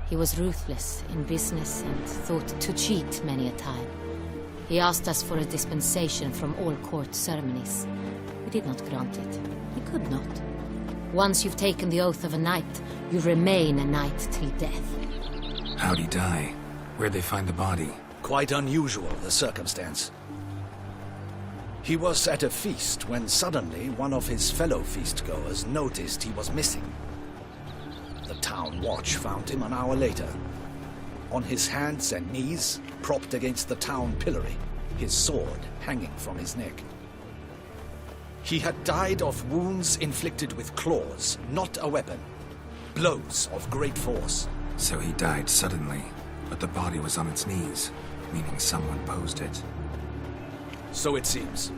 He was ruthless in business and thought to cheat many a time. He asked us for a dispensation from all court ceremonies. We did not grant it. We could not. Once you've taken the oath of a knight, you remain a knight till death. How'd he die? Where'd they find the body? Quite unusual, the circumstance. He was at a feast when suddenly one of his fellow feastgoers noticed he was missing. The town watch found him an hour later. On his hands and knees, propped against the town pillory, his sword hanging from his neck. He had died of wounds inflicted with claws, not a weapon. Blows of great force. So he died suddenly, but the body was on its knees, meaning someone posed it. So it seems.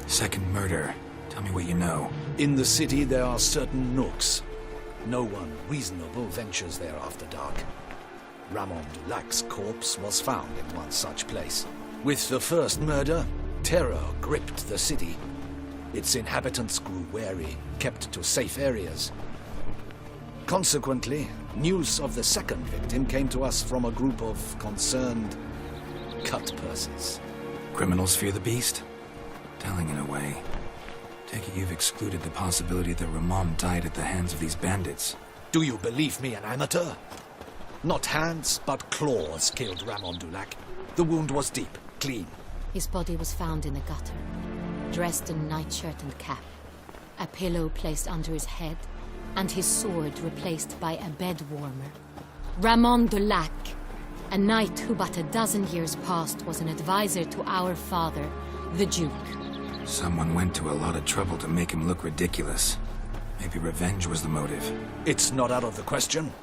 Second murder. Tell me what you know. In the city there are certain nooks. No one reasonable ventures there after dark. Ramon Dulac's corpse was found in one such place. With the first murder, terror gripped the city. Its inhabitants grew wary, kept to safe areas. Consequently, news of the second victim came to us from a group of concerned cut-purses. Criminals fear the beast? Telling in a way. Take it you've excluded the possibility that Ramon died at the hands of these bandits. Do you believe me an amateur? Not hands, but claws killed Ramon Dulac. The wound was deep, clean. His body was found in the gutter, dressed in nightshirt and cap, a pillow placed under his head, and his sword replaced by a bed warmer. Ramon Dulac, a knight who but a dozen years past was an advisor to our father, the Duke. Someone went to a lot of trouble to make him look ridiculous. Maybe revenge was the motive. It's not out of the question.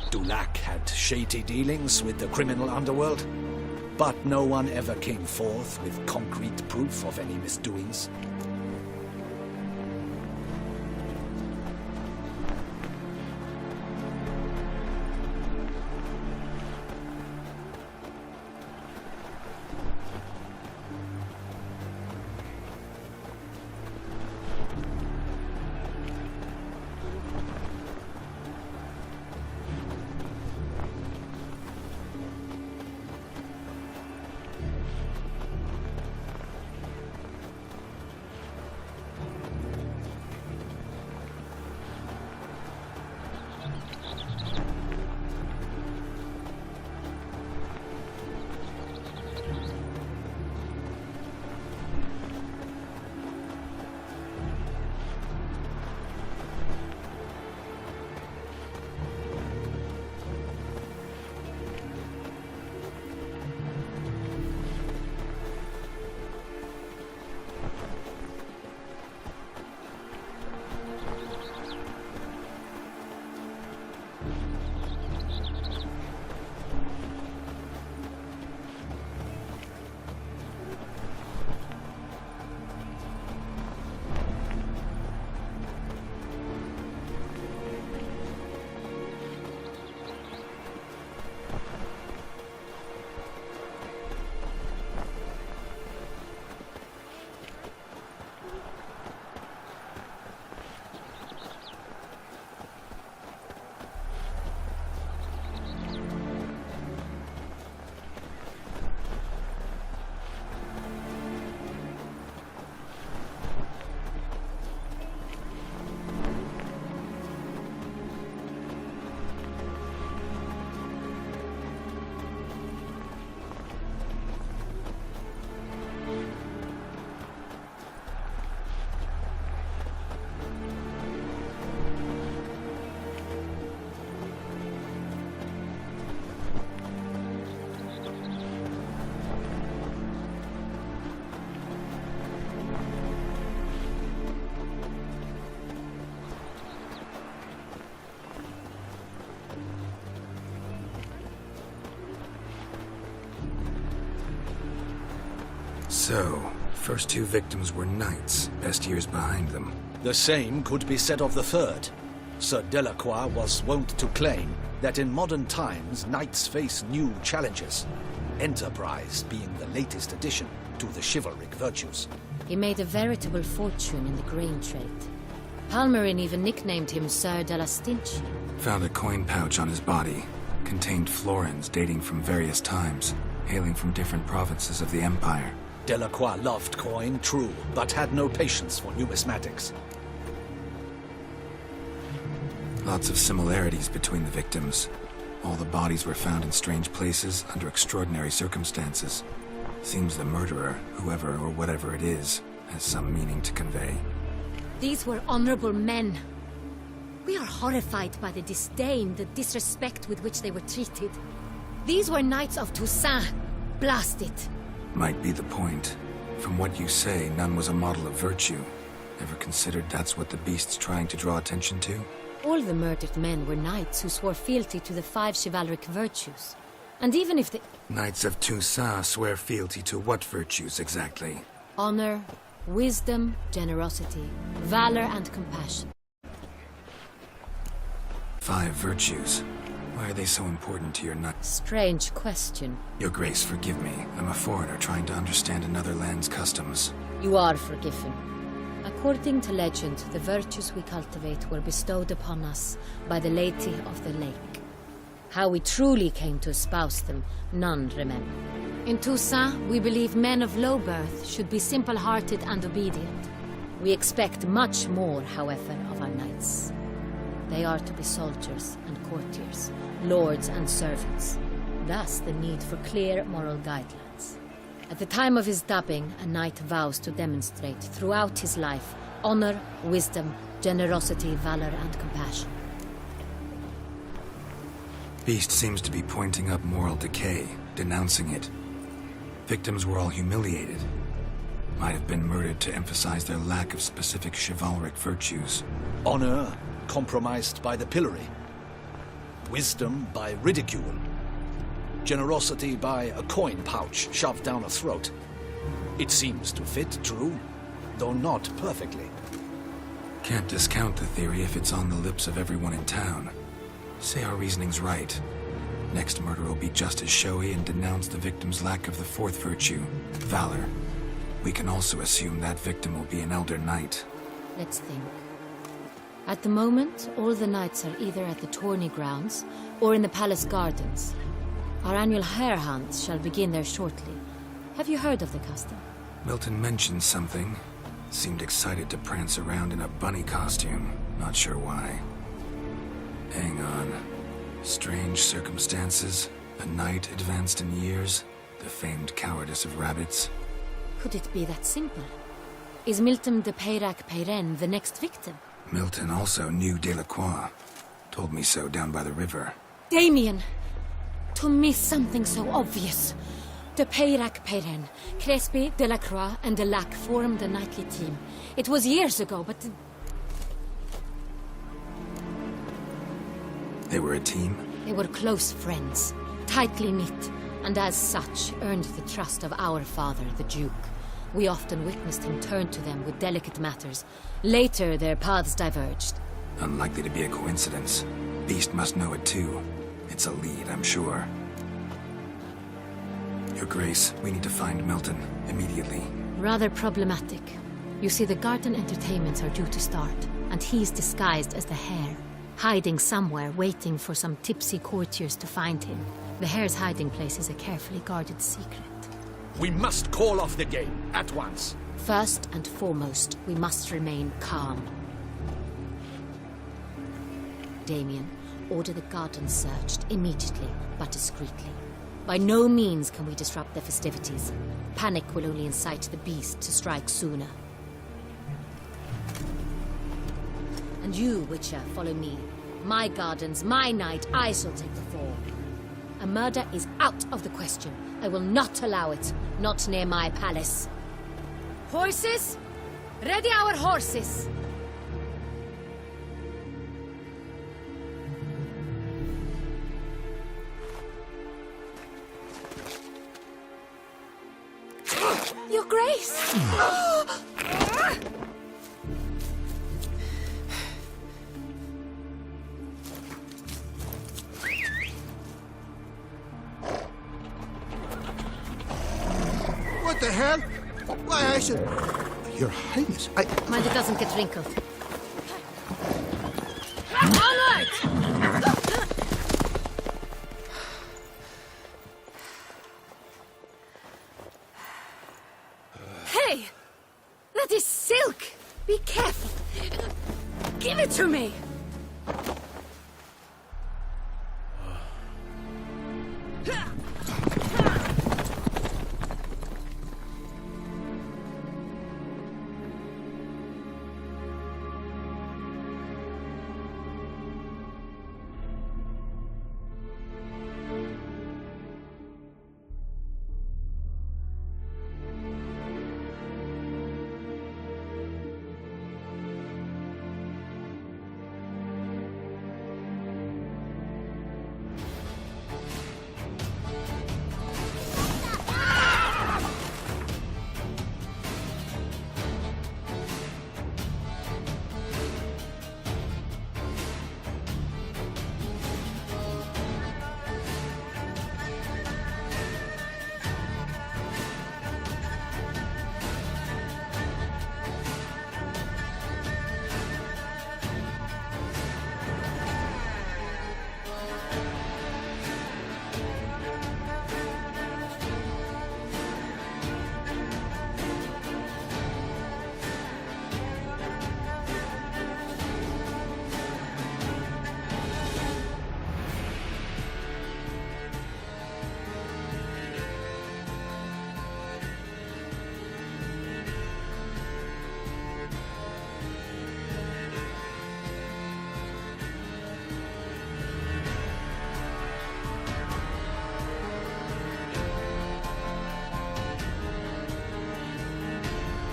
Dulac had shady dealings with the criminal underworld, but no one ever came forth with concrete proof of any misdoings. So, first two victims were knights, best years behind them. The same could be said of the third. Sir Delacroix was wont to claim that in modern times knights face new challenges, enterprise being the latest addition to the chivalric virtues. He made a veritable fortune in the grain trade. Palmerin even nicknamed him Sir de la Stinchi. Found a coin pouch on his body. Contained florins dating from various times, hailing from different provinces of the Empire. Delacroix loved coin, true, but had no patience for numismatics. Lots of similarities between the victims. All the bodies were found in strange places under extraordinary circumstances. Seems the murderer, whoever or whatever it is, has some meaning to convey. These were honorable men. We are horrified by the disdain, the disrespect with which they were treated. These were knights of Toussaint. Blast it. Might be the point. From what you say, none was a model of virtue. Ever considered that's what the beast's trying to draw attention to? All the murdered men were knights who swore fealty to the 5 chivalric virtues. And even if the... Knights of Toussaint swear fealty to what virtues exactly? honor, wisdom, generosity, valor, and compassion. 5 virtues. Why are they so important to your knight? Strange question. Your Grace, forgive me. I'm a foreigner trying to understand another land's customs. You are forgiven. According to legend, the virtues we cultivate were bestowed upon us by the Lady of the Lake. How we truly came to espouse them, none remember. In Toussaint, we believe men of low birth should be simple-hearted and obedient. We expect much more, however, of our knights. They are to be soldiers and courtiers, lords and servants. Thus, the need for clear moral guidelines. At the time of his dubbing, a knight vows to demonstrate throughout his life honor, wisdom, generosity, valor, and compassion. Beast seems to be pointing up moral decay, denouncing it. Victims were all humiliated. Might have been murdered to emphasize their lack of specific chivalric virtues. Honor compromised by the pillory. Wisdom by ridicule. Generosity by a coin pouch shoved down a throat. It seems to fit, true, though not perfectly. Can't discount the theory if it's on the lips of everyone in town. Say our reasoning's right. Next murder will be just as showy and denounce the victim's lack of the 4th virtue, valor. We can also assume that victim will be an elder knight. Let's think. At the moment, all the knights are either at the tourney grounds or in the palace gardens. Our annual hare hunt shall begin there shortly. Have you heard of the custom? Milton mentioned something. Seemed excited to prance around in a bunny costume. Not sure why. Hang on. Strange circumstances. A knight advanced in years. The famed cowardice of rabbits. Could it be that simple? Is Milton de Peyrac-Peyren the next victim? Milton also knew Delacroix. Told me so down by the river. Damien! To miss something so obvious. De Peyrac-Peyren, Crespi, Delacroix, and Delac formed a knightly team. It was years ago, but... They were a team? They were close friends, tightly knit, and as such earned the trust of our father, the Duke. We often witnessed him turn to them with delicate matters. Later, their paths diverged. Unlikely to be a coincidence. Beast must know it too. It's a lead, I'm sure. Your Grace, we need to find Milton, immediately. Rather problematic. You see, the garden entertainments are due to start, and he's disguised as the hare, hiding somewhere, waiting for some tipsy courtiers to find him. The hare's hiding place is a carefully guarded secret. We must call off the game, at once. First and foremost, we must remain calm. Damien, order the garden searched immediately, but discreetly. By no means can we disrupt the festivities. Panic will only incite the beast to strike sooner. And you, Witcher, follow me. My gardens, my night, I shall take the fall. A murder is out of the question. I will not allow it. Not near my palace. Horses? Ready our horses! Your Grace! What the hell? Why, I should... Your Highness, Mind it doesn't get wrinkled. Onward! Hey! That is silk! Be careful! Give it to me!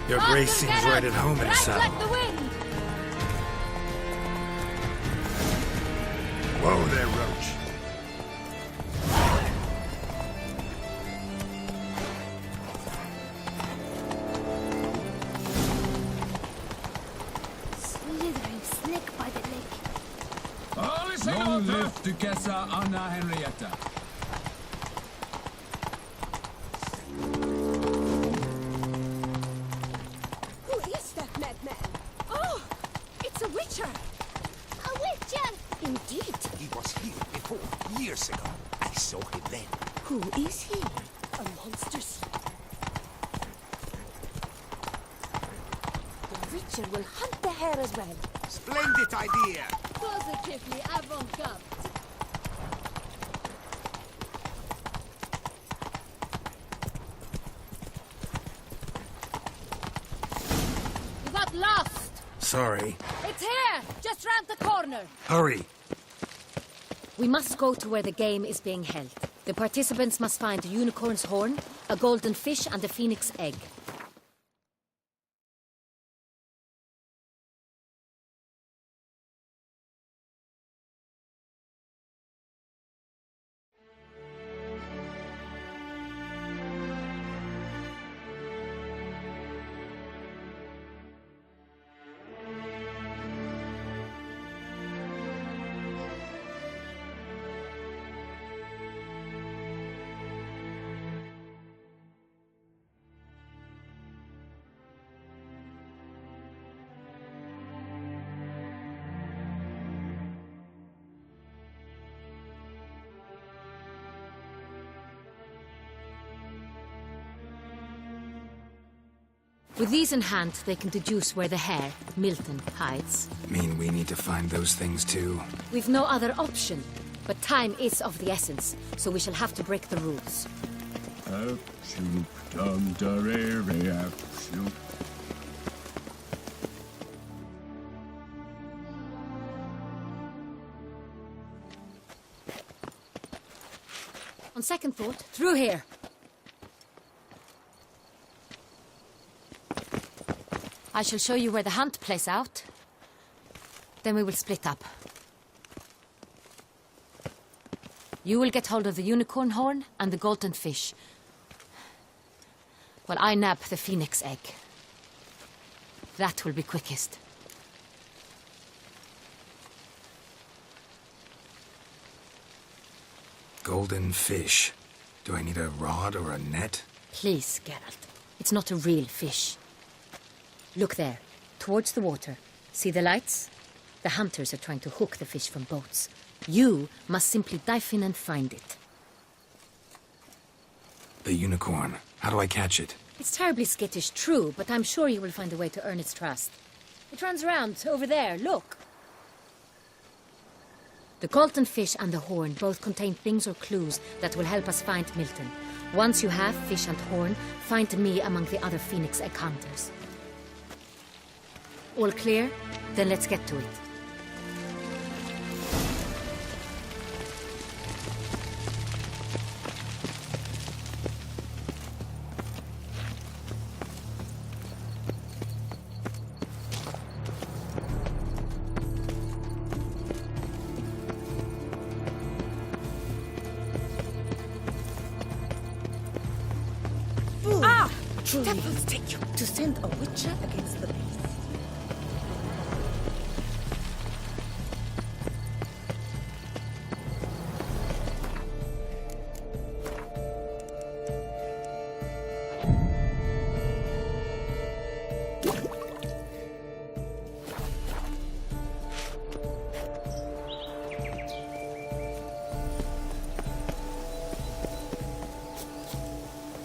Your Grace seems right at home in a saddle. Like the wind! Whoa there, Roach. Slithering snake by the lake. Long live Duquesa Anna Henrietta. Who is that madman? Oh! It's a witcher! A witcher! Indeed, he was here before, years ago. I saw him then. Who is he? A monster. The witcher will hunt the hare as well. Splendid idea! Positively avant-garde. You got lost! Sorry. It's here! Just round the corner! Hurry. We must go to where the game is being held. The participants must find a unicorn's horn, a golden fish, and a phoenix egg. With these in hand, they can deduce where the hare, Milton, hides. Mean we need to find those things too? We've no other option. But time is of the essence, so we shall have to break the rules. On second thought, through here. I shall show you where the hunt plays out. Then we will split up. You will get hold of the unicorn horn and the golden fish. while I nab the phoenix egg. That will be quickest. Golden fish. Do I need a rod or a net? Please, Geralt. It's not a real fish. Look there, towards the water. See the lights? The hunters are trying to hook the fish from boats. You must simply dive in and find it. The unicorn. How do I catch it? It's terribly skittish, true, but I'm sure you will find a way to earn its trust. It runs around, over there, look. The golden fish and the horn both contain things or clues that will help us find Milton. Once you have fish and horn, find me among the other phoenix egg hunters. All clear? Then let's get to it. Devils take you to send a witcher against the beast.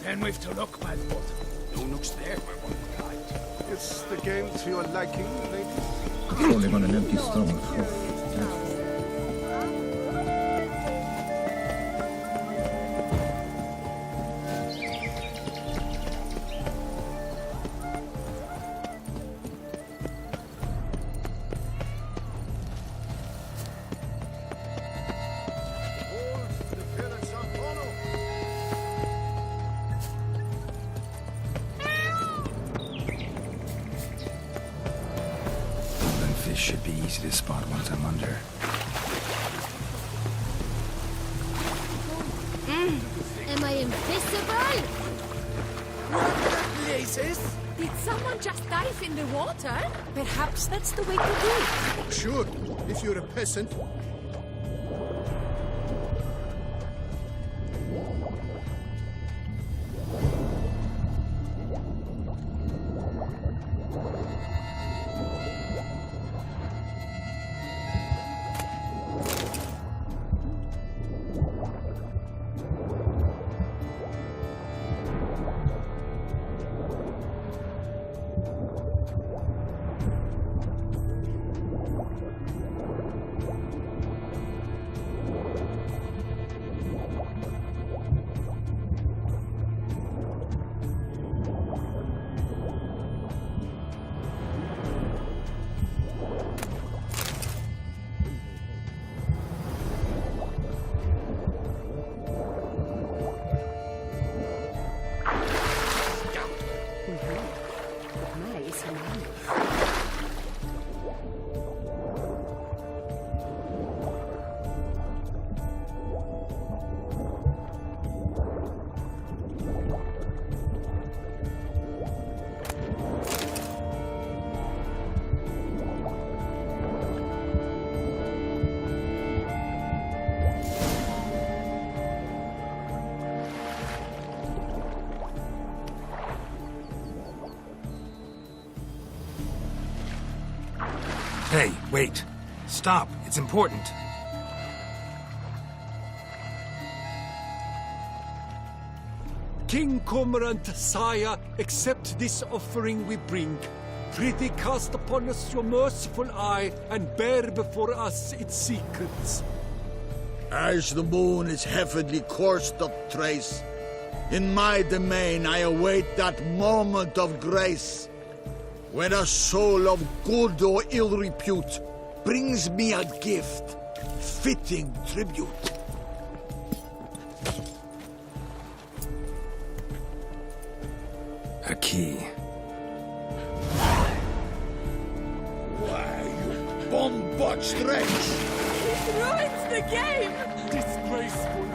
Then we've to look, my lord. No nooks there where one would hide. It's the game to your liking, lady? Falling on an empty stomach. Should be easy to spot once I'm under. Am I invisible? Places? Did someone just dive in the water? Perhaps that's the way to do it. Sure, if you're a peasant. Hey, wait. Stop. It's important. King Cormorant, sire, accept this offering we bring. Prithee cast upon us your merciful eye, and bear before us its secrets. As the moon is heavenly coursed of trace, in my domain I await that moment of grace, when a soul of good or ill repute brings me a gift, fitting tribute. A key. Why, you bomb-botched wretch! It ruins the game! Disgraceful.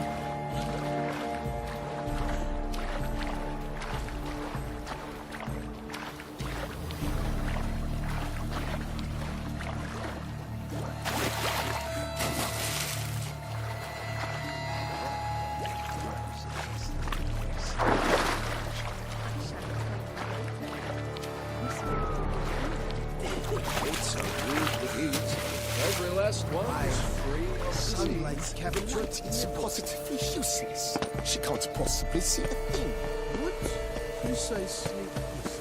last one is free of Sunlight's captured. It's positively useless. She can't possibly see a thing. What precisely is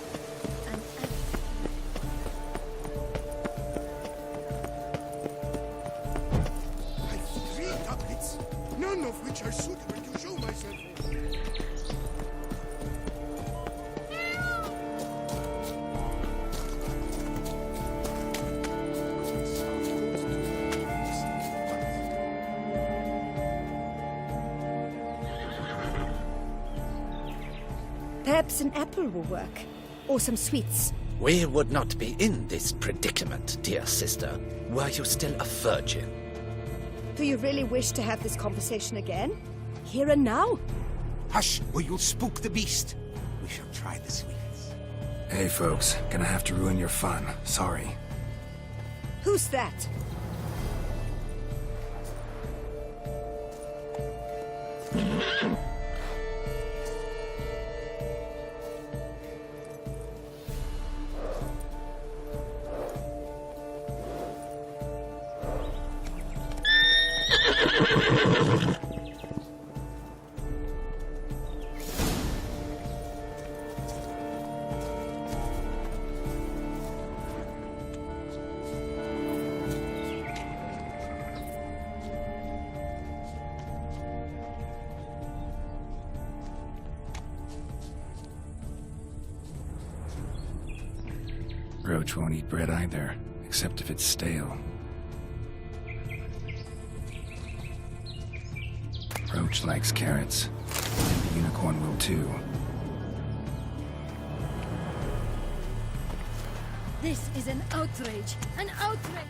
I've 3 tablets, none of which are suitable to show myself. Perhaps an apple will work. Or some sweets. We would not be in this predicament, dear sister, were you still a virgin. Do you really wish to have this conversation again? Here and now? Hush, or you'll spook the beast. We shall try the sweets. Hey folks, gonna have to ruin your fun. Sorry. Who's that? Roach won't eat bread either, except if it's stale. Roach likes carrots. And the unicorn will too. This is an outrage! An outrage!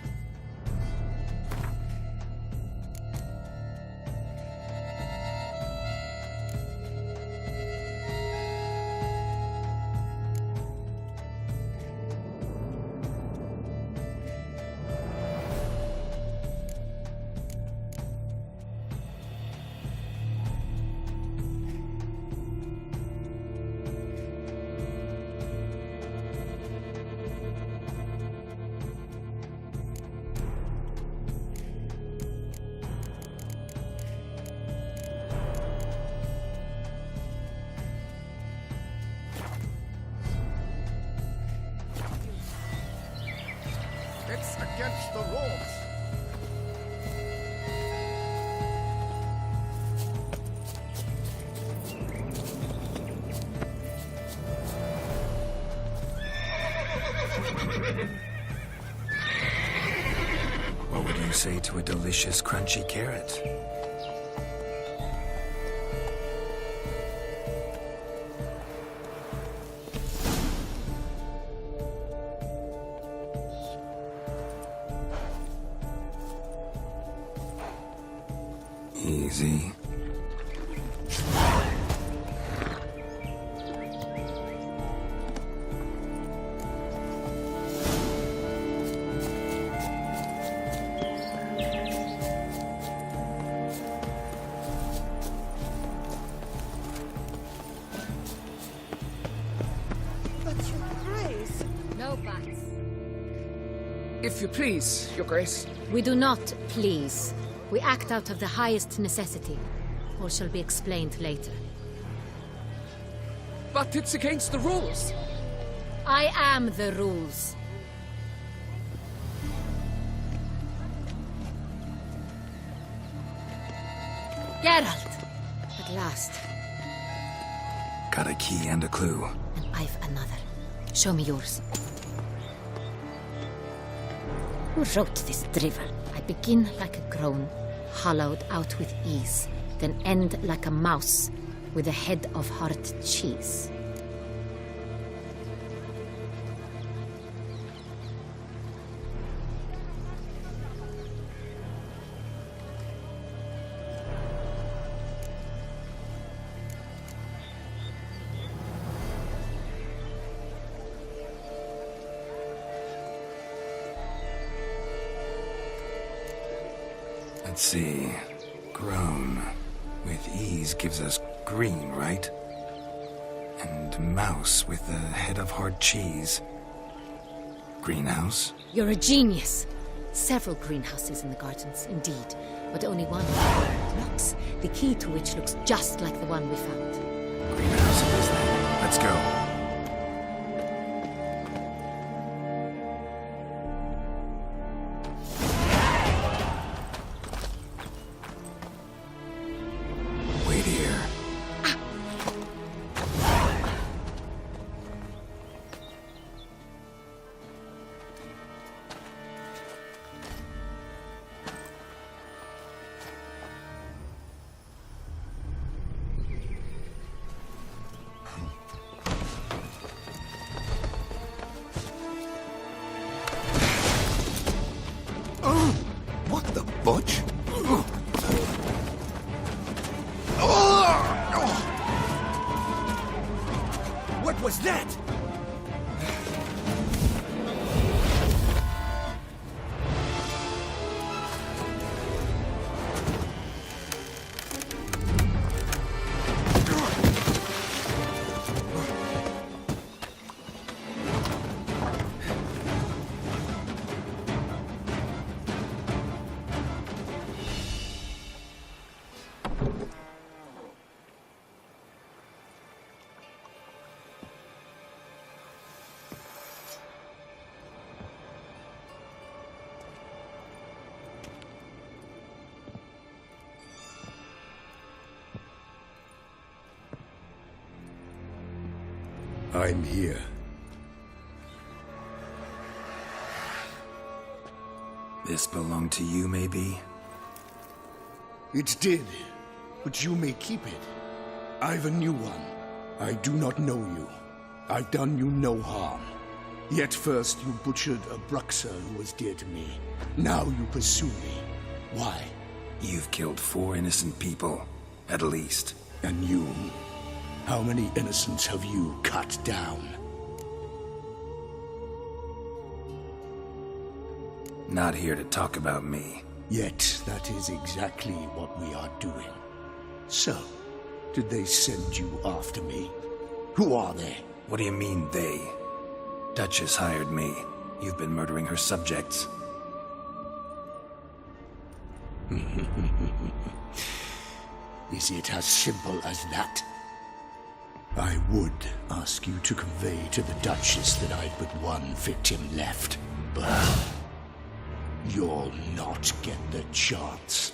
It's against the rules. What would you say to a delicious, crunchy carrot? Easy. But your grace. No bats. If you please, Your Grace. We do not please. We act out of the highest necessity. All shall be explained later. But it's against the rules. I am the rules. Geralt! At last. Got a key and a clue. And I've another. Show me yours. Who wrote this drivel? I begin like a groan, hollowed out with ease, then end like a mouse with a head of hard cheese. Let's see. Grown with ease gives us green, right? And mouse with the head of hard cheese. Greenhouse? You're a genius. Several greenhouses in the gardens, indeed, but only one locks, the key to which looks just like the one we found. Greenhouse it is then. Let's go. Wait here. What the butch? What was that? I'm here. This belonged to you, maybe? It did, but you may keep it. I've a new one. I do not know you. I've done you no harm. Yet first you butchered a Bruxer who was dear to me. Now you pursue me. Why? You've killed 4 innocent people, at least. And you? How many innocents have you cut down? Not here to talk about me. Yet that is exactly what we are doing. So, did they send you after me? Who are they? What do you mean, they? Duchess hired me. You've been murdering her subjects. Is it as simple as that? I would ask you to convey to the Duchess that I've but one victim left, but you'll not get the chance.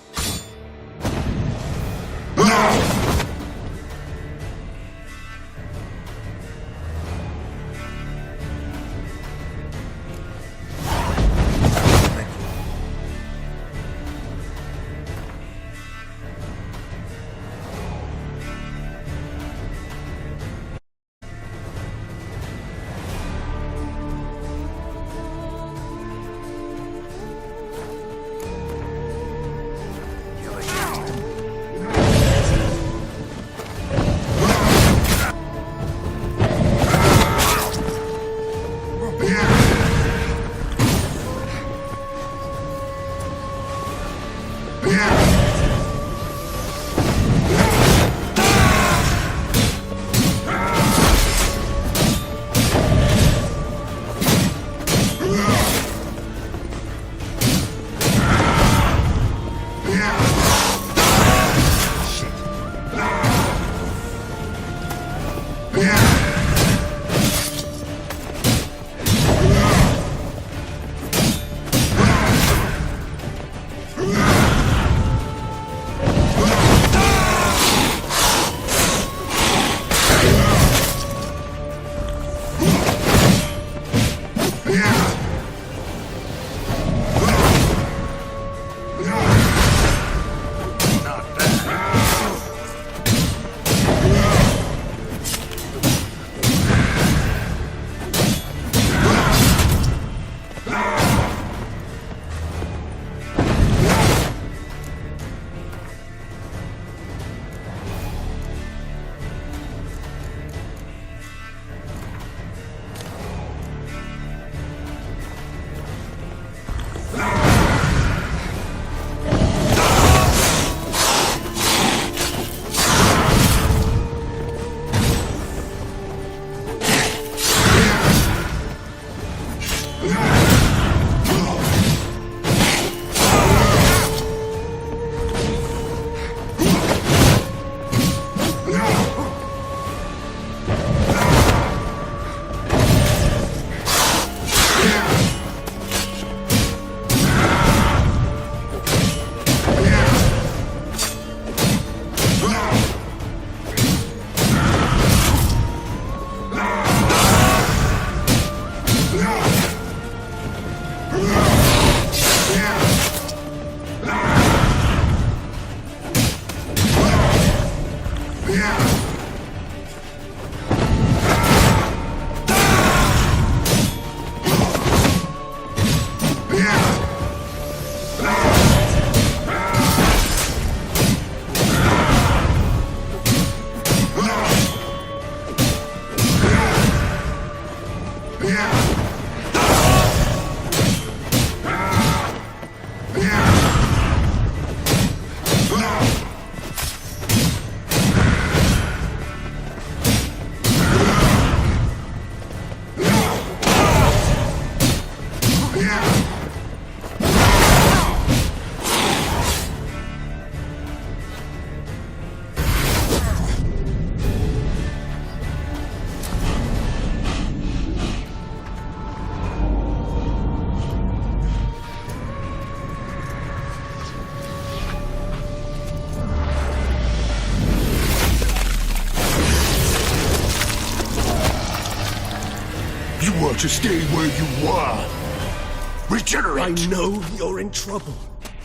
were to stay where you were. Regenerate! I know you're in trouble.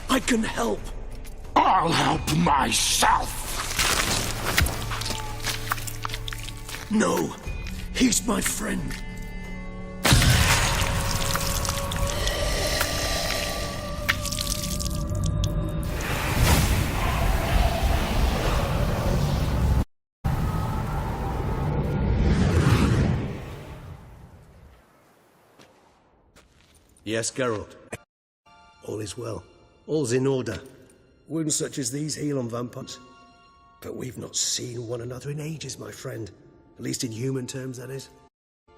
I can help. I'll help myself! No, he's my friend. Yes, Geralt. All is well. All's in order. Wounds such as these heal on vampires. But we've not seen one another in ages, my friend. At least in human terms, that is.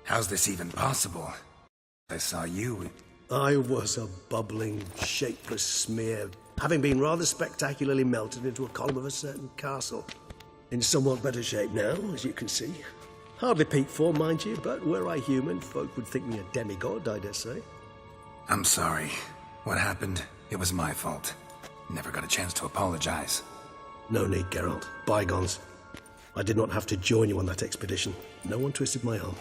How's this even possible? I saw you. I was a bubbling, shapeless smear, having been rather spectacularly melted into a column of a certain castle. In somewhat better shape now, as you can see. Hardly peak form, mind you, but were I human, folk would think me a demigod, I dare say. I'm sorry. What happened? It was my fault. Never got a chance to apologize. No need, Geralt. Bygones. I did not have to join you on that expedition. No one twisted my arm.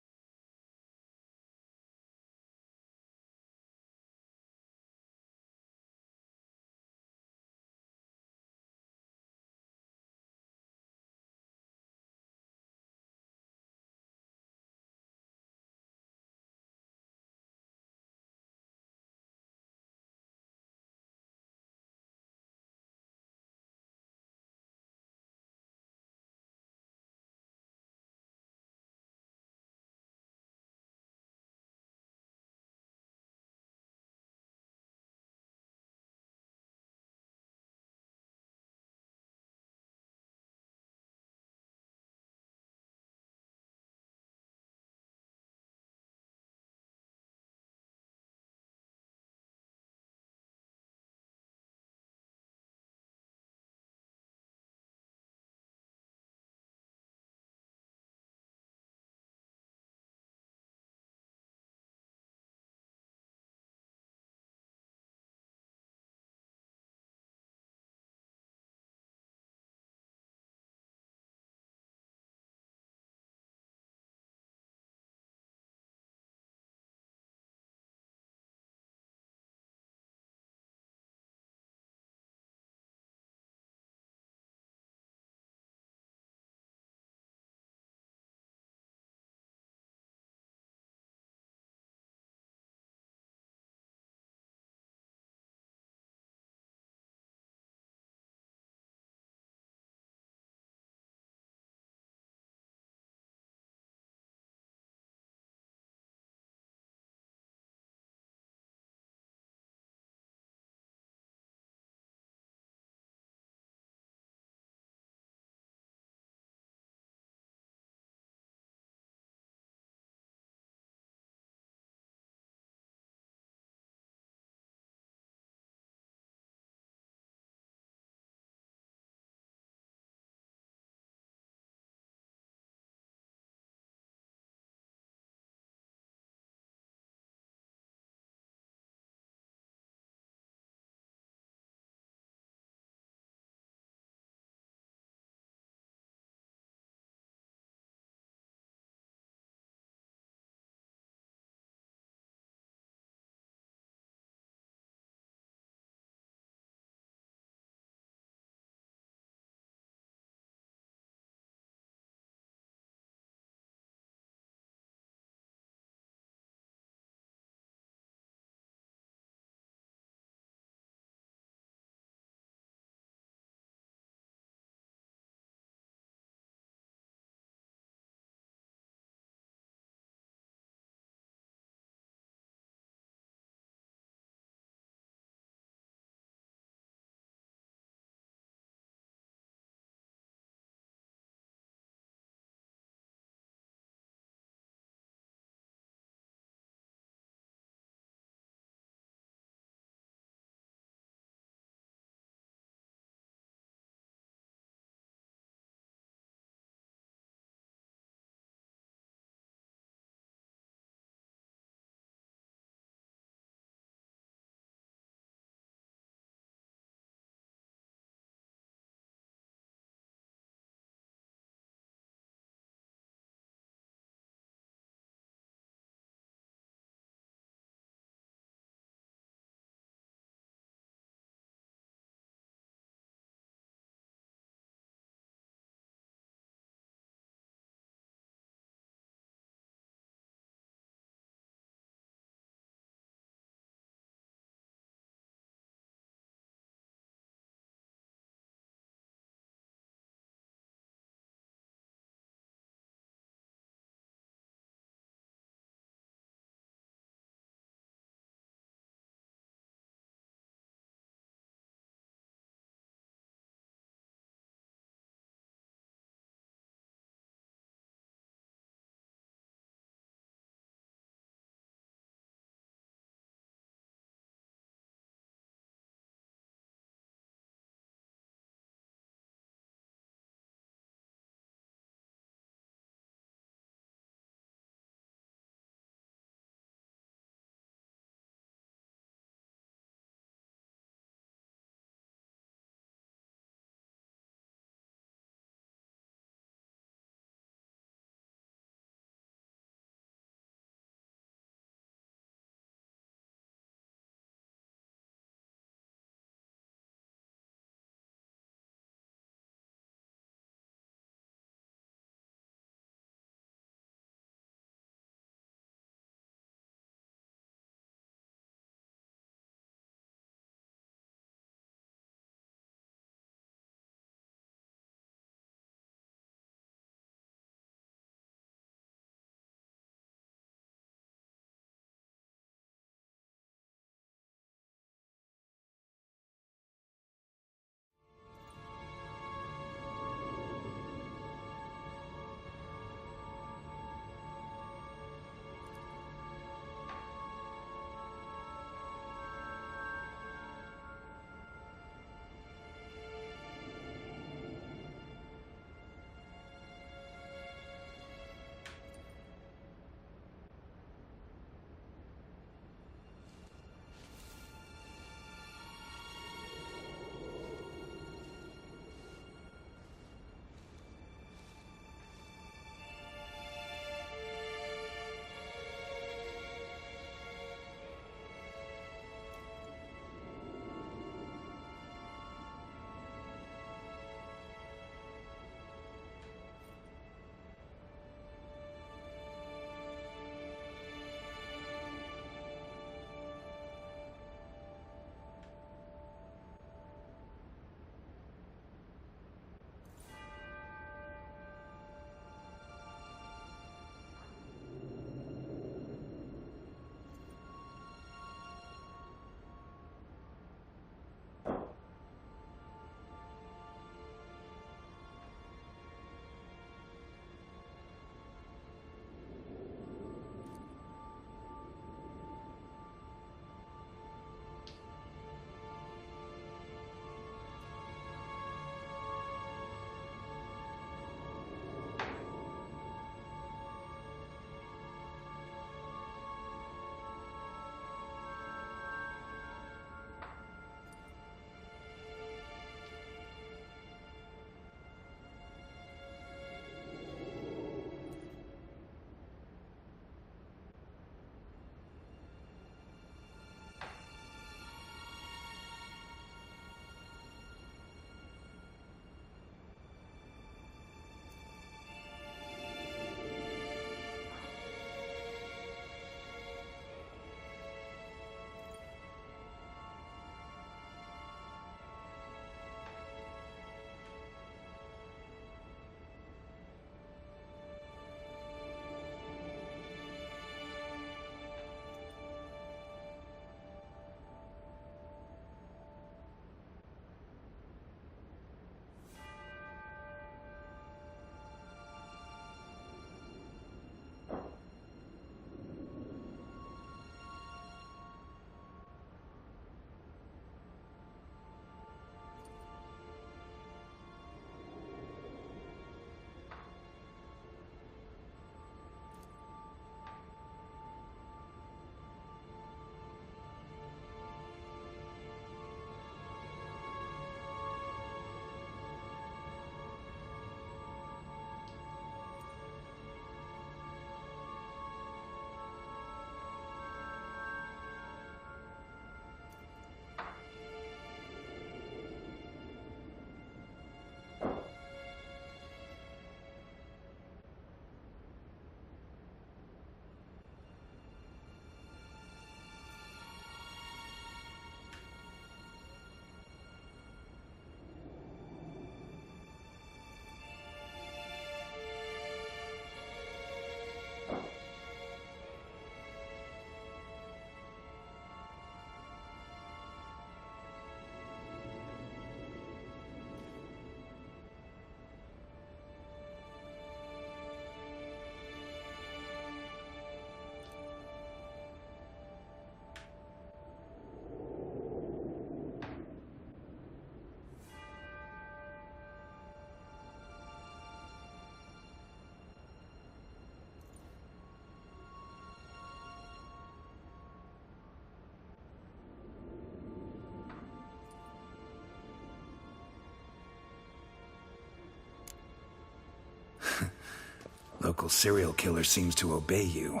Local serial killer seems to obey you.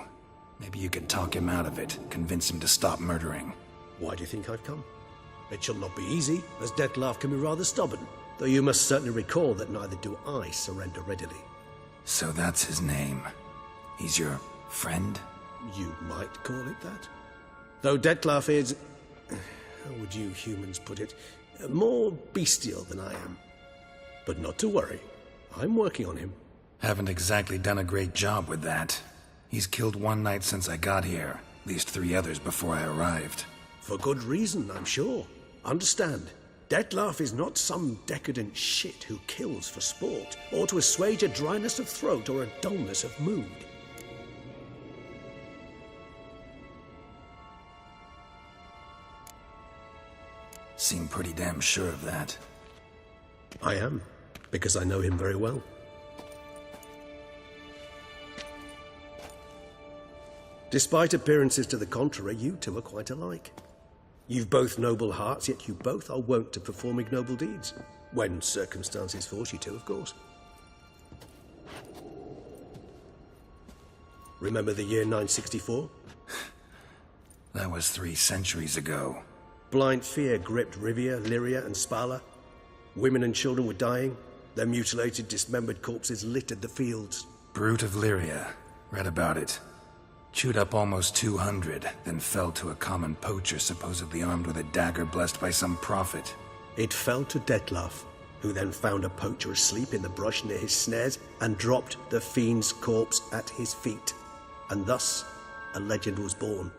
Maybe you could talk him out of it, convince him to stop murdering. Why do you think I've come? It shall not be easy, as Dettlaff can be rather stubborn, though you must certainly recall that neither do I surrender readily. So that's his name. He's your friend? You might call it that. Though Dettlaff is, how would you humans put it, more bestial than I am. But not to worry, I'm working on him. Haven't exactly done a great job with that. He's killed one night since I got here, at least 3 others before I arrived. For good reason, I'm sure. Understand, Dettlaff is not some decadent shit who kills for sport, or to assuage a dryness of throat or a dullness of mood. Seem pretty damn sure of that. I am, because I know him very well. Despite appearances to the contrary, you two are quite alike. You've both noble hearts, yet you both are wont to perform ignoble deeds. When circumstances force you to, of course. Remember the year 964? That was 3 centuries ago. Blind fear gripped Rivia, Lyria, and Spala. Women and children were dying. Their mutilated, dismembered corpses littered the fields. Brute of Lyria. Read about it. Chewed up almost 200, then fell to a common poacher supposedly armed with a dagger blessed by some prophet. It fell to Dettlaff, who then found a poacher asleep in the brush near his snares and dropped the fiend's corpse at his feet. And thus, a legend was born.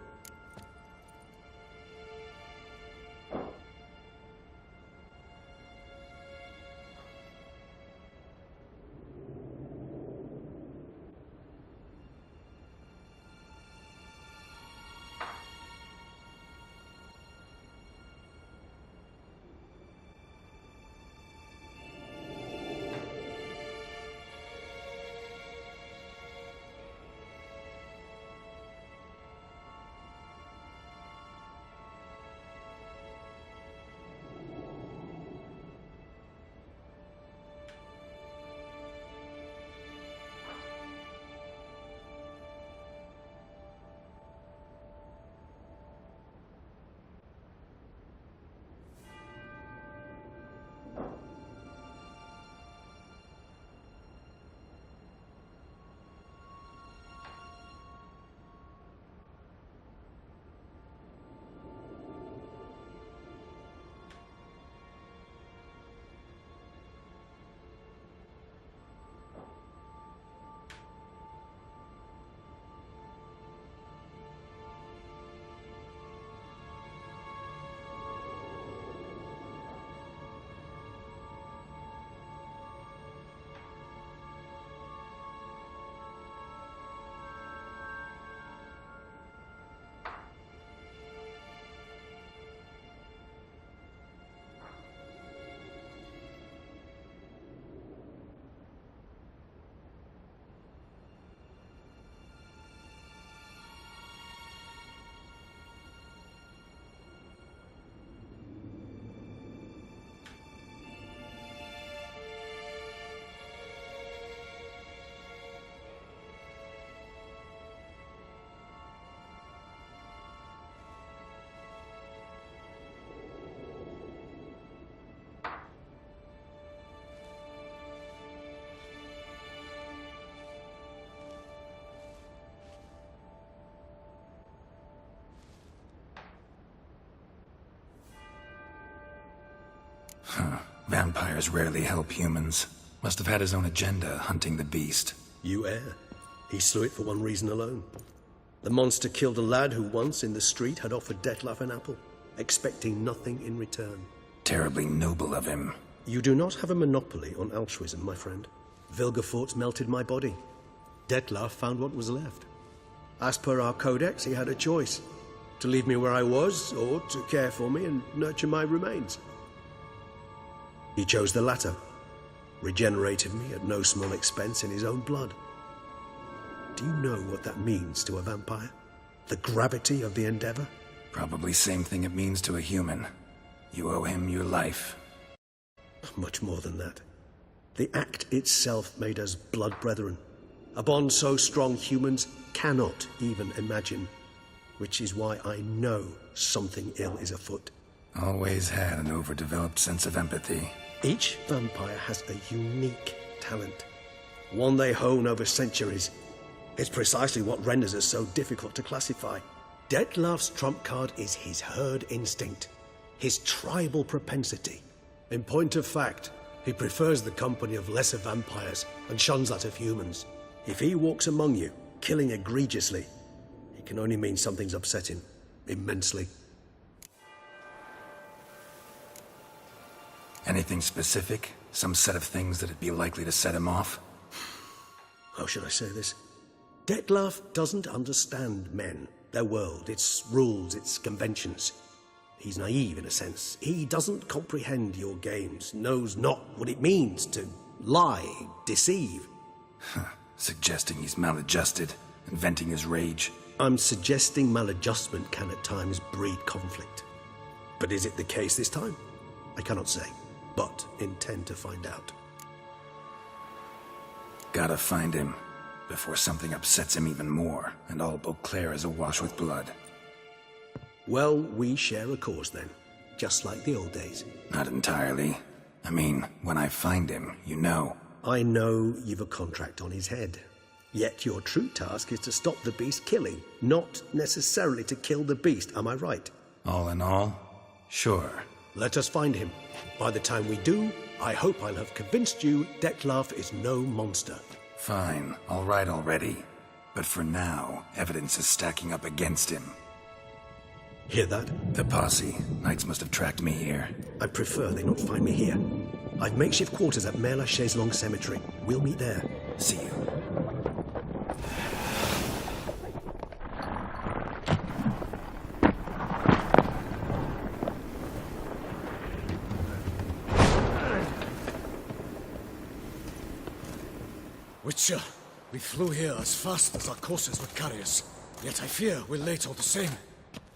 Vampires rarely help humans. Must have had his own agenda, hunting the beast. You err. He slew it for one reason alone. The monster killed a lad who once, in the street, had offered Dettlaff an apple, expecting nothing in return. Terribly noble of him. You do not have a monopoly on altruism, my friend. Vilgefortz melted my body. Dettlaff found what was left. As per our codex, he had a choice. To leave me where I was, or to care for me and nurture my remains. He chose the latter, regenerated me at no small expense in his own blood. Do you know what that means to a vampire? The gravity of the endeavor? Probably same thing it means to a human. You owe him your life. Much more than that. The act itself made us blood brethren, A bond so strong humans cannot even imagine. Which is why I know something ill is afoot. Always had an overdeveloped sense of empathy. Each vampire has a unique talent. One they hone over centuries. It's precisely what renders us so difficult to classify. Dettlaff's trump card is his herd instinct. His tribal propensity. In point of fact, he prefers the company of lesser vampires and shuns that of humans. If he walks among you, killing egregiously, it can only mean something's upset him, immensely. Anything specific? Some set of things that'd be likely to set him off? How should I say this? Dettlaff doesn't understand men, their world, its rules, its conventions. He's naive in a sense. He doesn't comprehend your games, knows not what it means to lie, deceive. Suggesting he's maladjusted and venting his rage. I'm suggesting maladjustment can at times breed conflict. But is it the case this time? I cannot say, but intend to find out. Gotta find him before something upsets him even more and all Beauclair is awash with blood. Well, we share a cause then, just like the old days. Not entirely. I mean, when I find him, you know. I know you've a contract on his head. Yet your true task is to stop the beast killing, not necessarily to kill the beast, am I right? All in all, sure. Let us find him. By the time we do, I hope I'll have convinced you Dettlaff is no monster. Fine, all right already. But for now, evidence is stacking up against him. Hear that? The posse. Knights must have tracked me here. I prefer they not find me here. I've makeshift quarters at Mère Lachaise Long Cemetery. We'll meet there. See you. Witcher, we flew here as fast as our courses would carry us. Yet I fear we're late all the same.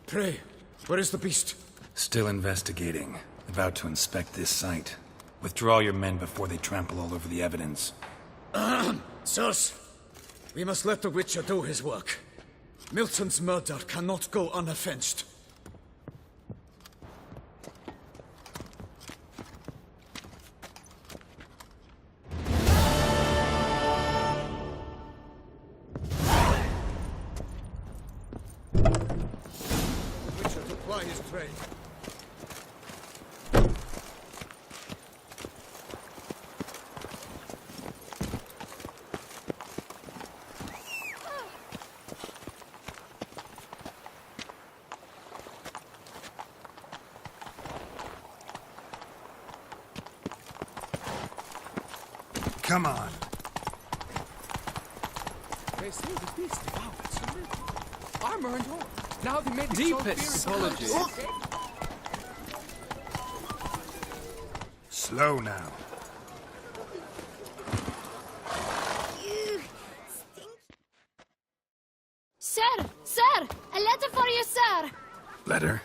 Pray, where is the beast? Still investigating. About to inspect this site. Withdraw your men before they trample all over the evidence. Sirs, we must let the Witcher do his work. Milton's murder cannot go unavenged. Witcher to ply his trade. Come on. They say the beast devoured so many. Armor and all. Now they made Deepest apologies. Slow now. Sir! Sir! A letter for you, sir! Letter?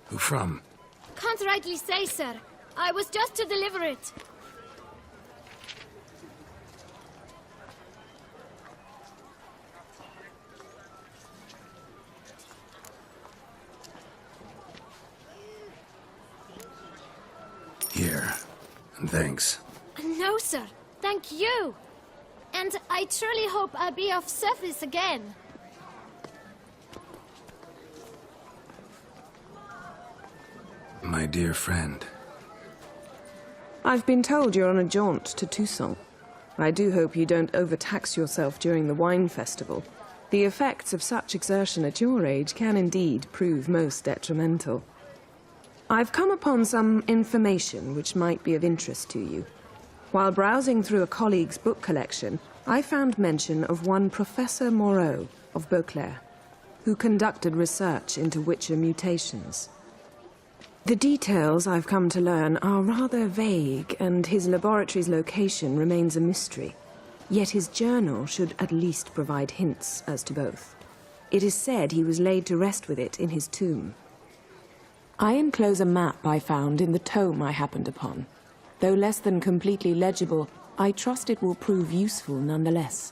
Who from? Can't rightly say, sir. I was just to deliver it. Here. And thanks. No, sir. Thank you. And I truly hope I'll be of service again. My dear friend. I've been told you're on a jaunt to Toussaint. I do hope you don't overtax yourself during the wine festival. The effects of such exertion at your age can indeed prove most detrimental. I've come upon some information which might be of interest to you. While browsing through a colleague's book collection, I found mention of one Professor Moreau of Beauclair, who conducted research into Witcher mutations. The details I've come to learn are rather vague, and his laboratory's location remains a mystery. Yet his journal should at least provide hints as to both. It is said he was laid to rest with it in his tomb. I enclose a map I found in the tome I happened upon. Though less than completely legible, I trust it will prove useful nonetheless.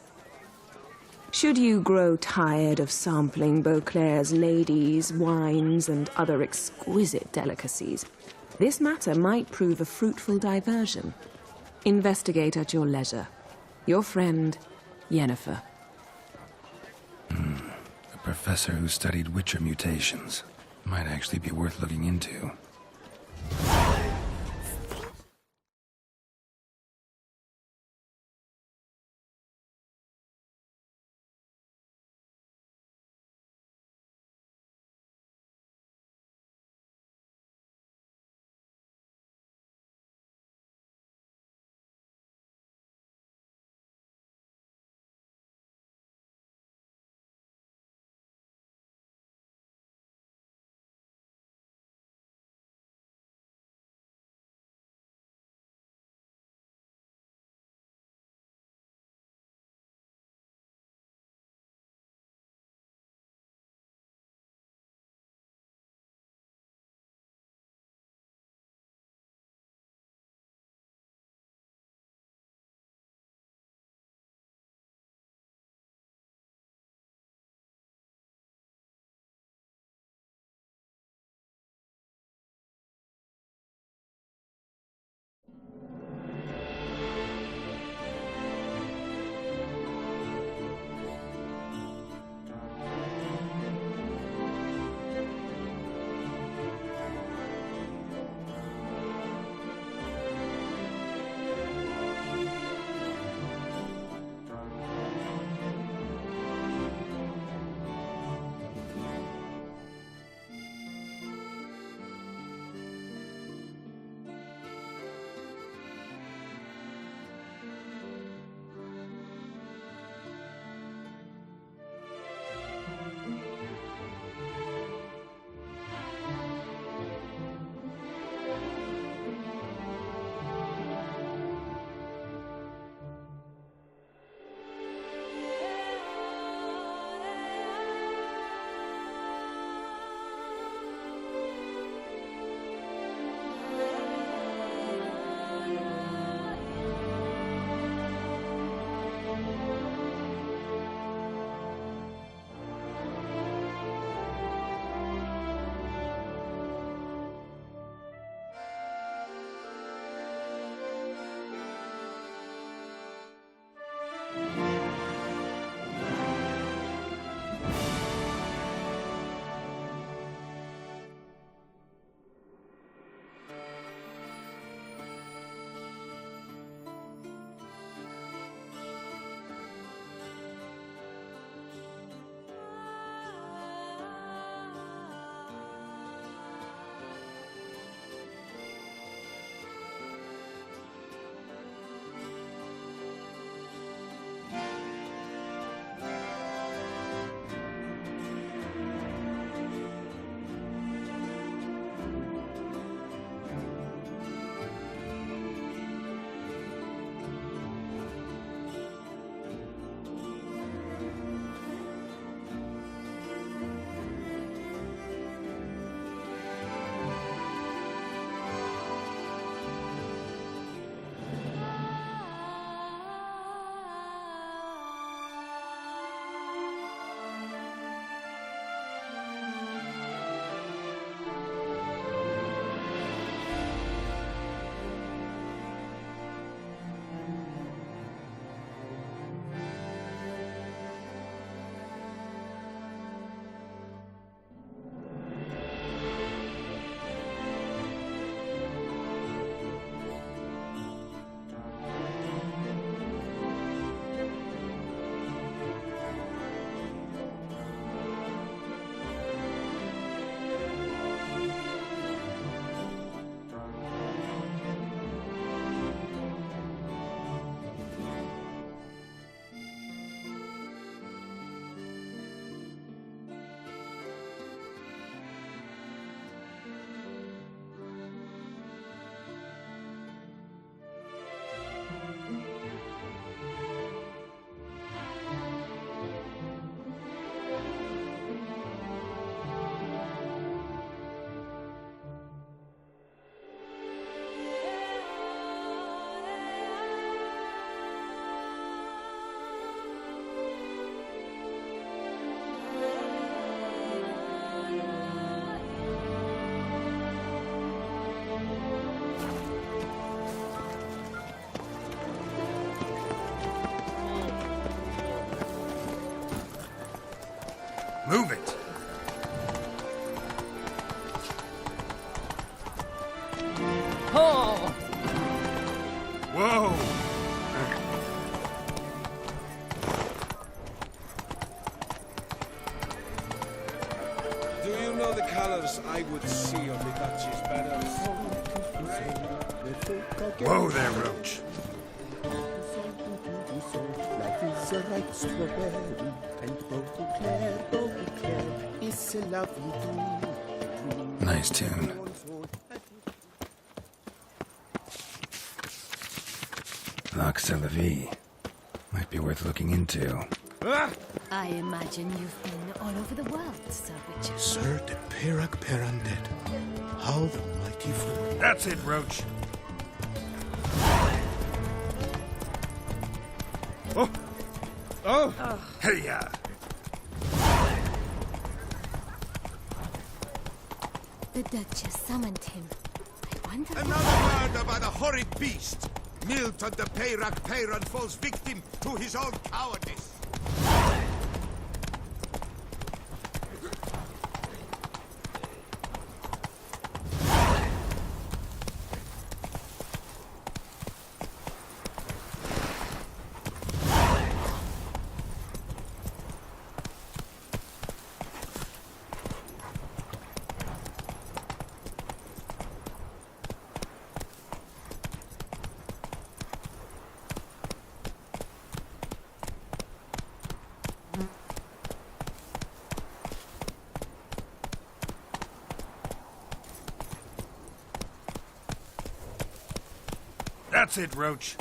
Should you grow tired of sampling Beauclair's ladies, wines, and other exquisite delicacies, this matter might prove a fruitful diversion. Investigate at your leisure. Your friend, Yennefer. A professor who studied Witcher mutations. Might actually be worth looking into. Move it! Oh! Whoa! Do you know the colors I would see on the Duchess banners? Whoa there, Roach. Life is a ripe strawberry, and Beauclair is a lovely dream. Nice tune. Vox c'est la vie. Might be worth looking into. I imagine you've been all over the world, Sir Richard. Sir de Perac Perundead. How the mighty fool. That's it, Roach. Oh! Oh! Hey-ya! The Duchess summoned him. I wonder... Another murder by the horrid beast! Milton de Peyrac Peyron falls victim to his own cowardice. That's it, Roach.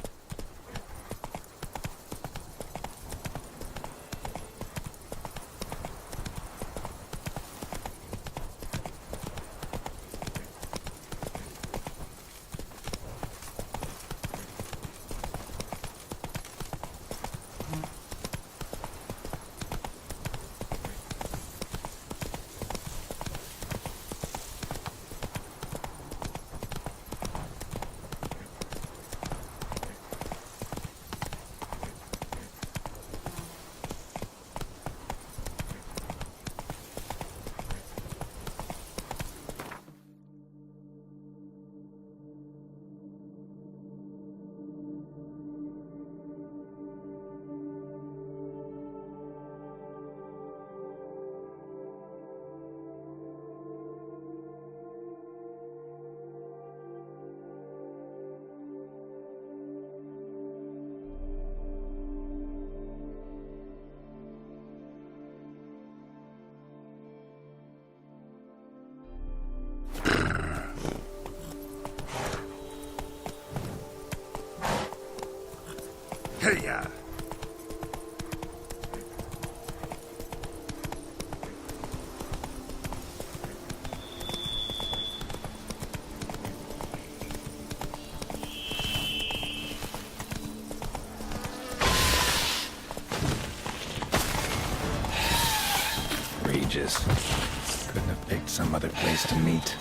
Hey-ya! Regis. Couldn't have picked some other place to meet.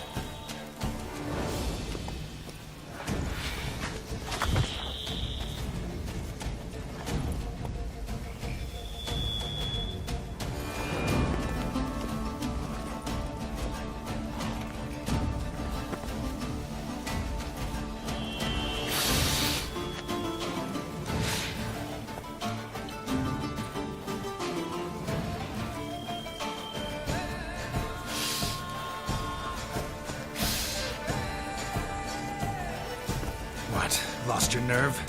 What? Lost your nerve?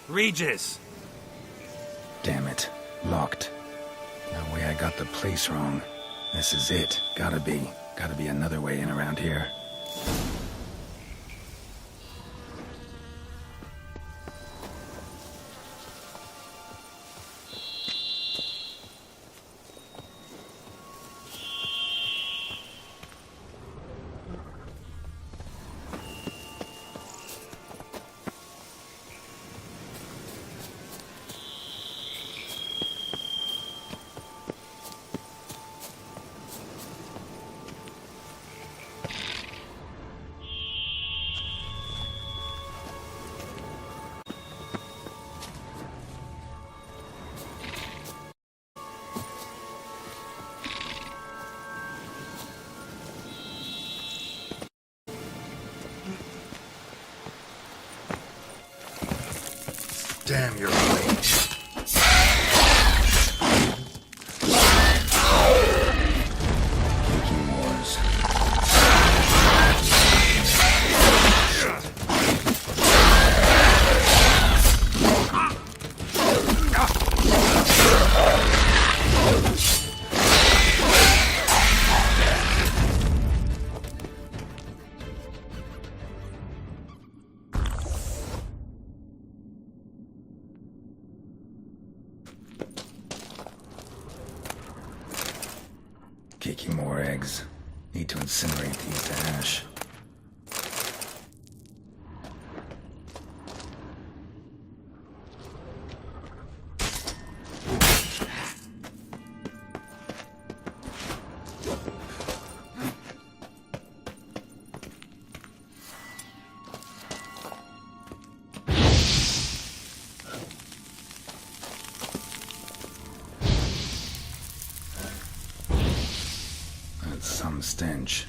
Regis! Damn it. Locked. No way I got the place wrong. This is it. Gotta be. Gotta be another way in around here. Damn your rage. Kicking more eggs. Need to incinerate these to ash. Some stench.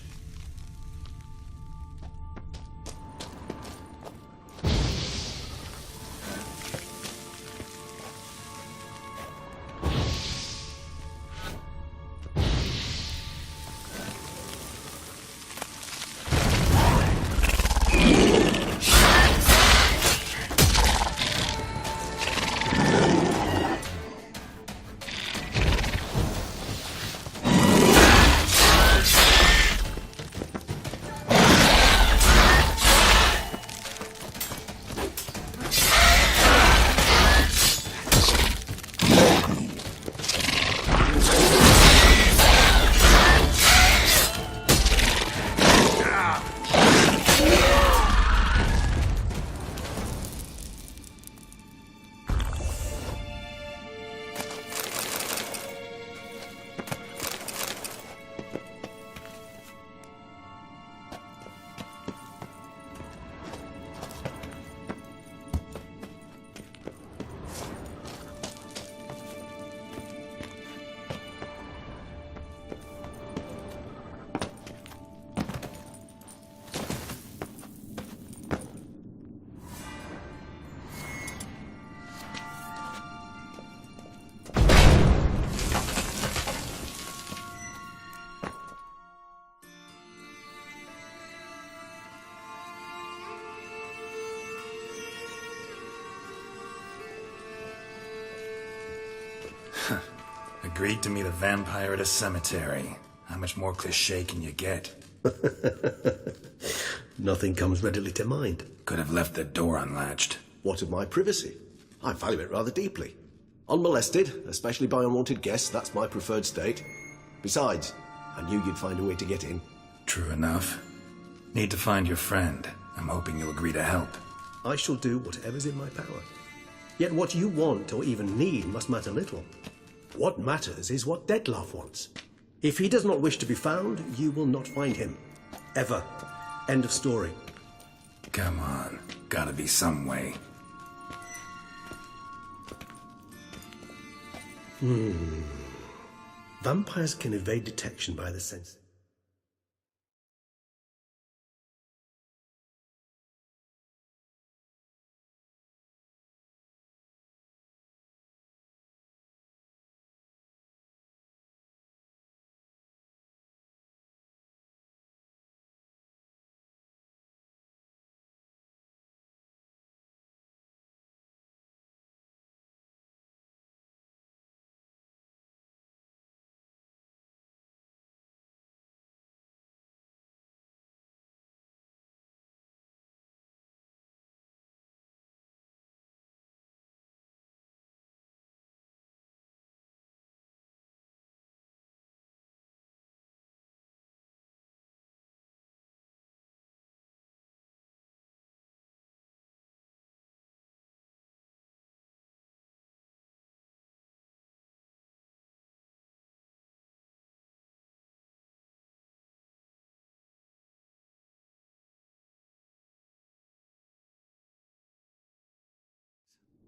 Agreed to meet a vampire at a cemetery. How much more cliché can you get? Nothing comes readily to mind. Could have left the door unlatched. What of my privacy? I value it rather deeply. Unmolested, especially by unwanted guests, that's my preferred state. Besides, I knew you'd find a way to get in. True enough. Need to find your friend. I'm hoping you'll agree to help. I shall do whatever's in my power. Yet what you want or even need must matter little. What matters is what Dettlaff wants. If he does not wish to be found, you will not find him. Ever. End of story. Come on. Gotta be some way. Vampires can evade detection by the senses.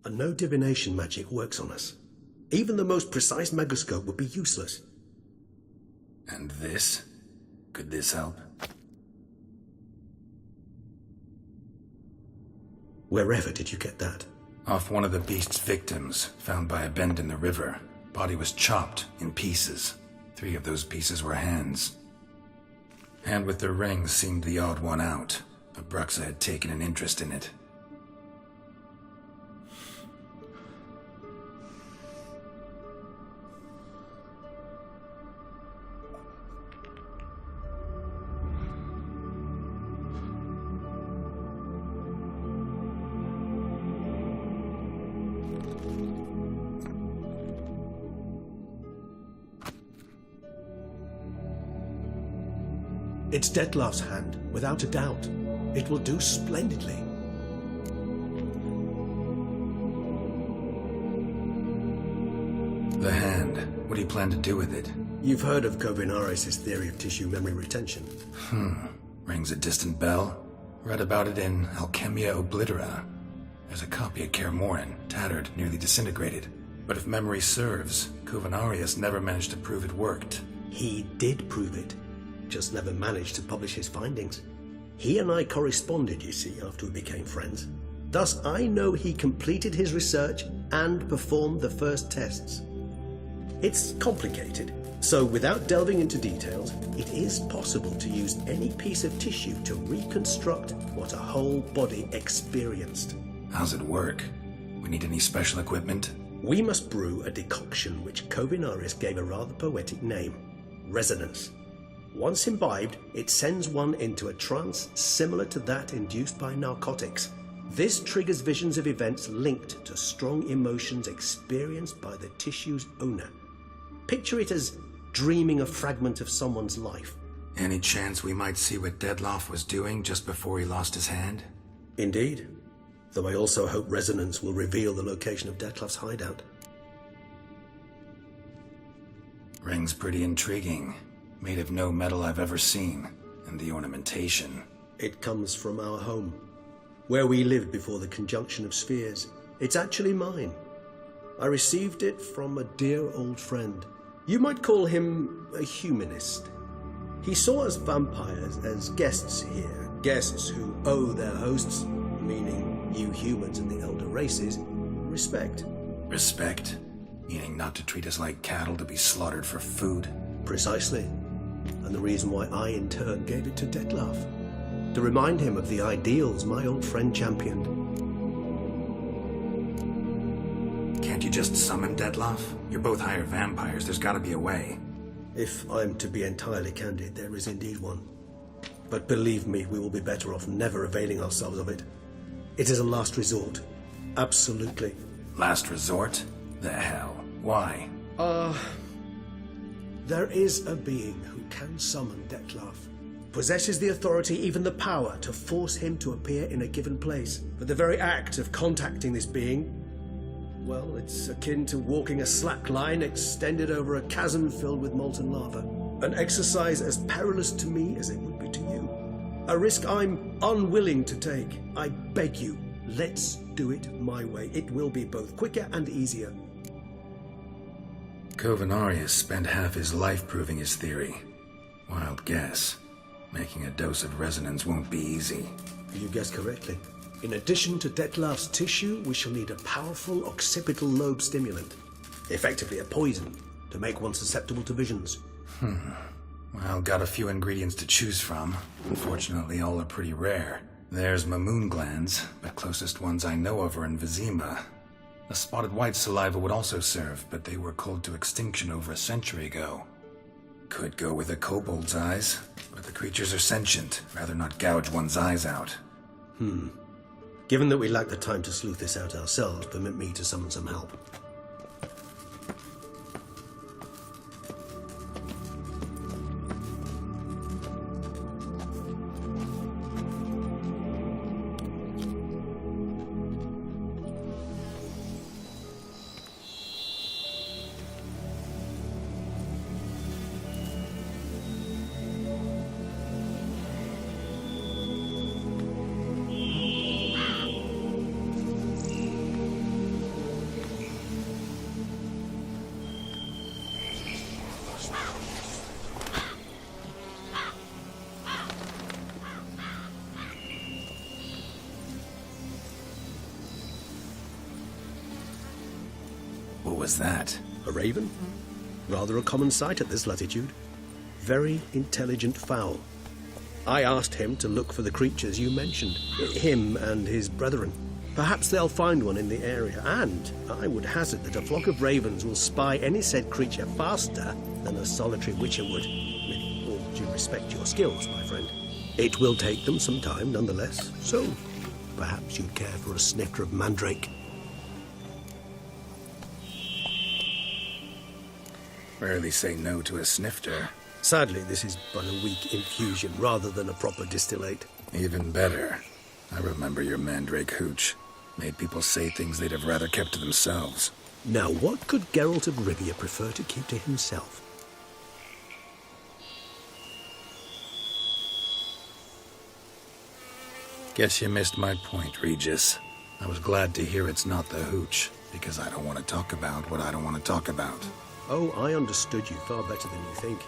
And no divination magic works on us. Even the most precise megascope would be useless. And this? Could this help? Wherever did you get that? Off one of the beast's victims, found by a bend in the river. Body was chopped in pieces. 3 of those pieces were hands. Hand with the ring seemed the odd one out, but Bruxa had taken an interest in it. It's Dettlaff's hand, without a doubt. It will do splendidly. The hand. What do you plan to do with it? You've heard of Kovinaris' theory of tissue memory retention. Rings a distant bell. Read about it in Alchemia Oblitera. There's a copy at Kaer Morhen, tattered, nearly disintegrated. But if memory serves, Kovinaris never managed to prove it worked. He did prove it. Just never managed to publish his findings. He and I corresponded, you see, after we became friends. Thus, I know he completed his research and performed the first tests. It's complicated, so without delving into details, it is possible to use any piece of tissue to reconstruct what a whole body experienced. How's it work? We need any special equipment? We must brew a decoction which Kovinaris gave a rather poetic name, resonance. Once imbibed, it sends one into a trance similar to that induced by narcotics. This triggers visions of events linked to strong emotions experienced by the tissue's owner. Picture it as dreaming a fragment of someone's life. Any chance we might see what Dettlaff was doing just before he lost his hand? Indeed. Though I also hope resonance will reveal the location of Dettlaff's hideout. Ring's pretty intriguing. Made of no metal I've ever seen. And the ornamentation. It comes from our home, where we lived before the conjunction of spheres. It's actually mine. I received it from a dear old friend. You might call him a humanist. He saw us vampires as guests here, guests who owe their hosts, meaning you humans and the elder races, respect. Respect? Meaning not to treat us like cattle to be slaughtered for food? Precisely. And the reason why I in turn gave it to Dettlaff. To remind him of the ideals my old friend championed. Can't Can't you just summon Detloff? You're both higher vampires. There's gotta be a way. If I'm to be entirely candid, there is indeed one. But believe me, we will be better off never availing ourselves of it. It is a last resort. Absolutely. Last resort? The hell? Why? There is a being who can summon Detlaff. Possesses the authority, even the power, to force him to appear in a given place. But the very act of contacting this being, well, it's akin to walking a slack line extended over a chasm filled with molten lava. An exercise as perilous to me as it would be to you. A risk I'm unwilling to take. I beg you, let's do it my way. It will be both quicker and easier. Covenarius spent half his life proving his theory. Wild guess. Making a dose of resonance won't be easy. You guessed correctly. In addition to Detlaff's tissue, we shall need a powerful occipital lobe stimulant. Effectively a poison, to make one susceptible to visions. Well, got a few ingredients to choose from. Unfortunately, all are pretty rare. There's Mamoon glands, but closest ones I know of are in Vizima. A spotted white saliva would also serve, but they were cold to extinction over a century ago. Could go with a kobold's eyes, but the creatures are sentient. Rather not gouge one's eyes out. Given that we lack the time to sleuth this out ourselves, permit me to summon some help. What was that? A raven? Rather a common sight at this latitude. Very intelligent fowl. I asked him to look for the creatures you mentioned. Him and his brethren. Perhaps they'll find one in the area, and I would hazard that a flock of ravens will spy any said creature faster than a solitary witcher would. With all due respect to your skills, my friend. It will take them some time, nonetheless, so perhaps you'd care for a snifter of mandrake. Rarely say no to a snifter. Sadly, this is but a weak infusion rather than a proper distillate. Even better. I remember your mandrake hooch. Made people say things they'd have rather kept to themselves. Now, what could Geralt of Rivia prefer to keep to himself? Guess you missed my point, Regis. I was glad to hear it's not the hooch, because I don't want to talk about what I don't want to talk about. Oh, I understood you far better than you think.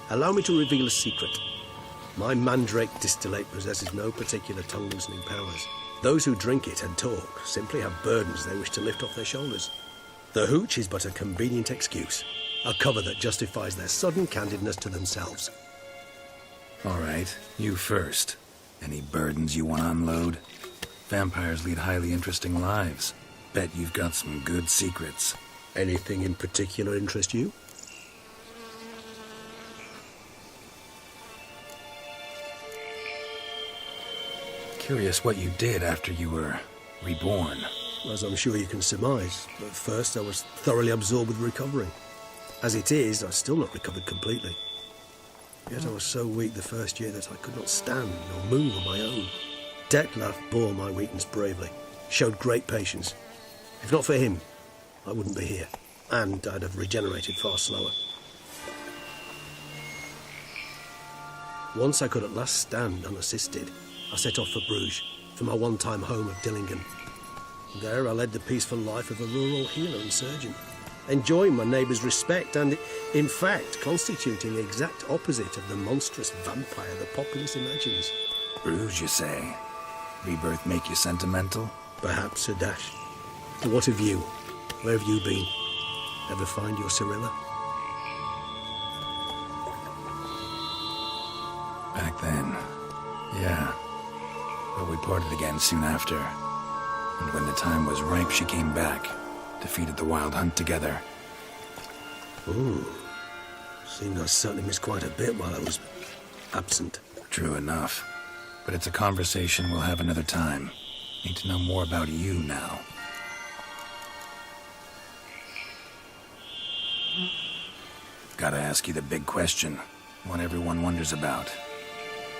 Allow me to reveal a secret. My mandrake distillate possesses no particular tongue-loosening powers. Those who drink it and talk simply have burdens they wish to lift off their shoulders. The hooch is but a convenient excuse, a cover that justifies their sudden candidness to themselves. All right, you first. Any burdens you want to unload? Vampires lead highly interesting lives. Bet you've got some good secrets. Anything in particular interest you? Curious what you did after you were reborn. As I'm sure you can surmise, at first I was thoroughly absorbed with recovering. As it is, I've still not recovered completely. Yet I was so weak the first year that I could not stand or move on my own. Detlaff bore my weakness bravely, showed great patience. If not for him, I wouldn't be here, and I'd have regenerated far slower. Once I could at last stand unassisted, I set off for Bruges, for my one-time home of Dillingen. There I led the peaceful life of a rural healer and surgeon, enjoying my neighbours' respect and, in fact, constituting the exact opposite of the monstrous vampire the populace imagines. Bruges, you say? Rebirth make you sentimental? Perhaps a dash. But what of you? Where have you been? Ever find your Cyrilla? Back then, yeah. But we parted again soon after. And when the time was ripe, she came back. Defeated the Wildhunt together. Ooh. Seemed I certainly missed quite a bit while I was absent. True enough. But it's a conversation we'll have another time. Need to know more about you now. Gotta ask you the big question. One everyone wonders about.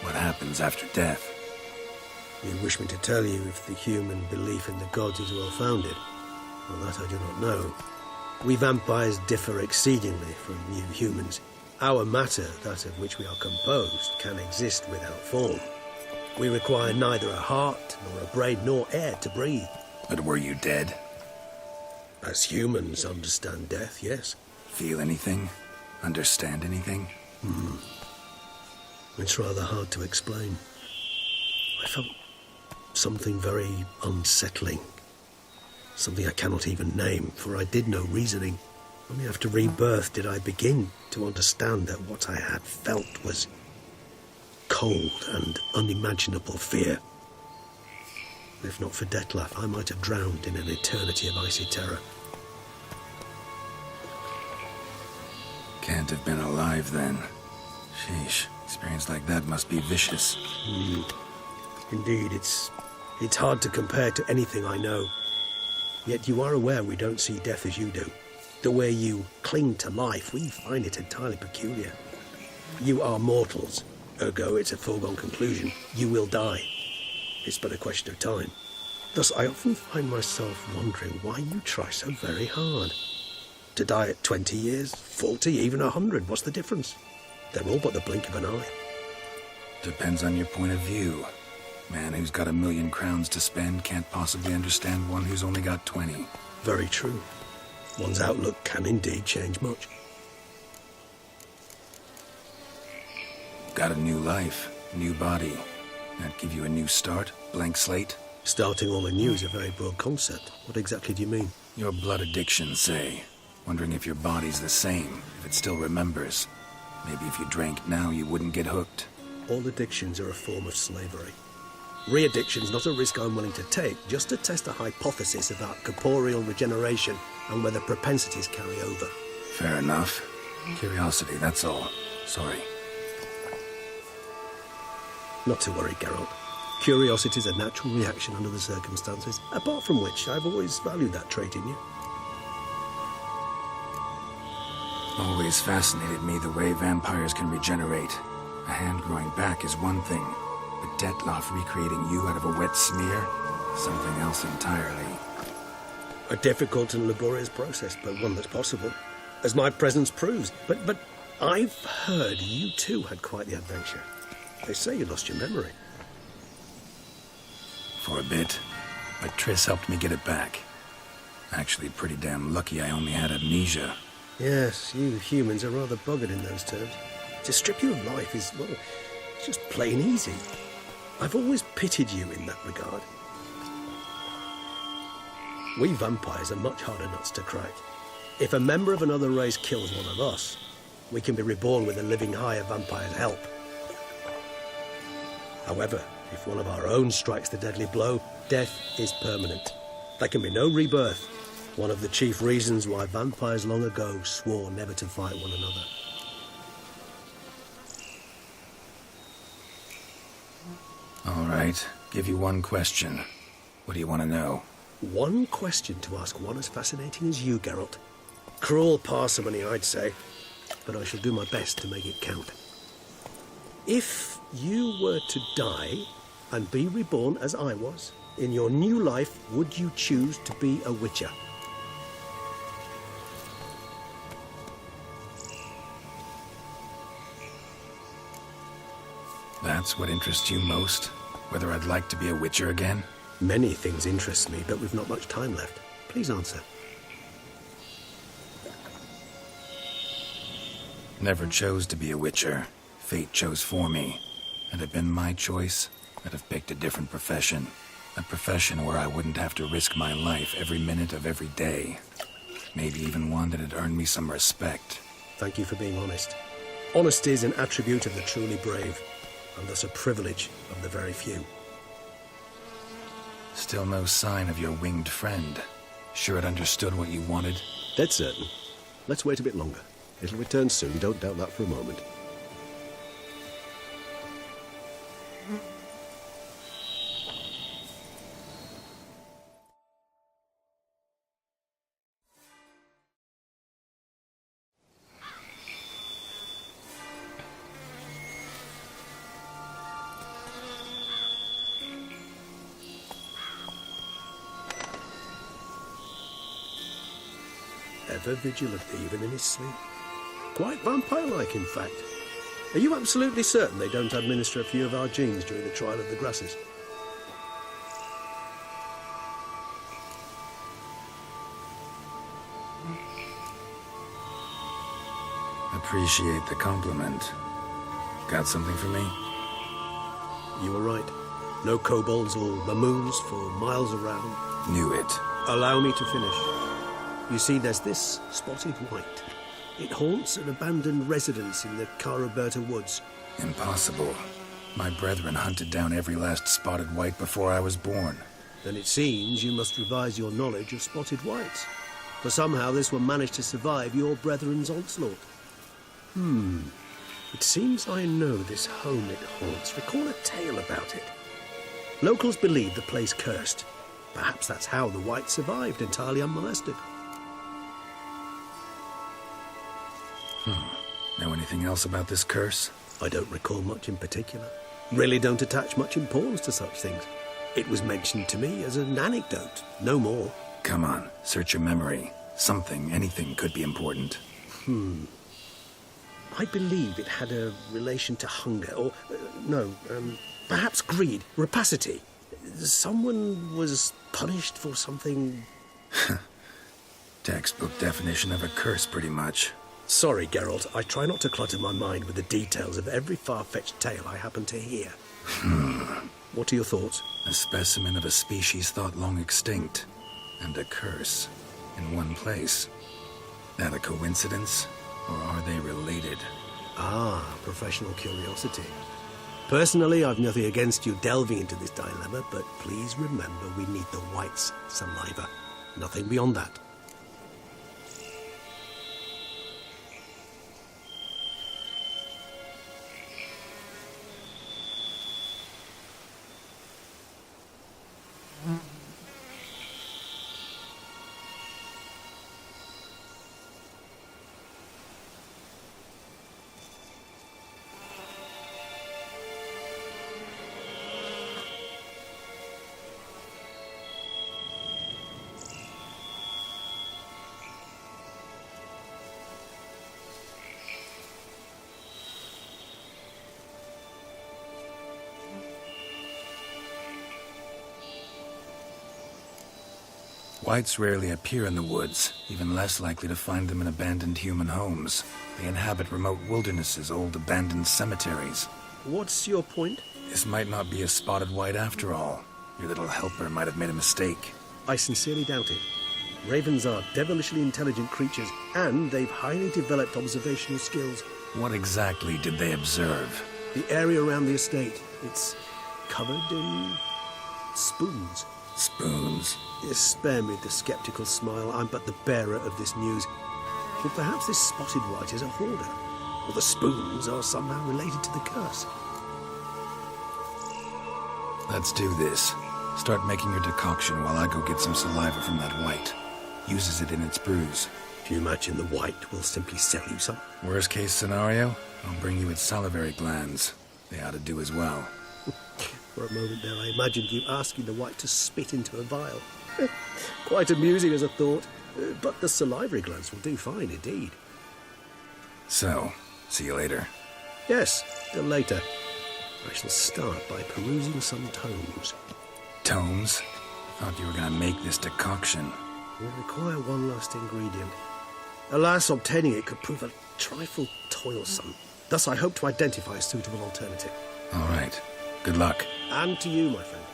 What happens after death? You wish me to tell you if the human belief in the gods is well founded? Well, that I do not know. We vampires differ exceedingly from you humans. Our matter, that of which we are composed, can exist without form. We require neither a heart, nor a brain, nor air to breathe. But were you dead? As humans understand death, yes. Feel anything? Understand anything? It's rather hard to explain. I felt something very unsettling. Something I cannot even name, for I did no reasoning. Only after rebirth did I begin to understand that what I had felt was cold and unimaginable fear. If not for Detlef, I might have drowned in an eternity of icy terror. Can't have been alive then. Sheesh, experience like that must be vicious. Indeed, it's hard to compare to anything I know. Yet you are aware we don't see death as you do. The way you cling to life, we find it entirely peculiar. You are mortals, ergo it's a foregone conclusion. You will die. It's but a question of time. Thus, I often find myself wondering why you try so very hard. To die at 20 years, 40, even 100, what's the difference? They're all but the blink of an eye. Depends on your point of view. Man who's got 1,000,000 crowns to spend can't possibly understand one who's only got 20. Very true. One's outlook can indeed change much. Got a new life, new body. That give you a new start, blank slate? Starting all anew is a very broad concept. What exactly do you mean? Your blood addiction, say. Wondering if your body's the same, if it still remembers. Maybe if you drank now, you wouldn't get hooked. All addictions are a form of slavery. Re-addiction's not a risk I'm willing to take, just to test a hypothesis about corporeal regeneration and whether propensities carry over. Fair enough. Curiosity, that's all. Sorry. Not to worry, Geralt. Curiosity's a natural reaction under the circumstances, apart from which I've always valued that trait in you. Always fascinated me the way vampires can regenerate. A hand growing back is one thing, but Detlef recreating you out of a wet smear? Something else entirely. A difficult and laborious process, but one that's possible, as my presence proves. But I've heard you too had quite the adventure. They say you lost your memory. For a bit, but Triss helped me get it back. Actually, pretty damn lucky I only had amnesia. Yes, you humans are rather buggered in those terms. To strip you of life is, well, it's just plain easy. I've always pitied you in that regard. We vampires are much harder nuts to crack. If a member of another race kills one of us, we can be reborn with a living higher vampire's help. However, if one of our own strikes the deadly blow, death is permanent. There can be no rebirth. One of the chief reasons why vampires long ago swore never to fight one another. All right, give you one question. What do you want to know? One question to ask one as fascinating as you, Geralt. Cruel parsimony, I'd say, but I shall do my best to make it count. If you were to die and be reborn as I was, in your new life, would you choose to be a witcher? That's what interests you most? Whether I'd like to be a witcher again? Many things interest me, but we've not much time left. Please answer. Never chose to be a witcher. Fate chose for me. Had it been my choice, I'd have picked a different profession. A profession where I wouldn't have to risk my life every minute of every day. Maybe even one that'd earn me some respect. Thank you for being honest. Honesty is an attribute of the truly brave, and thus a privilege of the very few. Still no sign of your winged friend. Sure it understood what you wanted? Dead certain. Let's wait a bit longer. It'll return soon, don't doubt that for a moment. Ever vigilant, even in his sleep. Quite vampire-like, in fact. Are you absolutely certain they don't administer a few of our genes during the trial of the grasses? Appreciate the compliment. Got something for me? You were right. No kobolds or mamoons for miles around. Knew it. Allow me to finish. You see, there's this spotted white. It haunts an abandoned residence in the Caraberta woods. Impossible. My brethren hunted down every last spotted white before I was born. Then it seems you must revise your knowledge of spotted whites. For somehow this one managed to survive your brethren's onslaught. It seems I know this home it haunts. Recall a tale about it. Locals believe the place cursed. Perhaps that's how the white survived entirely unmolested. Know anything else about this curse? I don't recall much in particular. Really don't attach much importance to such things. It was mentioned to me as an anecdote, no more. Come on, search your memory. Something, anything could be important. I believe it had a relation to hunger, or, perhaps greed, rapacity. Someone was punished for something... Textbook definition of a curse, pretty much. Sorry, Geralt, I try not to clutter my mind with the details of every far-fetched tale I happen to hear. What are your thoughts? A specimen of a species thought long extinct, and a curse in one place. That a coincidence, or are they related? Ah, professional curiosity. Personally, I've nothing against you delving into this dilemma, but please remember we need the white's saliva. Nothing beyond that. Whites rarely appear in the woods, even less likely to find them in abandoned human homes. They inhabit remote wildernesses, old abandoned cemeteries. What's your point? This might not be a spotted white after all. Your little helper might have made a mistake. I sincerely doubt it. Ravens are devilishly intelligent creatures, and they've highly developed observational skills. What exactly did they observe? The area around the estate. It's covered in spoons. Spoons? Spare me the skeptical smile. I'm but the bearer of this news. But perhaps this spotted white is a hoarder, or the spoons are somehow related to the curse. Let's do this. Start making your decoction while I go get some saliva from that white. Uses it in its brews. Do you imagine the white will simply sell you some? Worst case scenario, I'll bring you its salivary glands. They ought to do as well. For a moment there, I imagined you asking the white to spit into a vial. Quite amusing as a thought, but the salivary glands will do fine indeed. So, see you later. Yes, till later. I shall start by perusing some tomes. Tomes? Thought you were going to make this decoction. Will require one last ingredient. Alas, obtaining it could prove a trifle toilsome. Thus, I hope to identify a suitable alternative. All right. Good luck. And to you, my friend.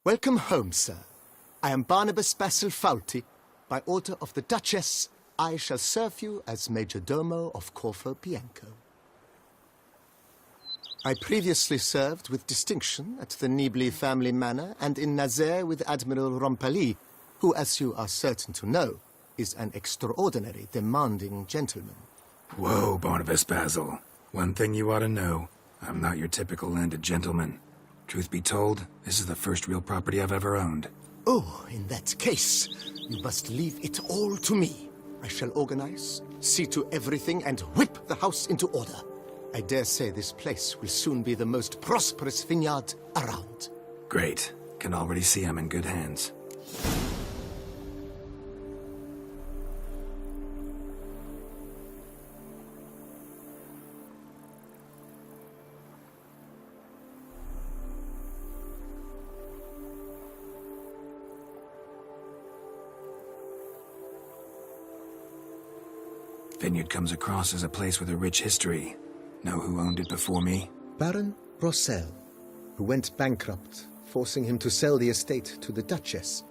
Welcome home, sir. I am Barnabas Basil Fawlty. By order of the Duchess, I shall serve you as Major Domo of Corvo Bianco. I previously served with distinction at the Nibli family manor and in Nazaire with Admiral Rompali, who, as you are certain to know, is an extraordinary, demanding gentleman. Whoa, Barnabas Basil. One thing you ought to know. I'm not your typical landed gentleman. Truth be told, this is the first real property I've ever owned. Oh, in that case, you must leave it all to me. I shall organize, see to everything, and whip the house into order. I dare say this place will soon be the most prosperous vineyard around. Great. Can already see I'm in good hands. Vineyard comes across as a place with a rich history. Know who owned it before me? Baron Rossel, who went bankrupt, forcing him to sell the estate to the Duchess.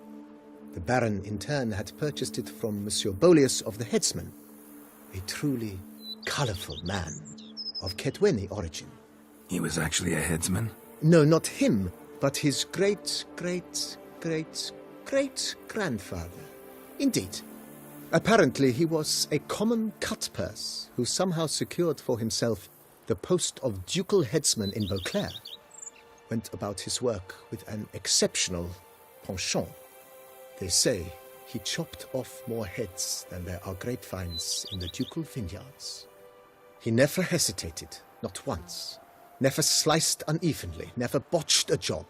The Baron, in turn, had purchased it from Monsieur Bolius of the Headsman, a truly colorful man of Ketweni origin. He was actually a headsman? No, not him, but his great-great-great-great-grandfather. Indeed. Apparently, he was a common cut-purse who somehow secured for himself the post of ducal headsman in Beauclair. Went about his work with an exceptional penchant. They say he chopped off more heads than there are grapevines in the ducal vineyards. He never hesitated, not once. Never sliced unevenly, never botched a job.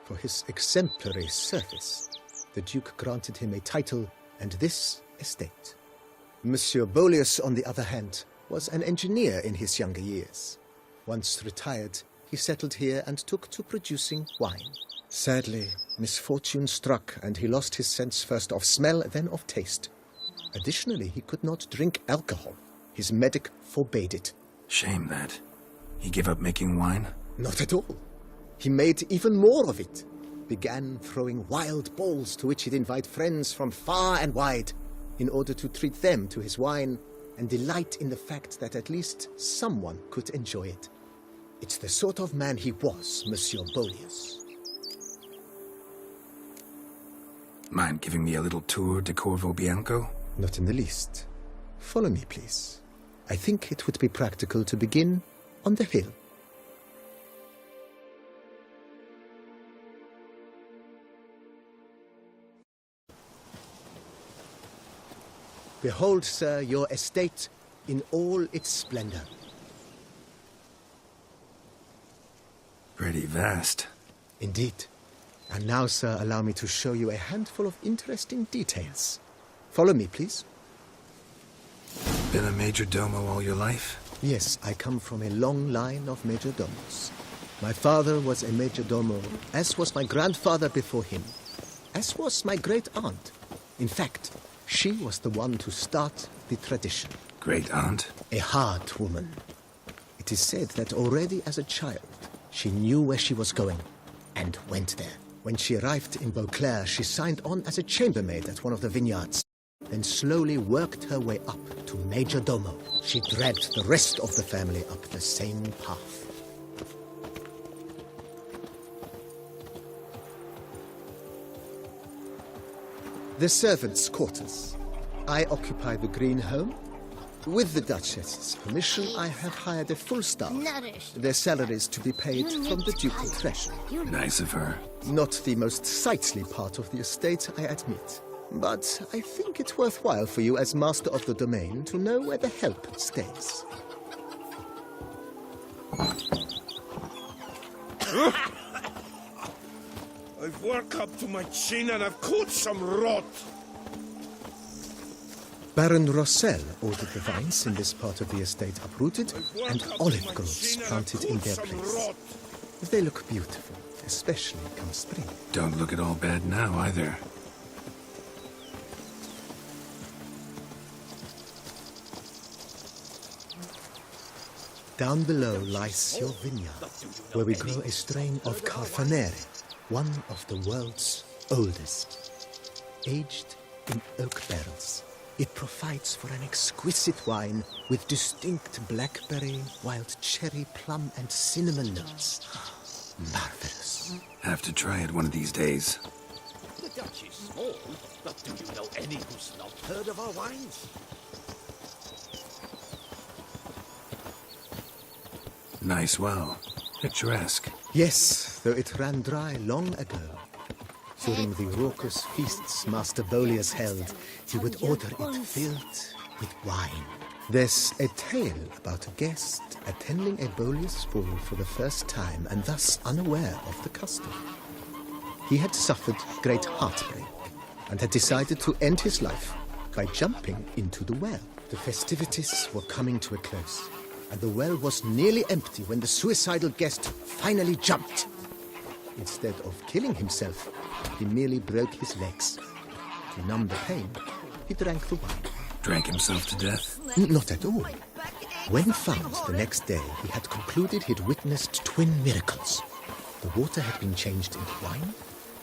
For his exemplary service, the Duke granted him a title and this estate. Monsieur Bolius, on the other hand, was an engineer in his younger years. Once retired, he settled here and took to producing wine. Sadly, misfortune struck and he lost his sense first of smell, then of taste. Additionally, he could not drink alcohol. His medic forbade it. Shame that. He gave up making wine? Not at all. He made even more of it. Began throwing wild balls to which he'd invite friends from far and wide in order to treat them to his wine and delight in the fact that at least someone could enjoy it. It's the sort of man he was, Monsieur Bolius. Mind giving me a little tour de Corvo Bianco? Not in the least. Follow me, please. I think it would be practical to begin on the hill. Behold, sir, your estate in all its splendor. Pretty vast. Indeed. And now, sir, allow me to show you a handful of interesting details. Follow me, please. Been a major domo all your life? Yes, I come from a long line of major domos. My father was a major domo, as was my grandfather before him, as was my great-aunt. In fact, she was the one to start the tradition. Great-aunt? A hard woman. It is said that already as a child, she knew where she was going and went there. When she arrived in Beauclair, she signed on as a chambermaid at one of the vineyards, then slowly worked her way up to major domo. She dragged the rest of the family up the same path. The servants' quarters. I occupy the green home. With the Duchess's permission, I have hired a full staff. Their salaries to be paid from the ducal treasury. Nice of her. Not the most sightly part of the estate, I admit. But I think it's worthwhile for you as master of the domain to know where the help stays. I've worked up to my chin and I've caught some rot. Baron Rossel ordered the vines in this part of the estate uprooted and olive groves planted in their place. They look beautiful, especially come spring. Don't look at all bad now, either. Down below lies your vineyard, where we grow a strain of Carfanere, one of the world's oldest, aged in oak barrels. It provides for an exquisite wine with distinct blackberry, wild cherry, plum, and cinnamon notes. Marvelous. Have to try it one of these days. The Dutch is small, but do you know any who's not heard of our wines? Nice well. Picturesque. Yes, though it ran dry long ago. During the raucous feasts Master Bolius held, he would order it filled with wine. There's a tale about a guest attending a Bolius ball for the first time and thus unaware of the custom. He had suffered great heartbreak and had decided to end his life by jumping into the well. The festivities were coming to a close, and the well was nearly empty when the suicidal guest finally jumped. Instead of killing himself, he merely broke his legs. To numb the pain, he drank the wine. Drank himself to death? Not at all. When found the next day, he had concluded he'd witnessed twin miracles. The water had been changed into wine,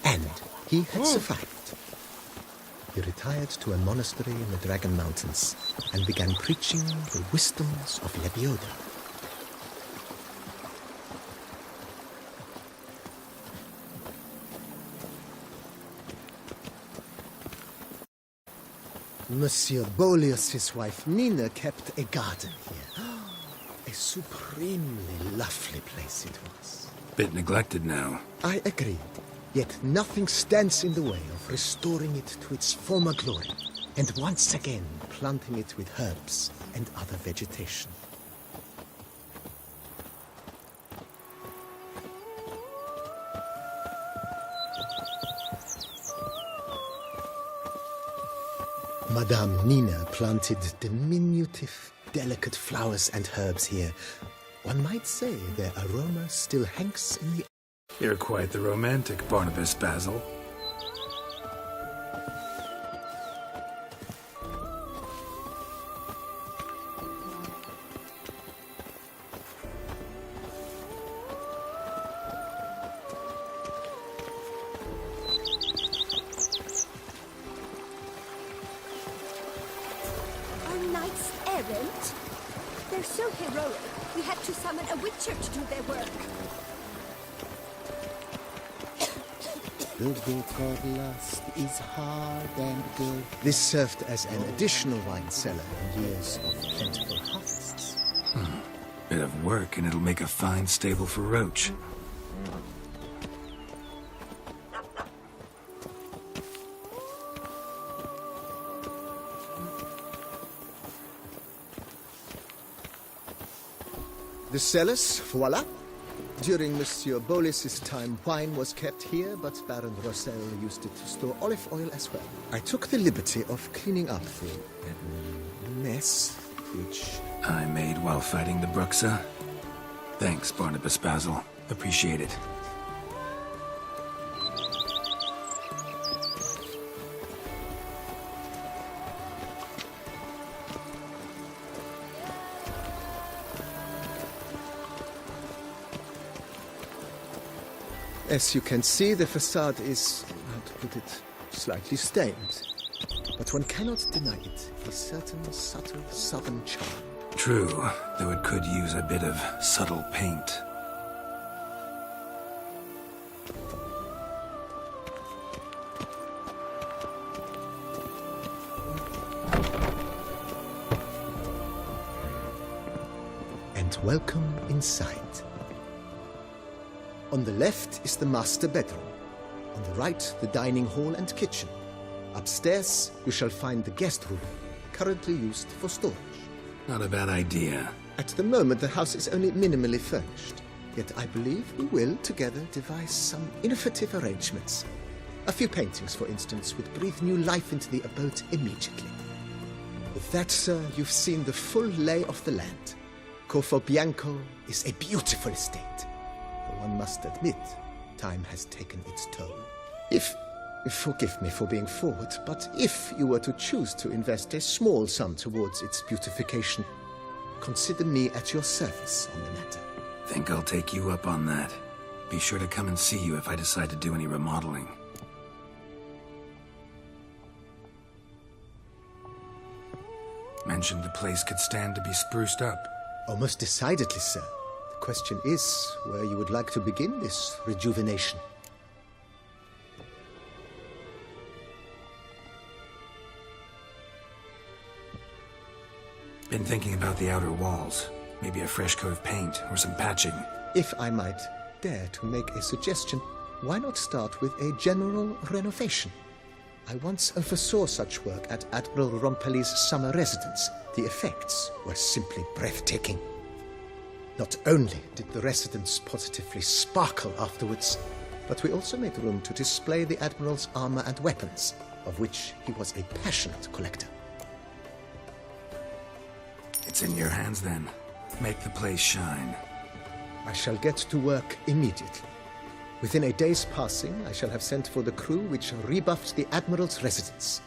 and he had survived. He retired to a monastery in the Dragon Mountains and began preaching the wisdoms of Lebioda. Monsieur Bolius's wife Nina kept a garden here. A supremely lovely place it was. Bit neglected now. I agree. Yet nothing stands in the way of restoring it to its former glory, and once again planting it with herbs and other vegetation. Madame Nina planted diminutive, delicate flowers and herbs here. One might say their aroma still hangs in the... You're quite the romantic, Barnabas Basil. Are knights errant? They're so heroic, we had to summon a witcher to do their work. The book of lust is hard and good. This served as an additional wine cellar in years of plentiful harvests. Bit of work and it'll make a fine stable for Roach. The cellars, voila. During Monsieur Bolis's time, wine was kept here, but Baron Rossel used it to store olive oil as well. I took the liberty of cleaning up the mess, which... I made while fighting the Bruxa. Thanks, Barnabas Basil. Appreciate it. As you can see, the facade is, how to put it, slightly stained. But one cannot deny it, a certain subtle southern charm. True, though it could use a bit of subtle paint. And welcome inside. On the left is the master bedroom. On the right, the dining hall and kitchen. Upstairs, you shall find the guest room, currently used for storage. Not a bad idea. At the moment, the house is only minimally furnished. Yet I believe we will, together, devise some innovative arrangements. A few paintings, for instance, would breathe new life into the abode immediately. With that, sir, you've seen the full lay of the land. Corfo Bianco is a beautiful estate. Though one must admit, time has taken its toll. Forgive me for being forward, but if you were to choose to invest a small sum towards its beautification, consider me at your service on the matter. Think I'll take you up on that. Be sure to come and see you if I decide to do any remodeling. Mentioned the place could stand to be spruced up. Oh, most decidedly, sir. The question is where you would like to begin this rejuvenation. Been thinking about the outer walls. Maybe a fresh coat of paint or some patching. If I might dare to make a suggestion, why not start with a general renovation? I once oversaw such work at Admiral Rompelli's summer residence. The effects were simply breathtaking. Not only did the residence positively sparkle afterwards, but we also made room to display the Admiral's armor and weapons, of which he was a passionate collector. It's in your hands then. Make the place shine. I shall get to work immediately. Within a day's passing, I shall have sent for the crew which rebuffed the Admiral's residence.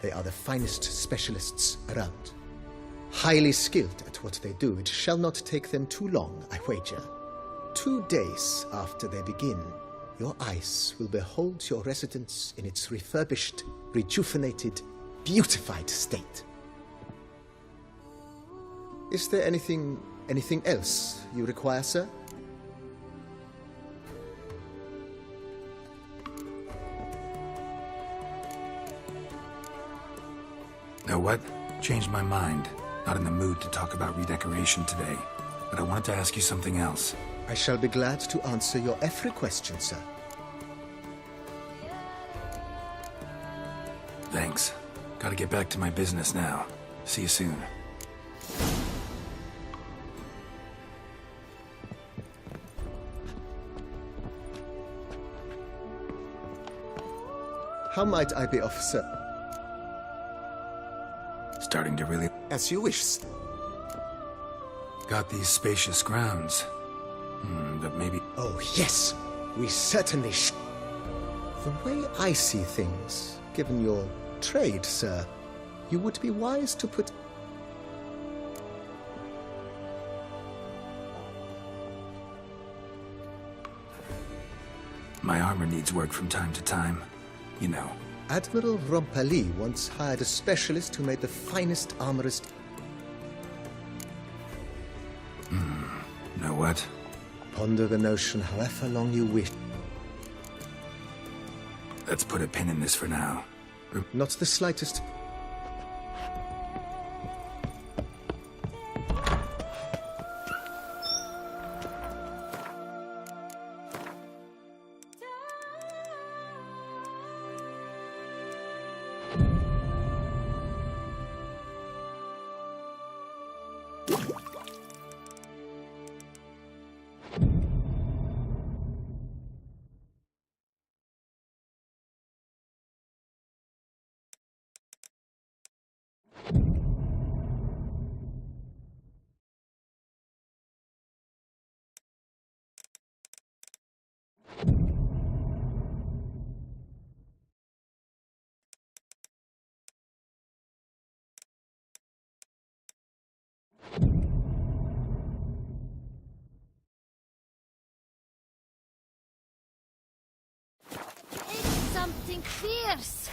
They are the finest specialists around. Highly skilled at what they do, it shall not take them too long, I wager. 2 days after they begin, your eyes will behold your residence in its refurbished, rejuvenated, beautified state. Is there anything else you require, sir? Know what? Changed my mind. Not in the mood to talk about redecoration today. But I wanted to ask you something else. I shall be glad to answer your every question, sir. Thanks. Gotta get back to my business now. See you soon. How might I be of, sir? Starting to really... As you wish, sir. Got these spacious grounds. But maybe... Oh, yes. We certainly should. The way I see things, given your trade, sir, you would be wise to put... My armor needs work from time to time. You know. Admiral Rompelli once hired a specialist who made the finest armorist... Know what? Ponder the notion however long you wish. Let's put a pin in this for now. Not the slightest... Something fierce.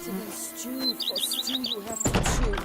better than stew. For stew you have to chew.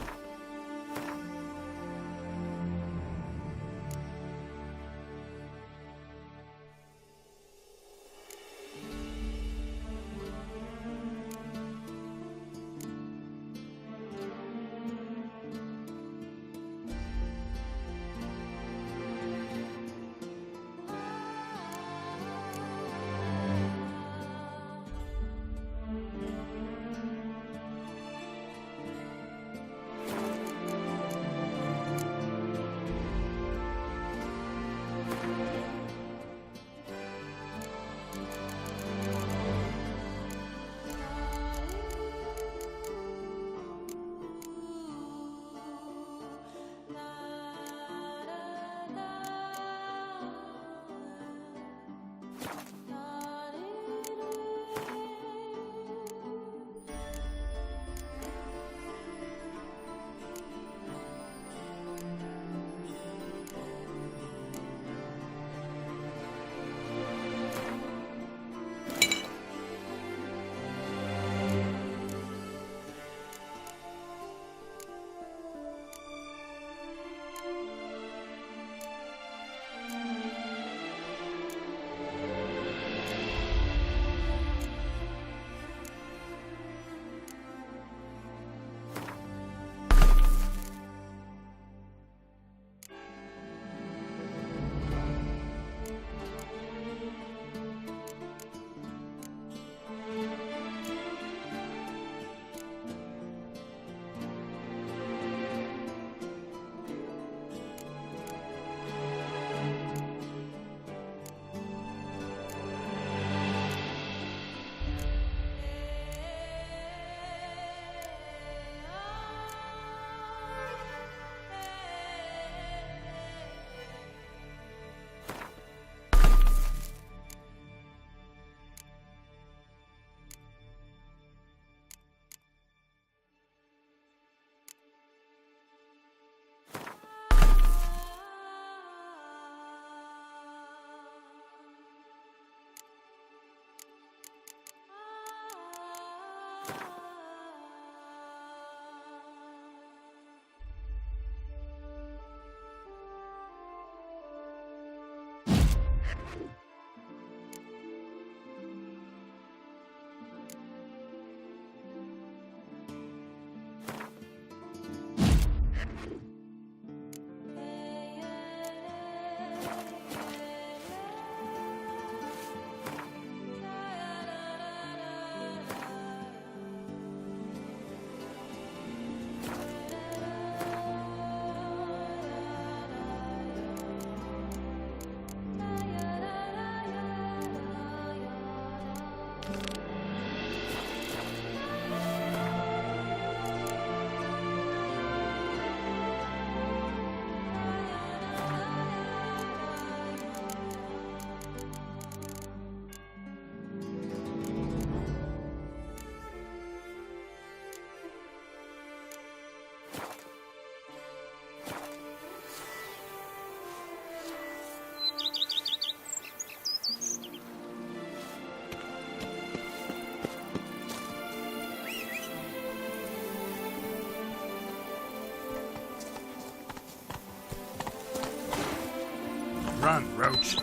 Run, Roach.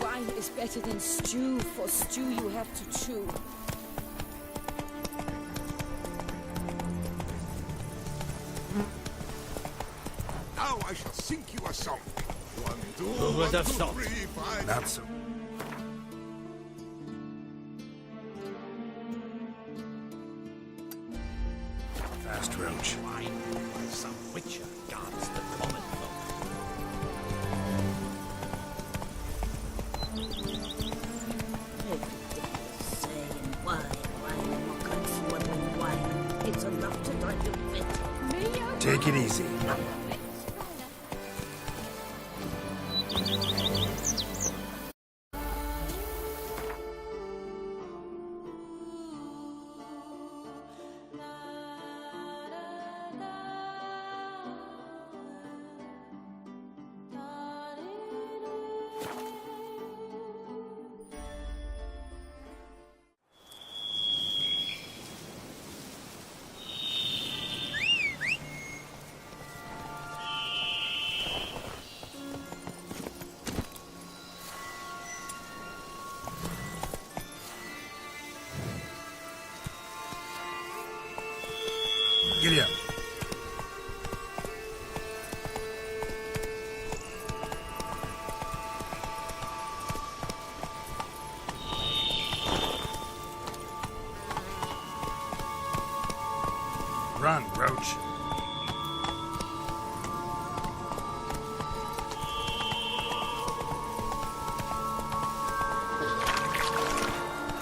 Wine is better than stew. For stew you have to chew. Now I shall sink you a song. 1, 2, Who would have 1, 2, thought? 3, 5. Not so. Fast, Roach. Wine by some witcher guards the common folk. Saying wine, mock and swimming wine. It's enough to drive you fit. Take it easy.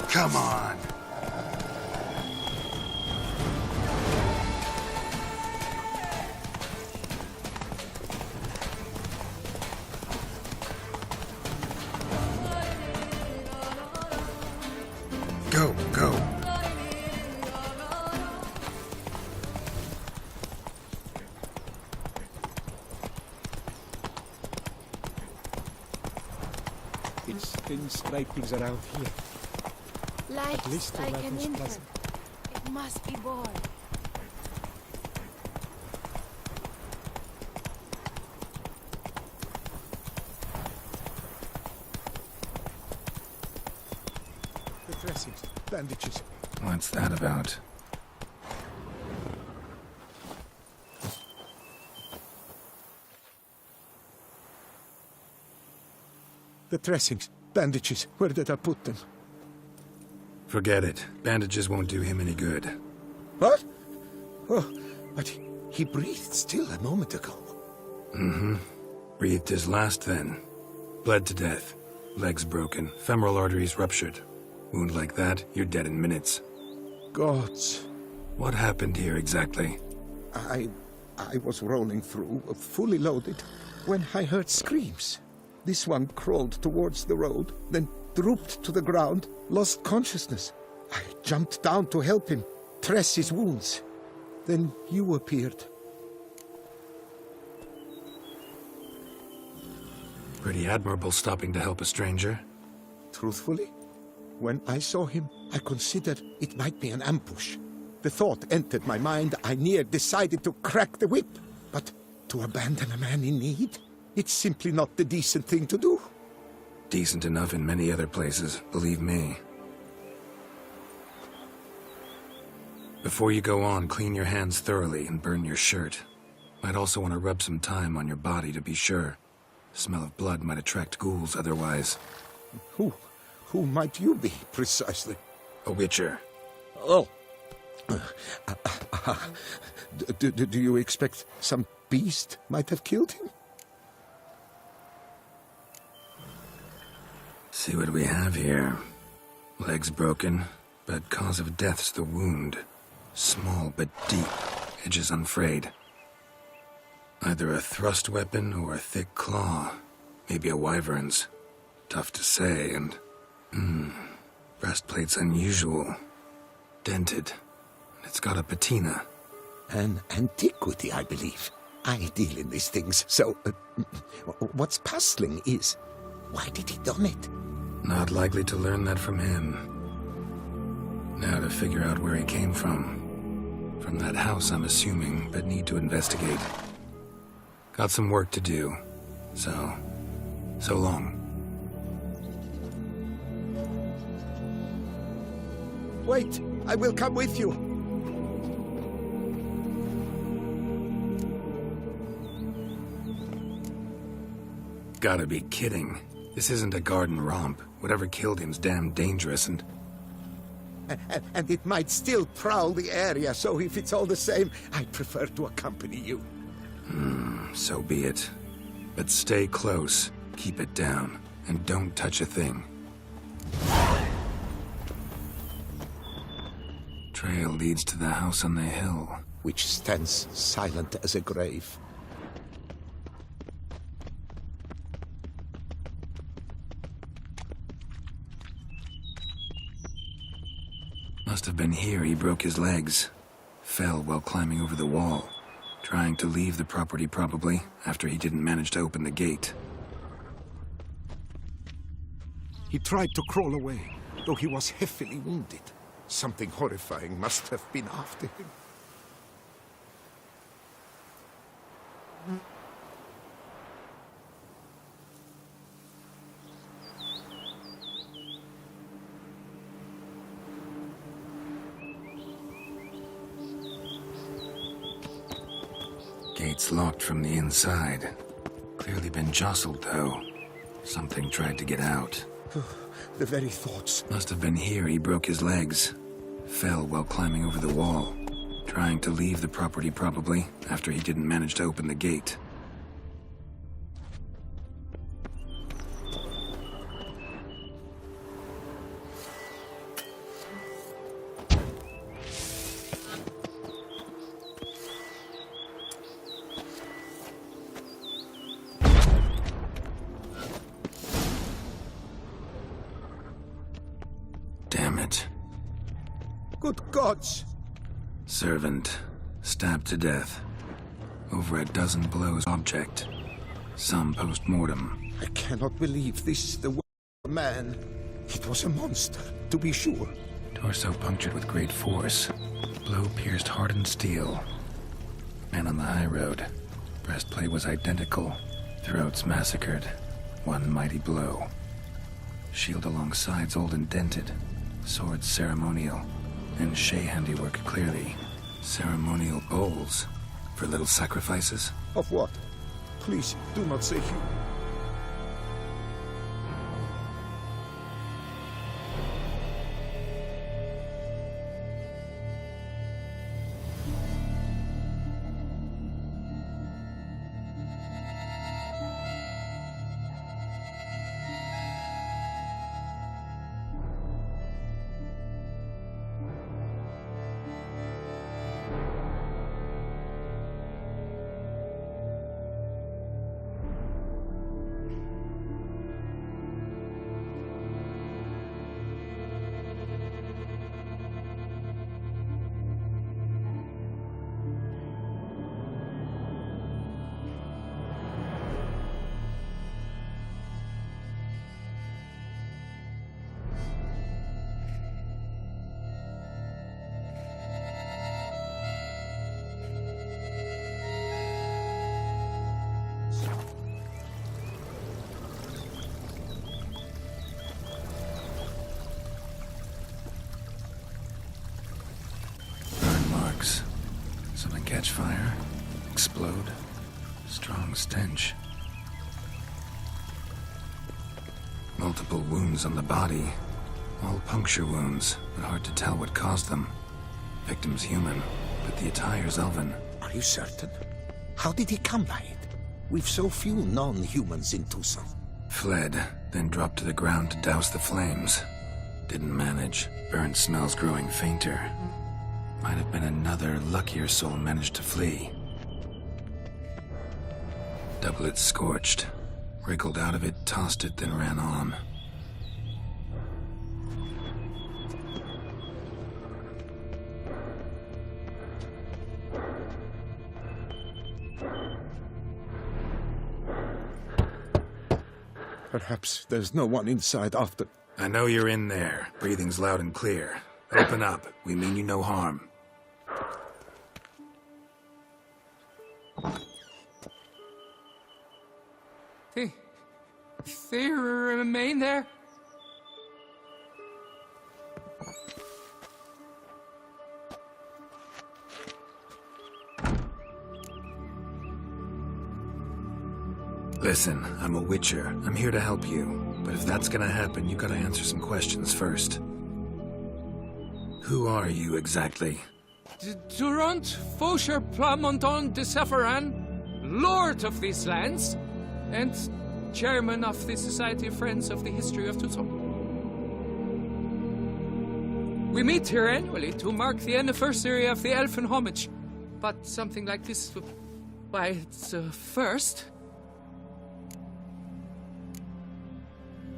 Come on. Go, go. It's thin stripings around here. Lights At least the like an weapon's infant. pleasant. It must be born. The dressings, bandages. What's that about? The dressings, bandages. Where did I put them? Forget it. Bandages won't do him any good. What? Oh, but he breathed still a moment ago. Mm-hmm. Breathed his last then. Bled to death. Legs broken. Femoral arteries ruptured. Wound like that, you're dead in minutes. Gods. What happened here exactly? I was rolling through, fully loaded, when I heard screams. This one crawled towards the road, then drooped to the ground, lost consciousness. I jumped down to help him, dress his wounds. Then you appeared. Pretty admirable stopping to help a stranger. Truthfully, when I saw him, I considered it might be an ambush. The thought entered my mind, I near decided to crack the whip. But to abandon a man in need? It's simply not the decent thing to do. Decent enough in many other places, believe me. Before you go on, clean your hands thoroughly and burn your shirt. Might also want to rub some thyme on your body to be sure. Smell of blood might attract ghouls otherwise. Who might you be, precisely? A witcher. Oh. Do you expect some beast might have killed him? See what we have here. Legs broken, but cause of death's the wound. Small but deep, edges unfrayed. Either a thrust weapon or a thick claw. Maybe a wyvern's. Tough to say, and... breastplate's unusual. Dented. It's got a patina. An antiquity, I believe. I deal in these things, so... what's puzzling is... why did he done it? Not likely to learn that from him. Now to figure out where he came from. From that house, I'm assuming, but need to investigate. Got some work to do. So long. Wait, I will come with you. Gotta be kidding. This isn't a garden romp. Whatever killed him's damn dangerous and it might still prowl the area, so if it's all the same, I'd prefer to accompany you. So be it. But stay close, keep it down, and don't touch a thing. Trail leads to the house on the hill. Which stands silent as a grave. Must have been here he broke his legs. Fell while climbing over the wall. Trying to leave the property probably, after he didn't manage to open the gate. He tried to crawl away, though he was heavily wounded. Something horrifying must have been after him. Gate's locked from the inside. Clearly been jostled, though. Something tried to get out. The very thoughts. Must have been here he broke his legs. Fell while climbing over the wall. Trying to leave the property probably, after he didn't manage to open the gate. Good gods! Servant, stabbed to death. Over a dozen blows object. Some post-mortem. I cannot believe this the man. It was a monster, to be sure. Torso punctured with great force. Blow pierced hardened steel. Man on the high road. Breastplate was identical. Throats massacred. One mighty blow. Shield along sides old and dented. Swords ceremonial. And Shay handiwork clearly. Ceremonial bowls. For little sacrifices? Of what? Please, do not say human. Something catch fire, explode, strong stench. Multiple wounds on the body, all puncture wounds, but hard to tell what caused them. Victim's human, but the attire's elven. Are you certain? How did he come by it? We've so few non-humans in Tucson. Fled, then dropped to the ground to douse the flames. Didn't manage. Burnt smells growing fainter. Might have been another luckier soul managed to flee. Doublet scorched. Wriggled out of it, tossed it, then ran on. Perhaps there's no one inside after... I know you're in there. Breathing's loud and clear. Open up. We mean you no harm. They remain there? Listen, I'm a witcher. I'm here to help you. But if that's gonna happen, you gotta answer some questions first. Who are you exactly? Durant Faucher Plamondon de Sepharan, Lord of these lands, and Chairman of the Society of Friends of the History of Tucson. We meet here annually to mark the anniversary of the Elfin Homage, but something like this, why, it's a first.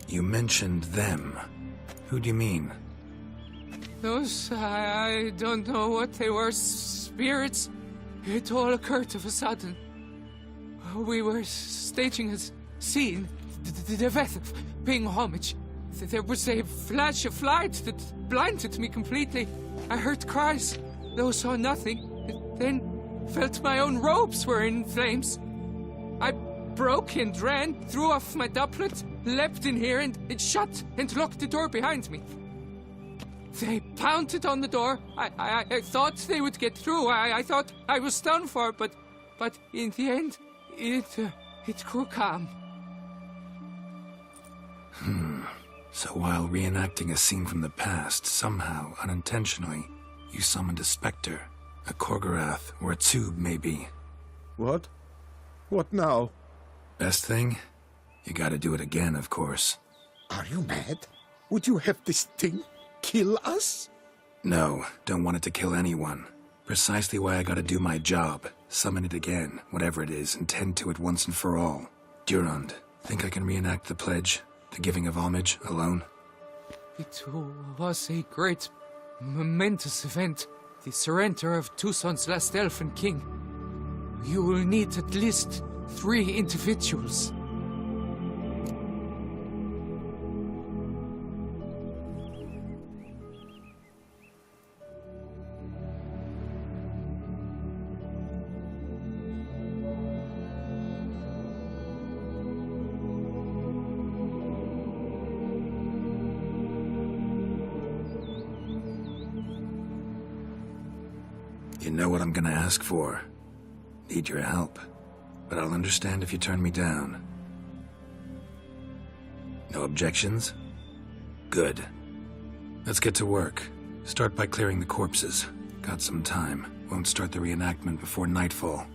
You mentioned them. Who do you mean? Those, I don't know what they were, spirits. It all occurred of a sudden. We were staging a scene, the death of paying homage. There was a flash of light that blinded me completely. I heard cries, though saw nothing, and then felt my own robes were in flames. I broke and ran, threw off my doublet, leapt in here, and it shut and locked the door behind me. They pounded on the door. I thought they would get through. I thought I was done for, but in the end, it grew calm. So while reenacting a scene from the past, somehow, unintentionally, you summoned a specter, a Korgorath, or a tube, maybe. What? What now? Best thing? You gotta do it again, of course. Are you mad? Would you have this thing kill us? No, don't want it to kill anyone. Precisely why I gotta do my job. Summon it again, whatever it is, and tend to it once and for all. Durand, think I can reenact the pledge? The giving of homage, alone? It was a great momentous event, the surrender of Tucson's last elfin king, you will need at least 3 individuals. You know what I'm gonna ask for. Need your help. But I'll understand if you turn me down. No objections? Good. Let's get to work. Start by clearing the corpses. Got some time. Won't start the reenactment before nightfall.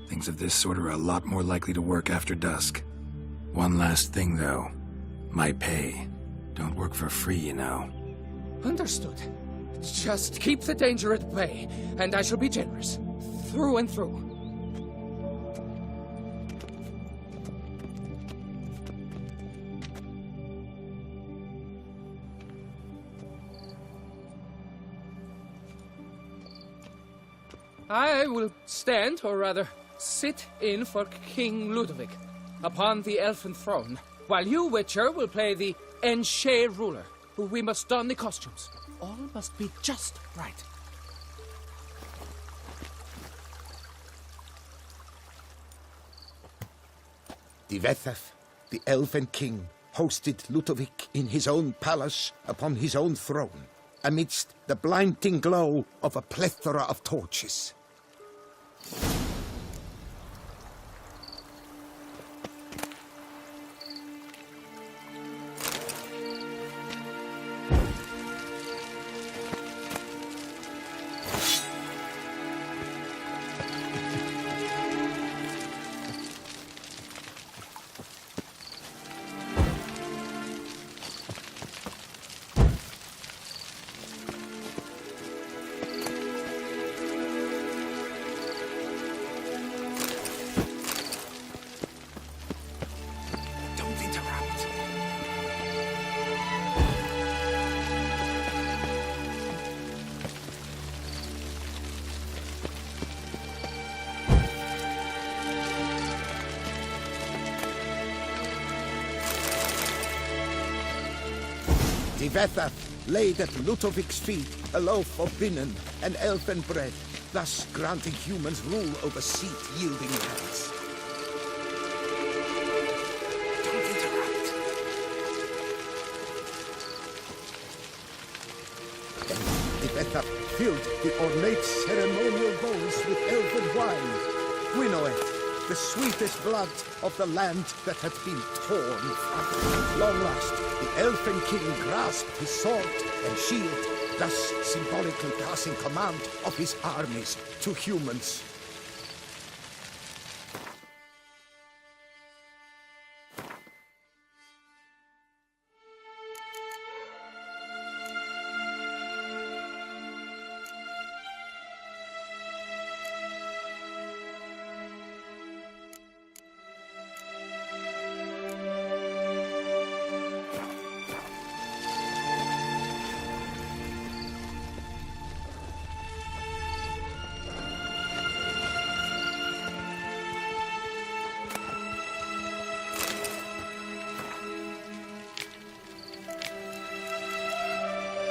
Things of this sort are a lot more likely to work after dusk. One last thing, though. My pay. Don't work for free, you know. Understood. Just keep the danger at bay, and I shall be generous. Through and through. I will stand, or rather, sit in for King Ludovic, upon the elfin throne, while you, Witcher, will play the Enche ruler, who we must don the costumes. All must be just right. Divethef, the elven king, hosted Ludovic in his own palace upon his own throne, amidst the blinding glow of a plethora of torches. Divethef laid at Ludovic's feet a loaf of binnen and elfin bread, thus granting humans rule over seat-yielding lands. Don't interrupt. Then Divethef filled the ornate ceremonial bowls with elfin wine, Gwynnoeth, the sweetest blood of the land that had been torn. At long last, the elfin king grasped his sword and shield, thus symbolically passing command of his armies to humans.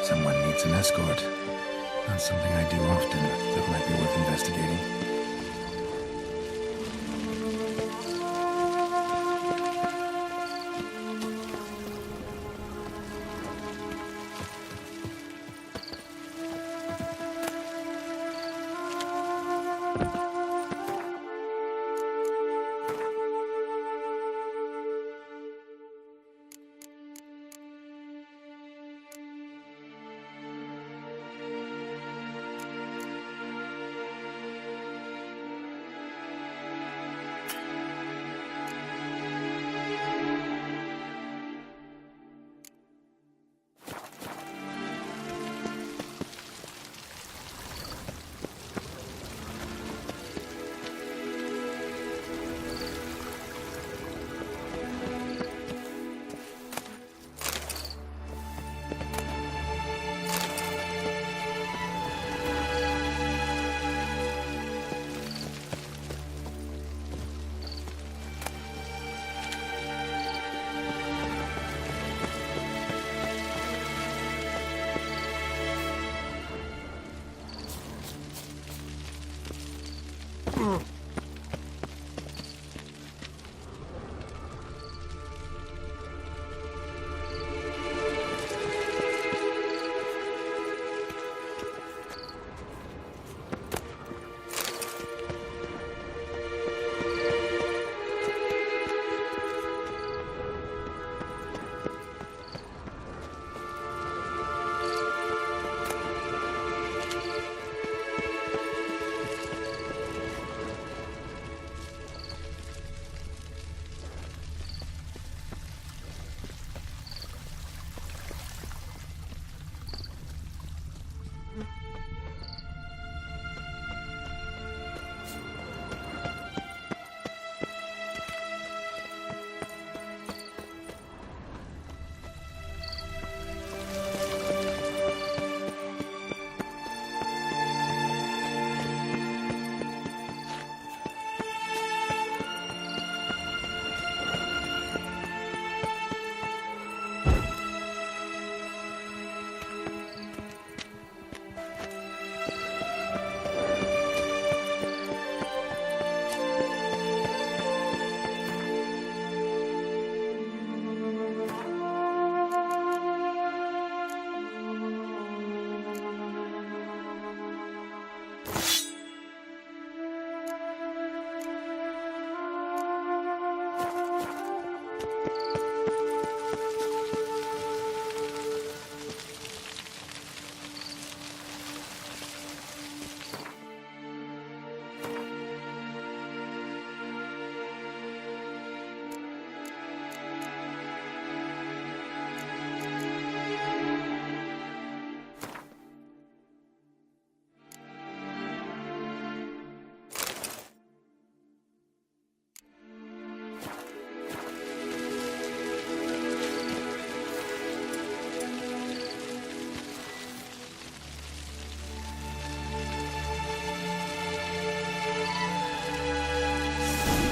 Someone needs an escort. Not something I do often, that might be worth investigating.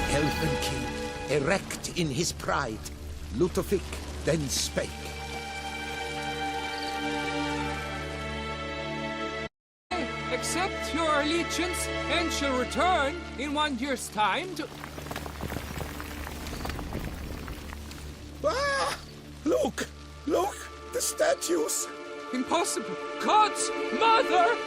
Elven king, erect in his pride, Ludovic then spake. Accept your allegiance and shall return in 1 year's time to... Ah! Look! Look! The statues! Impossible! God's mother!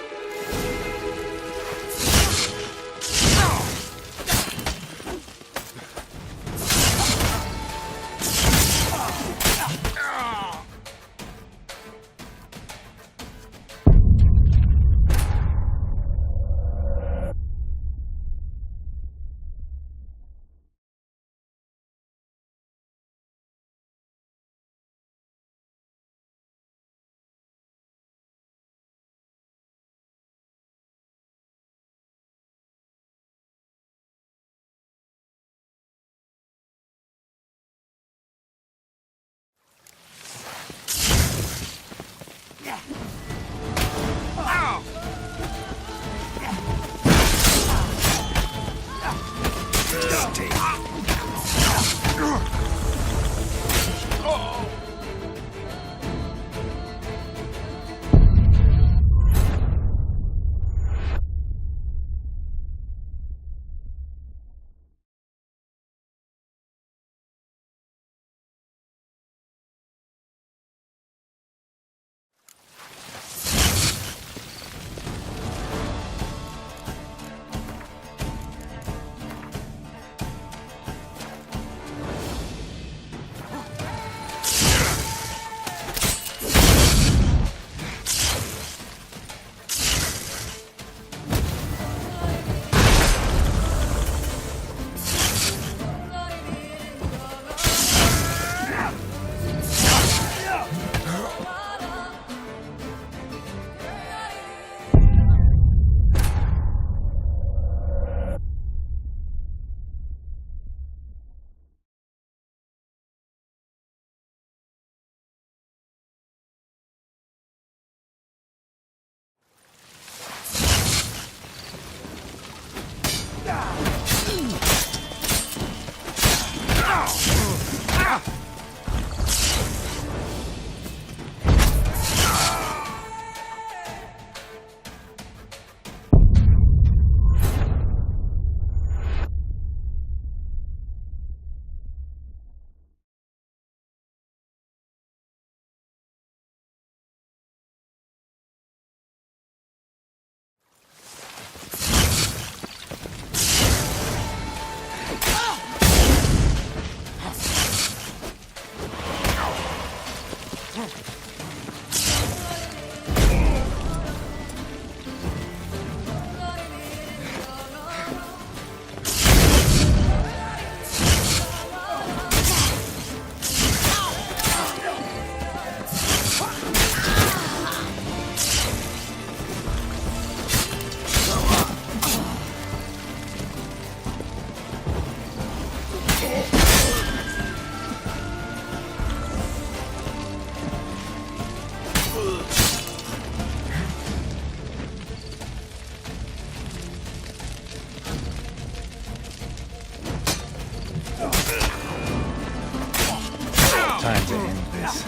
Time to end this.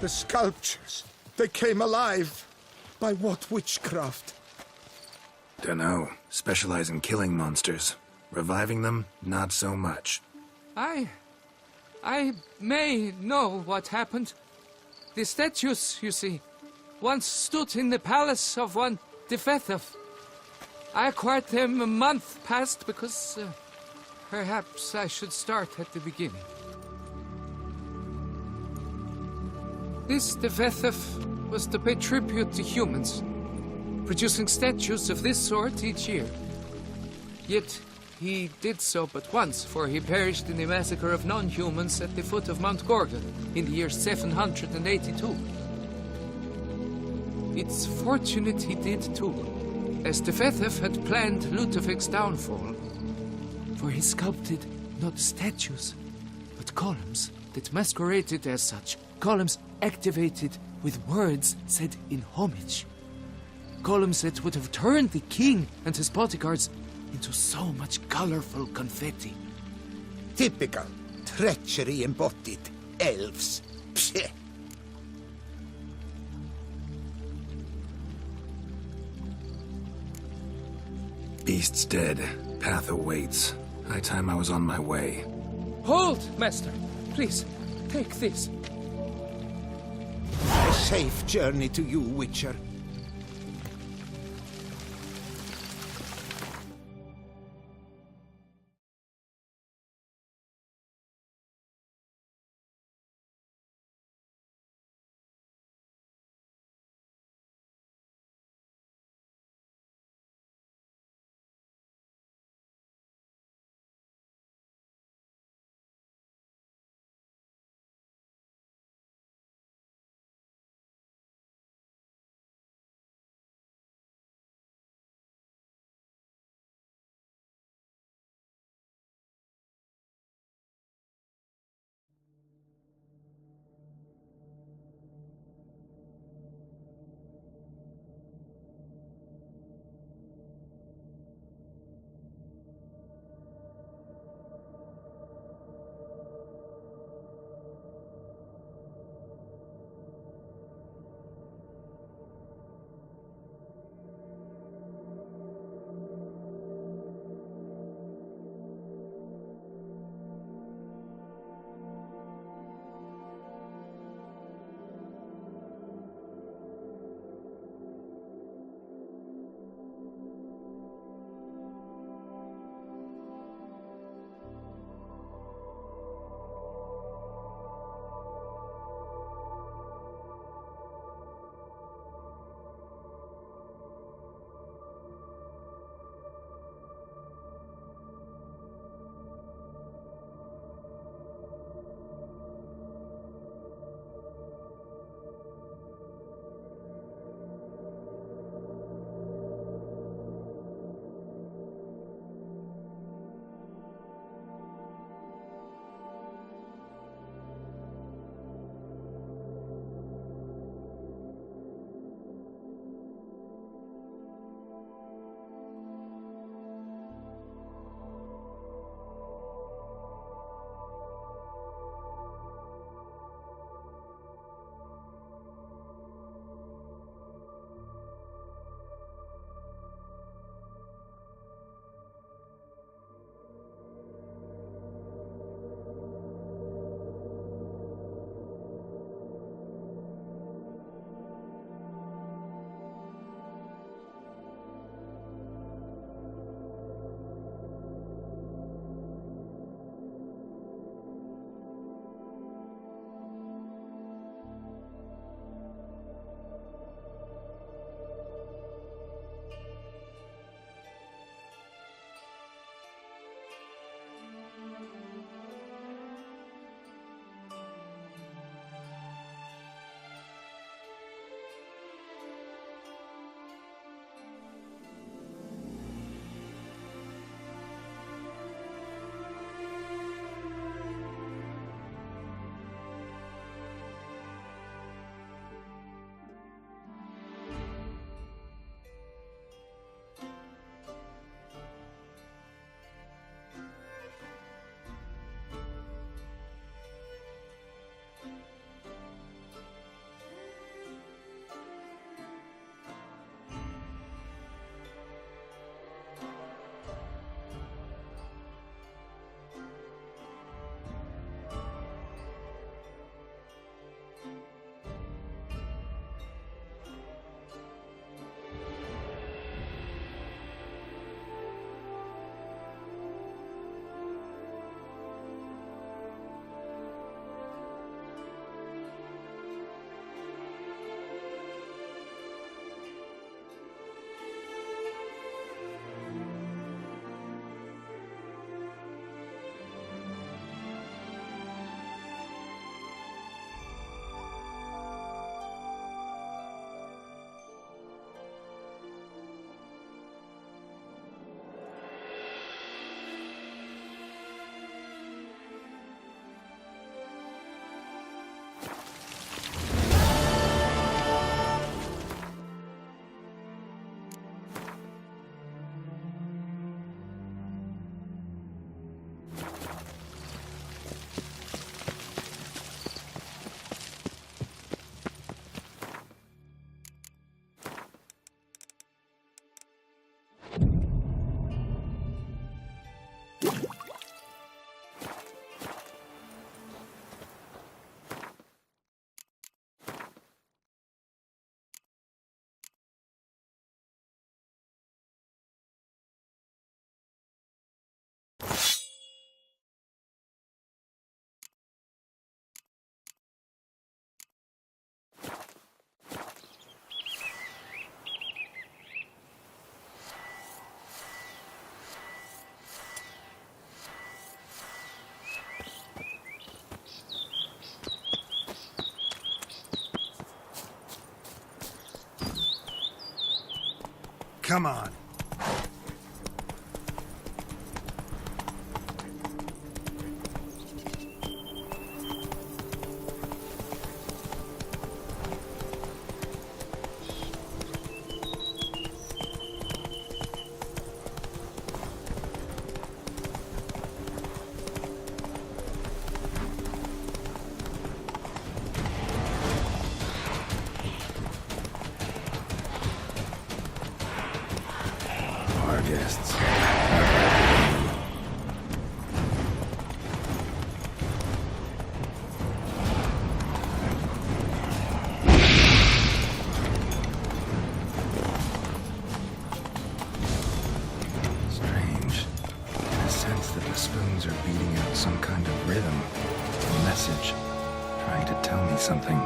The sculptures, they came alive. By what witchcraft? Dunno. Specialize in killing monsters. Reviving them, not so much. I may know what happened. The statues, you see, once stood in the palace of one Defethov. I acquired them a month past because perhaps I should start at the beginning. This Defethov was to pay tribute to humans, producing statues of this sort each year. Yet he did so but once, for he perished in the massacre of non-humans at the foot of Mount Gorgon in the year 782. It's fortunate he did too, as Defethov had planned Ludovic's downfall, for he sculpted not statues, but columns that masqueraded as such, columns activated with words said in homage. Columns that would have turned the king and his bodyguards into so much colorful confetti. Typical. Treachery embodied. Elves. Psheh. Beast's dead. Path awaits. High time I was on my way. Hold, Master! Please, take this. A safe journey to you, Witcher. Come on. Guests. Strange. I sense that the spoons are beating out some kind of rhythm, a message, trying to tell me something.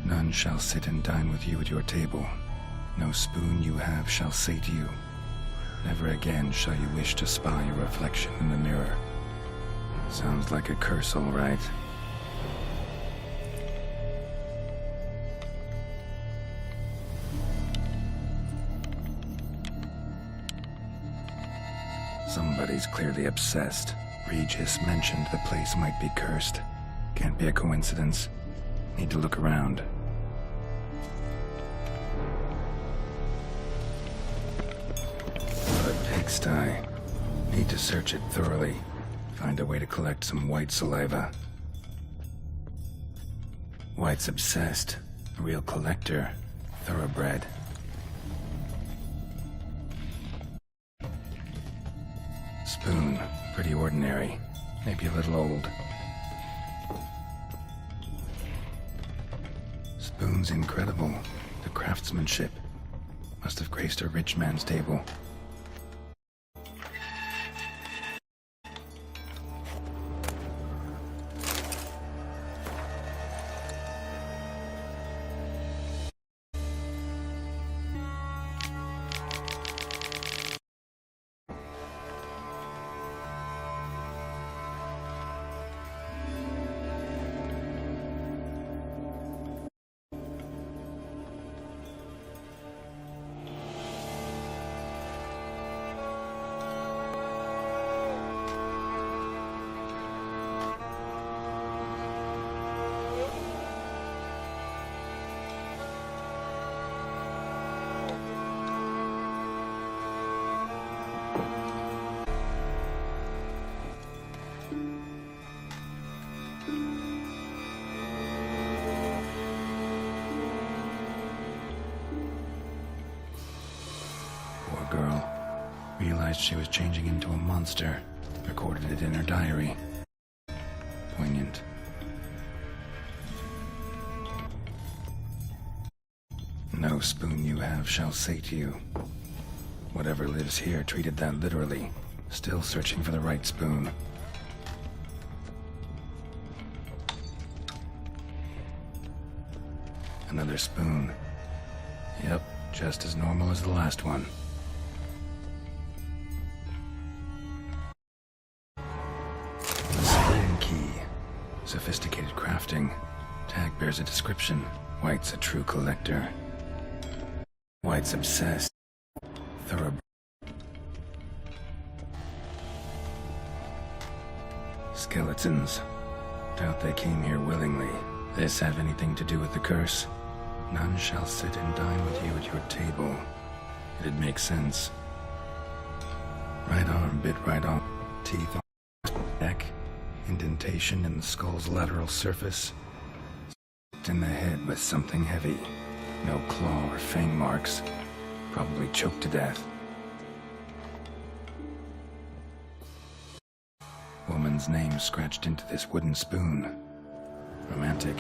None shall sit and dine with you at your table. No spoon you have shall say to you, never again shall you wish to spy your reflection in the mirror. Sounds like a curse, all right. Somebody's clearly obsessed. Regis mentioned the place might be cursed. Can't be a coincidence. Need to look around. A pigsty. Need to search it thoroughly. Find a way to collect some white saliva. White's obsessed. A real collector. Thoroughbred. Spoon. Pretty ordinary. Maybe a little old. Spoon's incredible. The craftsmanship. Must have graced a rich man's table. Girl. Realized she was changing into a monster. Recorded it in her diary. Poignant. No spoon you have shall say to you. Whatever lives here treated that literally. Still searching for the right spoon. Another spoon. Yep, just as normal as the last one. Sophisticated crafting. Tag bears a description. White's a true collector. White's obsessed. Thoroughbred. Skeletons. Doubt they came here willingly. This have anything to do with the curse? None shall sit and dine with you at your table. It'd make sense. Right arm bit right off. Teeth on neck. Indentation in the skull's lateral surface. In the head with something heavy. No claw or fang marks. Probably choked to death. Woman's name scratched into this wooden spoon. Romantic.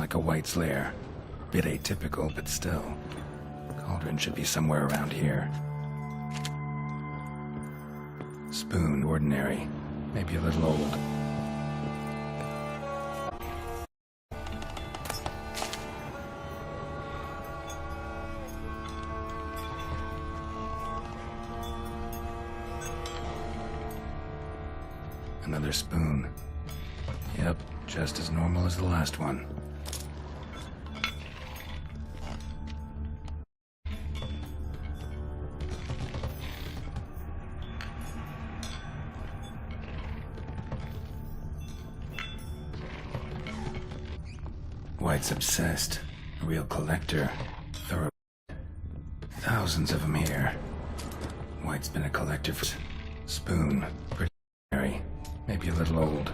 like a White's lair. Bit atypical, but still. Cauldron should be somewhere around here. Spoon, ordinary. Maybe a little old. Another spoon. Yep, just as normal as the last one. White's obsessed. A real collector. Thorough. Thousands of them here. White's been a collector for... Spoon. Pretty. Maybe a little old.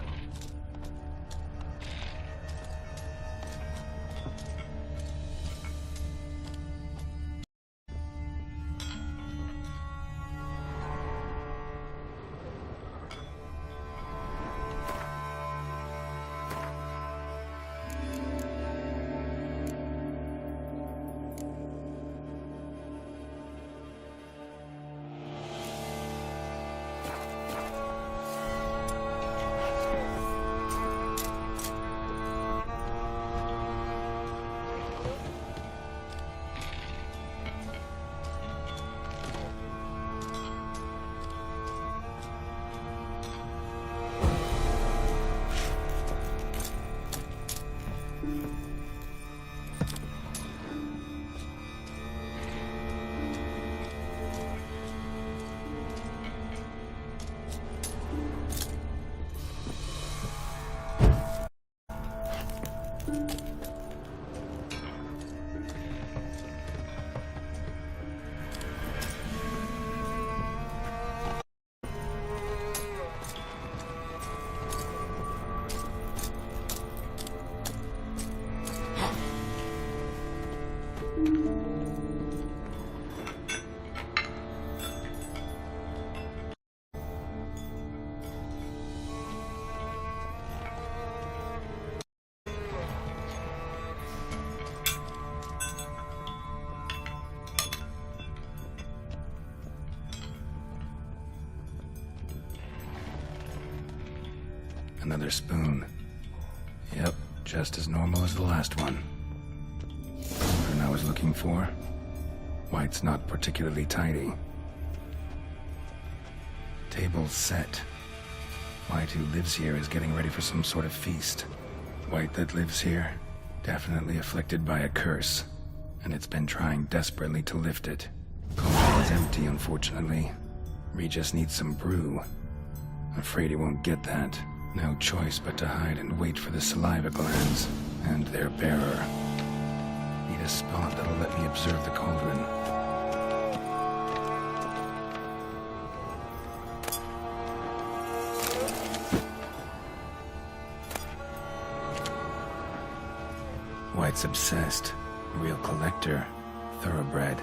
Another spoon. Yep, just as normal as the last one. What I was looking for? White's not particularly tidy. Table's set. White, who lives here, is getting ready for some sort of feast. White that lives here, definitely afflicted by a curse, and it's been trying desperately to lift it. Cauldron is empty, unfortunately. Regis needs some brew. Afraid he won't get that. No choice but to hide and wait for the saliva glands and their bearer. Need a spot that'll let me observe the cauldron. White's obsessed. Real collector. Thoroughbred.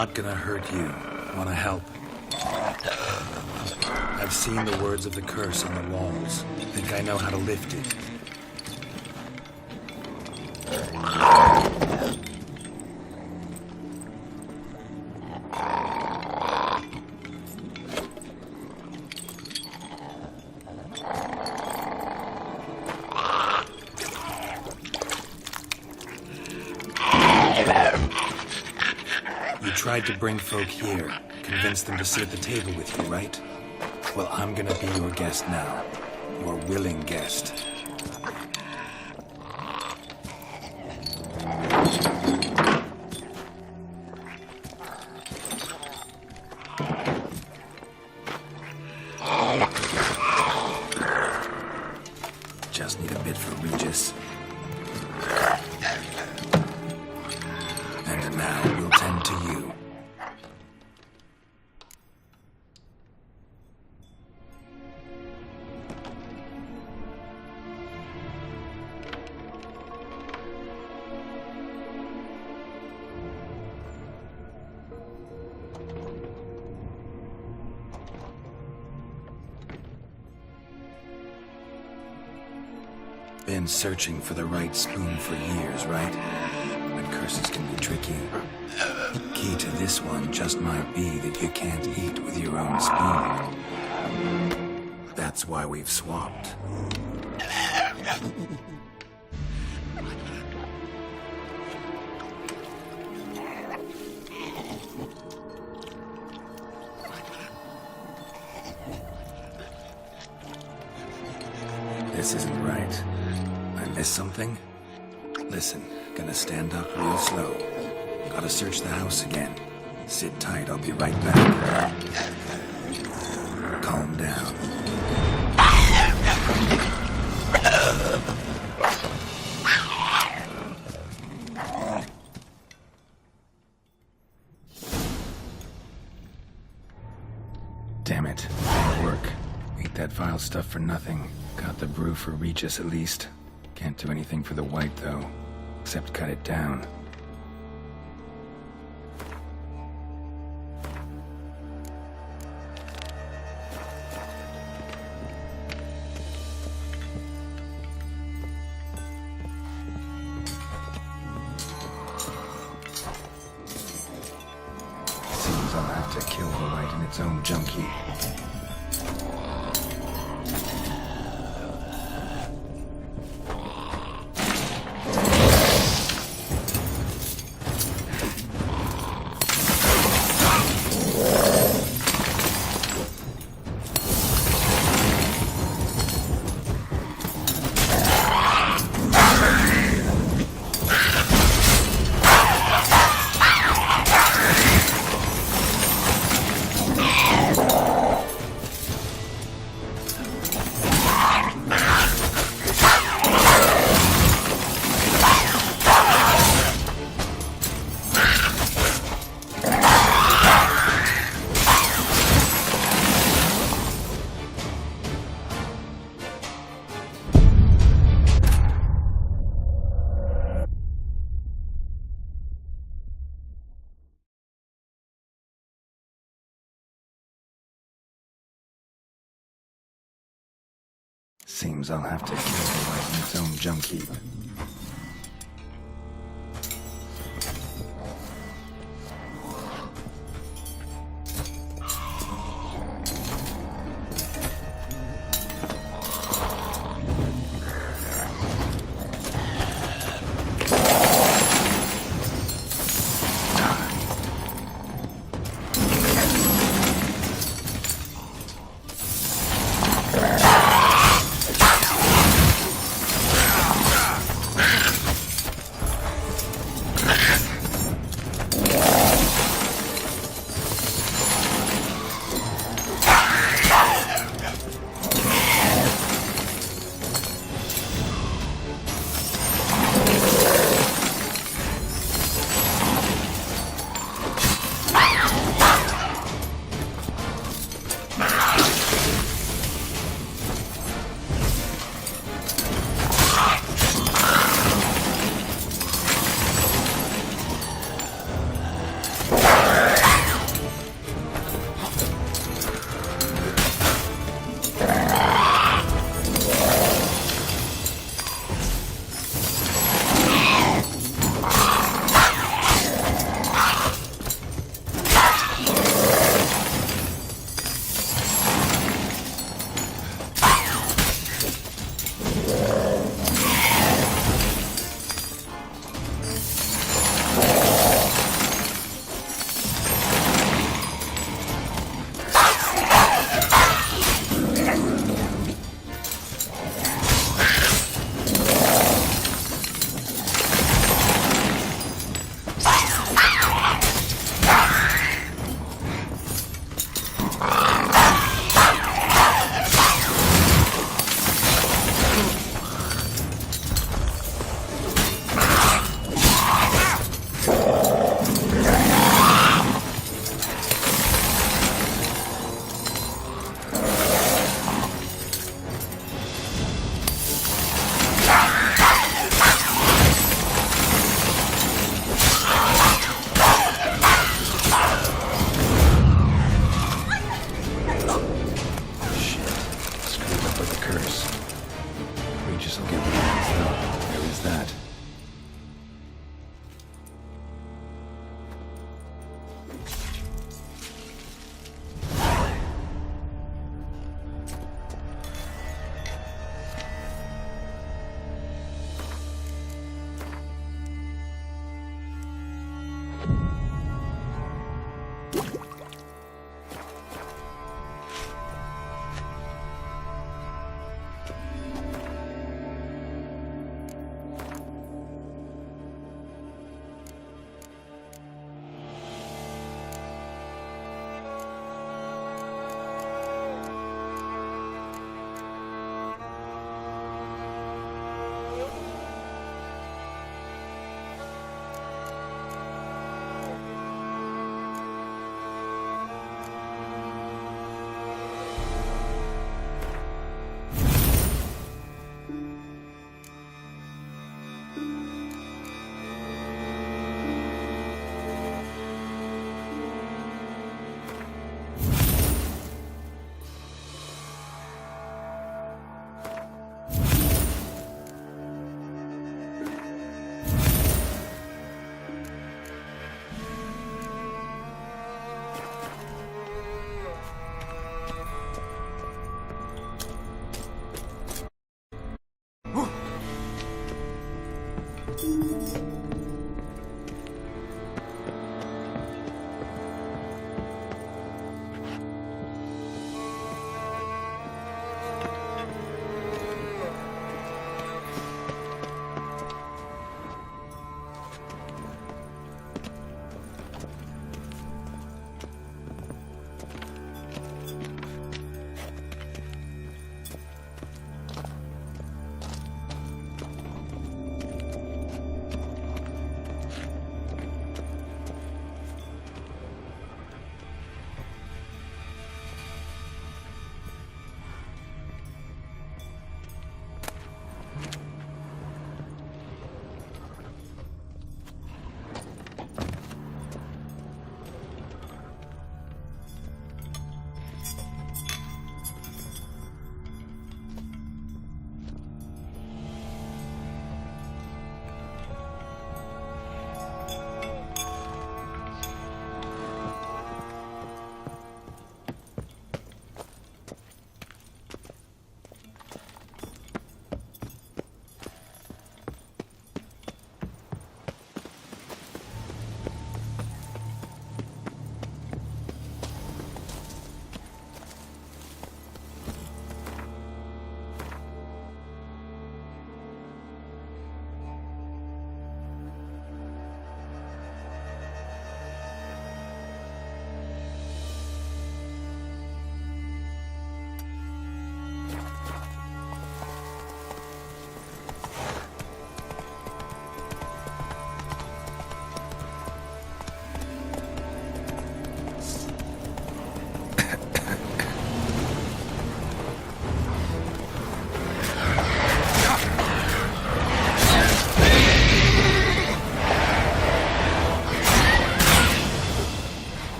not gonna hurt you. Wanna help? I've seen the words of the curse on the walls. Think I know how to lift it. You tried to bring folk here, convince them to sit at the table with you, right? Well, I'm gonna be your guest now. Your willing guest. Just need a bit for Regis. And now we'll tend to you. Been searching for the right spoon for years, right? But curses can be tricky. Key to this one just might be that you can't eat with your own spoon. That's why we've swapped. This isn't right. I missed something? Listen, gonna stand up real slow. Gotta search the house again. Sit tight, I'll be right back. Calm down. Damn it, didn't work. Ate that vile stuff for nothing. Got the brew for Regis at least. Can't do anything for the white though, except cut it down. Seems I'll have to kill the white in its own junkie. Seems I'll have to kill the white in its own junkie. curse. Regis will get what he wants, though. There is that.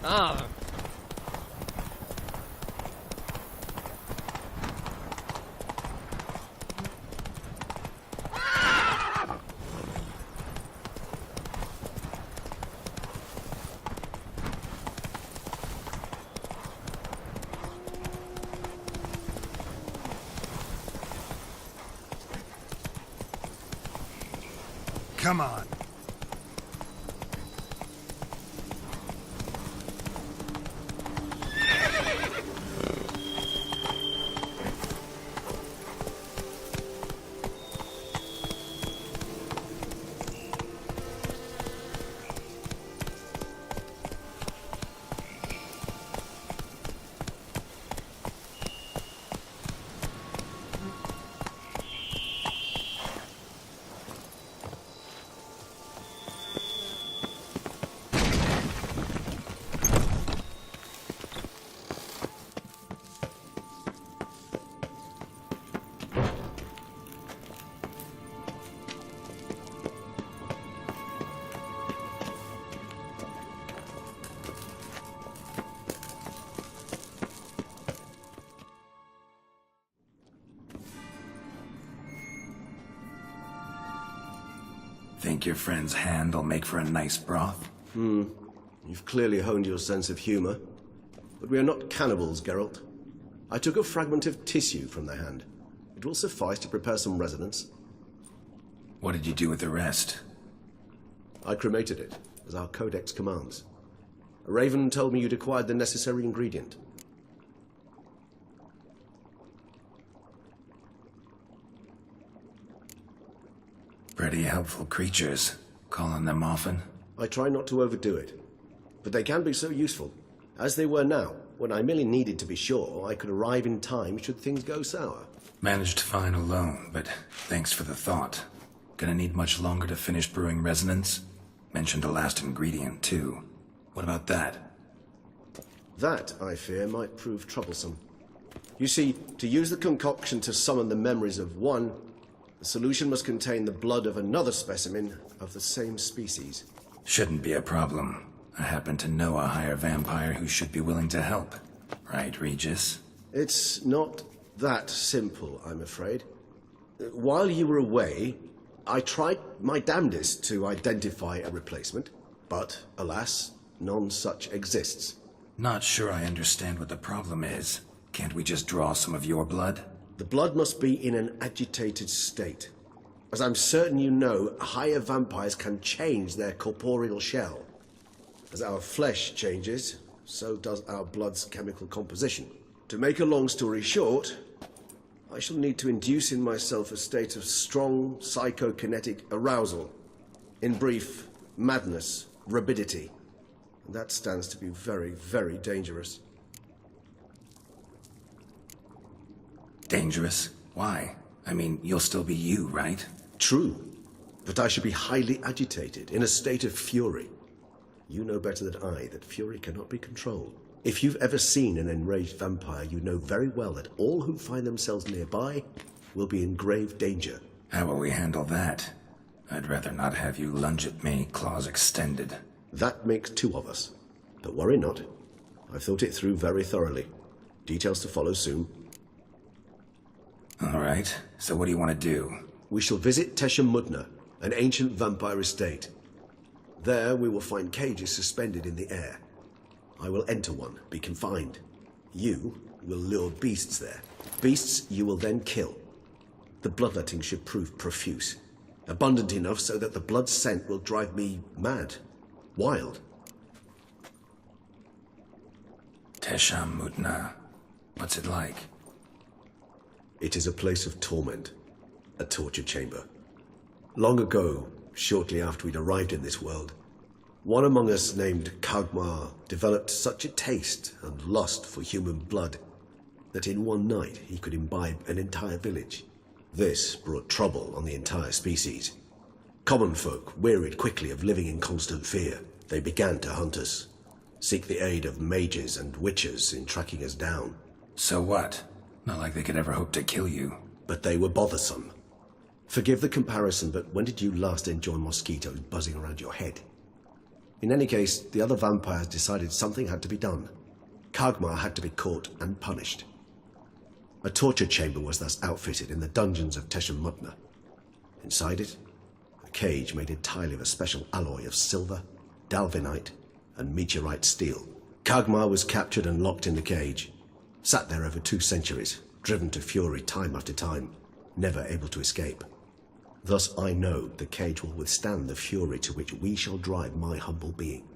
Ah. Come on. Think your friend's hand will make for a nice broth? You've clearly honed your sense of humor. But we are not cannibals, Geralt. I took a fragment of tissue from the hand. It will suffice to prepare some resonance. What did you do with the rest? I cremated it, as our codex commands. A raven told me you'd acquired the necessary ingredient. Pretty helpful creatures. Call on them often? I try not to overdo it. But they can be so useful. As they were now, when I merely needed to be sure I could arrive in time should things go sour. Managed fine alone, but thanks for the thought. Gonna need much longer to finish brewing resonance? Mentioned a last ingredient, too. What about that? That, I fear, might prove troublesome. You see, to use the concoction to summon the memories of one, the solution must contain the blood of another specimen of the same species. Shouldn't be a problem. I happen to know a higher vampire who should be willing to help. Right, Regis? It's not that simple, I'm afraid. While you were away, I tried my damnedest to identify a replacement, but, alas, none such exists. Not sure I understand what the problem is. Can't we just draw some of your blood? The blood must be in an agitated state. As I'm certain you know, higher vampires can change their corporeal shell. As our flesh changes, so does our blood's chemical composition. To make a long story short, I shall need to induce in myself a state of strong psychokinetic arousal. In brief, madness, rabidity. And that stands to be very, very dangerous. Dangerous? Why? I mean, you'll still be you, right? True. But I should be highly agitated, in a state of fury. You know better than I that fury cannot be controlled. If you've ever seen an enraged vampire, you know very well that all who find themselves nearby will be in grave danger. How will we handle that? I'd rather not have you lunge at me, claws extended. That makes two of us. But worry not. I've thought it through very thoroughly. Details to follow soon. All right, so what do you want to do? We shall visit Tesha Mudna, an ancient vampire estate. There we will find cages suspended in the air. I will enter one, be confined. You will lure beasts there. Beasts you will then kill. The bloodletting should prove profuse. Abundant enough so that the blood scent will drive me mad. Wild. Tesha Mudna. What's it like? It is a place of torment. A torture chamber. Long ago, shortly after we'd arrived in this world, one among us named Kagmar developed such a taste and lust for human blood that in one night he could imbibe an entire village. This brought trouble on the entire species. Common folk wearied quickly of living in constant fear. They began to hunt us, seek the aid of mages and witches in tracking us down. So what? Not like they could ever hope to kill you. But they were bothersome. Forgive the comparison, but when did you last enjoy mosquitoes buzzing around your head? In any case, the other vampires decided something had to be done. Kagmar had to be caught and punished. A torture chamber was thus outfitted in the dungeons of Teshemutna. Inside it, a cage made entirely of a special alloy of silver, dalvinite, and meteorite steel. Kagmar was captured and locked in the cage, sat there over 2 centuries, driven to fury time after time, never able to escape. Thus I know the cage will withstand the fury to which we shall drive my humble being.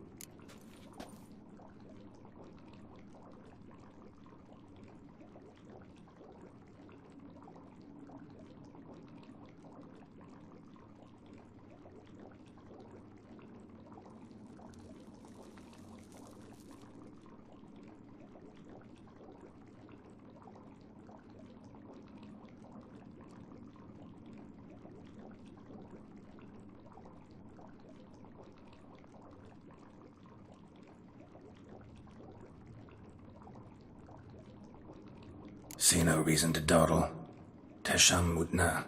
See no reason to dawdle. Teshemutna.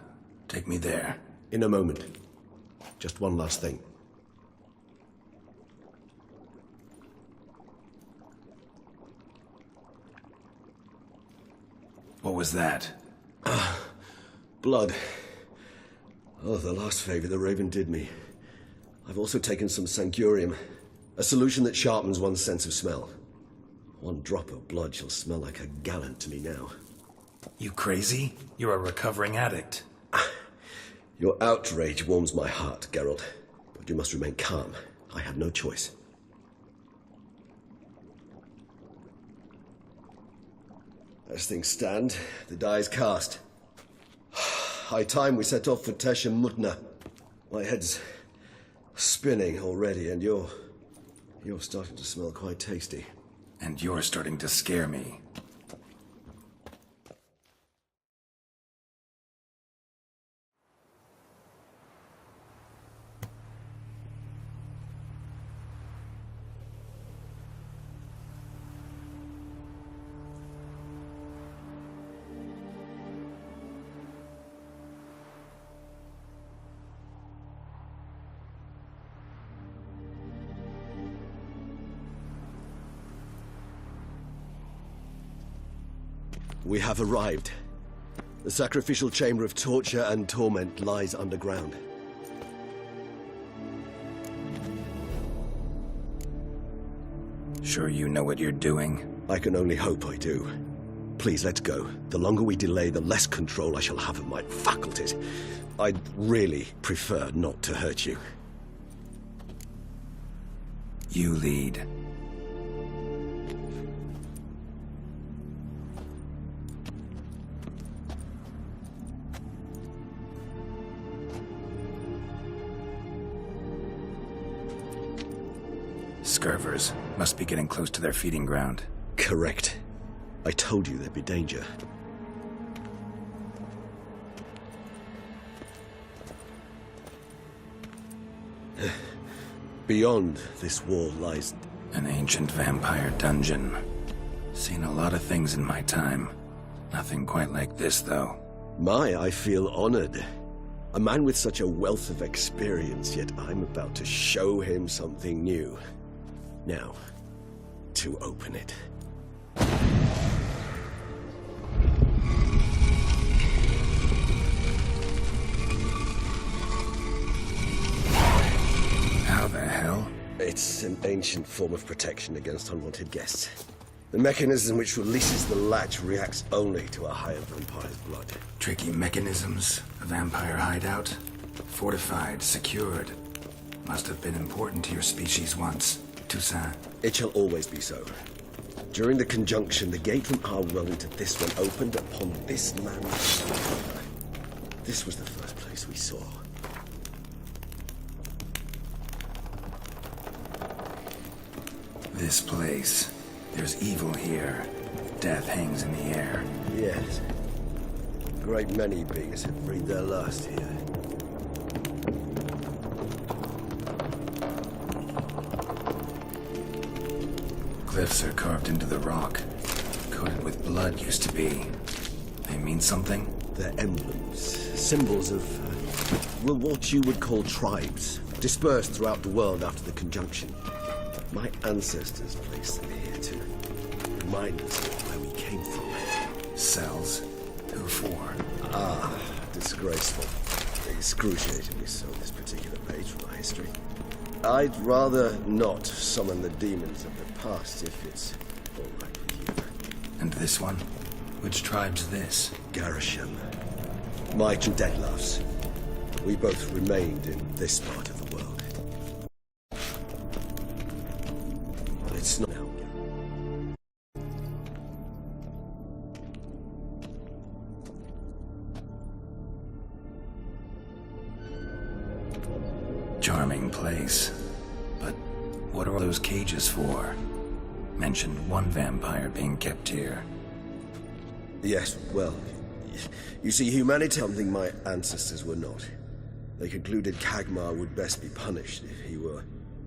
Take me there. In a moment. Just one last thing. What was that? Blood. Oh, the last favor the Raven did me. I've also taken some Sancurium, a solution that sharpens one's sense of smell. 1 drop of blood shall smell like a gallon to me now. You crazy? You're a recovering addict. Your outrage warms my heart, Geralt. But you must remain calm. I have no choice. As things stand, the die is cast. High time we set off for Teshemutna. My head's spinning already, and you're starting to smell quite tasty. And you're starting to scare me. We have arrived. The sacrificial chamber of torture and torment lies underground. Sure you know what you're doing? I can only hope I do. Please, let's go. The longer we delay, the less control I shall have of my faculties. I'd really prefer not to hurt you. You lead. Scurvers must be getting close to their feeding ground. Correct. I told you there'd be danger. Beyond this wall lies an ancient vampire dungeon. Seen a lot of things in my time. Nothing quite like this, though. I feel honored. A man with such a wealth of experience, yet I'm about to show him something new. Now, to open it. How the hell? It's an ancient form of protection against unwanted guests. The mechanism which releases the latch reacts only to a higher vampire's blood. Tricky mechanisms, a vampire hideout. Fortified, secured. Must have been important to your species once. Toussaint. It shall always be so. During the conjunction, the gate from our well into this one opened upon this land. This was the first place we saw. This place. There's evil here. Death hangs in the air. Yes. A great many beings have breathed their last here. Glyphs are carved into the rock. Coated with blood used to be. They mean something? They're emblems. Symbols of, well, what you would call tribes. dispersed throughout the world after the conjunction. My ancestors placed them here to remind us of where we came from. Cells? Who for? Ah, disgraceful. Excruciatingly so, this particular page from our history. I'd rather not summon the demons of the past if it's all right with you. And this one? Which tribe's this? Garisham. My two Deadloughs. We both remained in this part of the world. But it's not now. Charming place. But what are those cages for? Mentioned one vampire being kept here. Yes, well, you see, humanity something my ancestors were not. They concluded Kagmar would best be punished if he were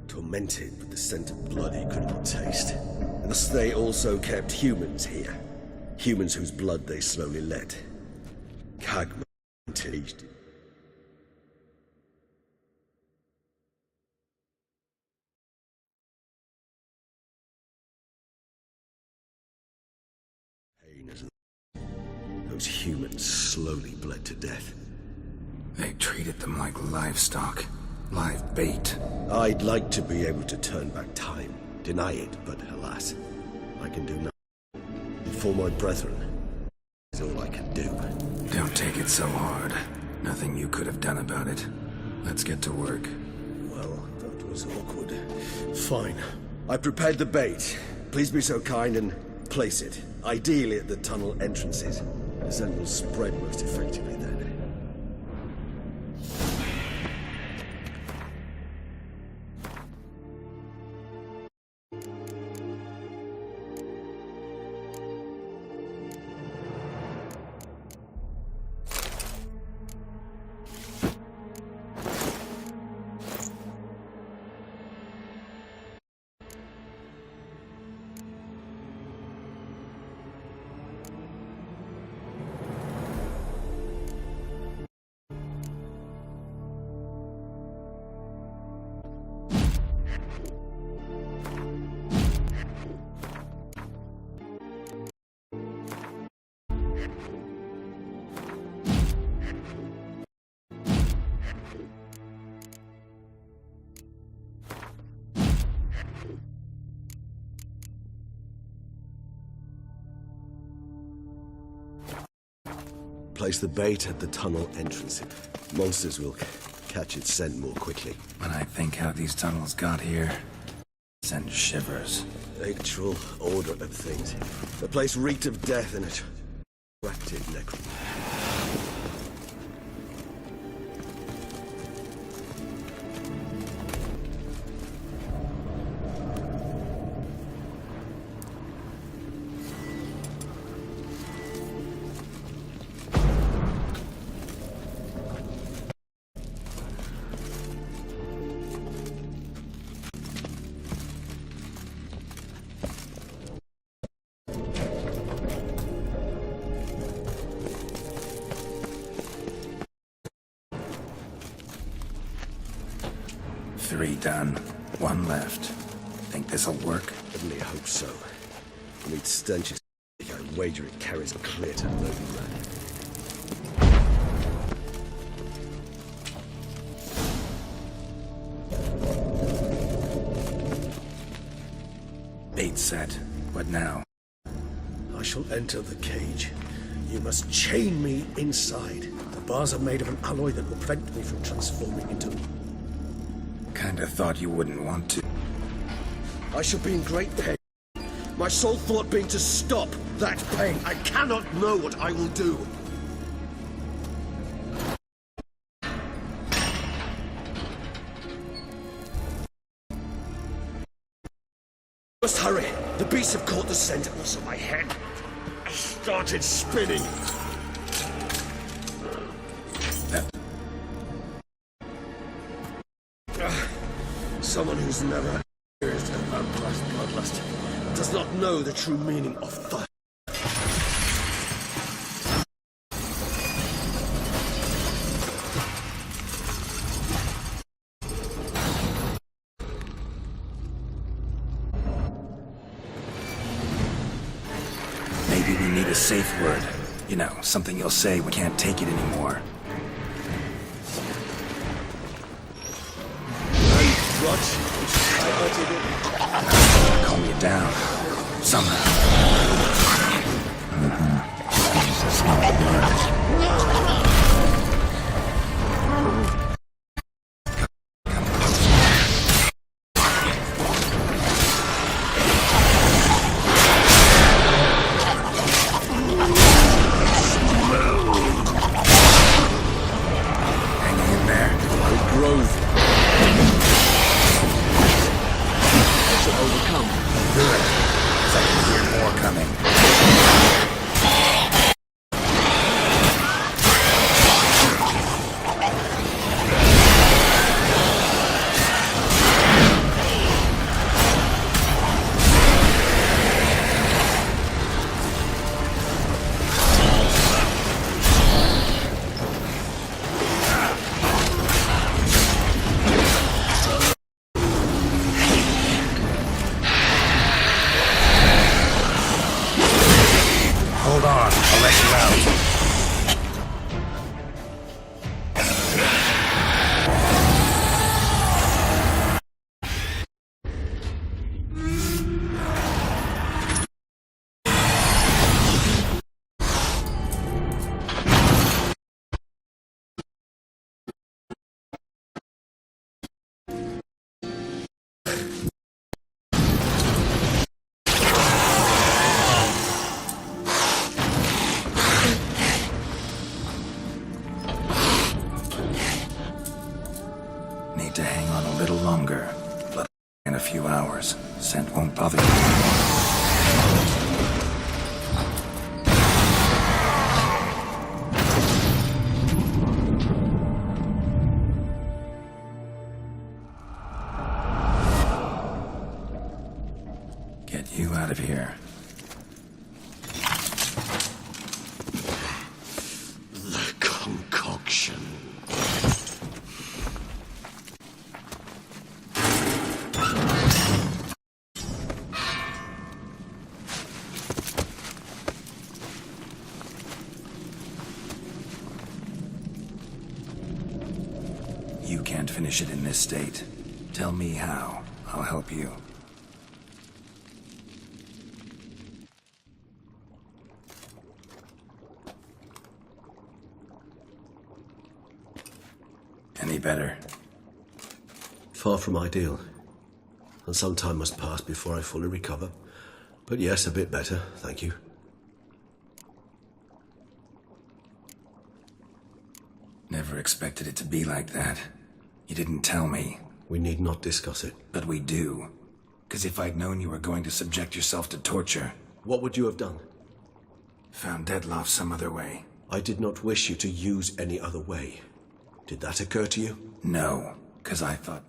tormented with the scent of blood he could not taste. And thus they also kept humans here. Humans whose blood they slowly let. Kagmar tasted. Those humans slowly bled to death. They treated them like livestock. Live bait. I'd like to be able to turn back time. Deny it, but alas, I can do nothing. And for my brethren, is all I can do. Don't take it so hard. Nothing you could have done about it. Let's get to work. Well, that was awkward. Fine. I prepared the bait. Please be so kind and place it. Ideally at the tunnel entrances. The scent will spread most effectively then. Place the bait at the tunnel entrance. Monsters will catch its scent more quickly. When I think how these tunnels got here, it sends shivers. Actual order of things. The place reeked of death and it attracted necro. Three done. One left. Think this'll work? Certainly hope so. I mean, stench is I wager it carries clear to loading Bait set. What now? I shall enter the cage. You must chain me inside. The bars are made of an alloy that will prevent me from transforming into... Kinda thought you wouldn't want to. I shall be in great pain. My sole thought being to stop that pain. I cannot know what I will do. Must hurry. The beasts have caught the scent and also my head. I started spinning. Someone who's never experienced an unpleasant bloodlust does not know the true meaning of thirst. safe word. You know, something you'll say when you can't take it anymore. Calm you down. Somehow. Jesus, not blood. Hold on, I'll let you out. Need to hang on a little longer. But in a few hours, scent won't bother you anymore. Get you out of here. The concoction. You can't finish it in this state. Tell me how. I'll help you. Any better? Far from ideal. And some time must pass before I fully recover. But yes, a bit better, thank you. Never expected it to be like that. You didn't tell me. We need not discuss it. But we do. 'Cause if I'd known you were going to subject yourself to torture... What would you have done? Found Deadloff some other way. I did not wish you to use any other way. Did that occur to you? No, 'cause I thought...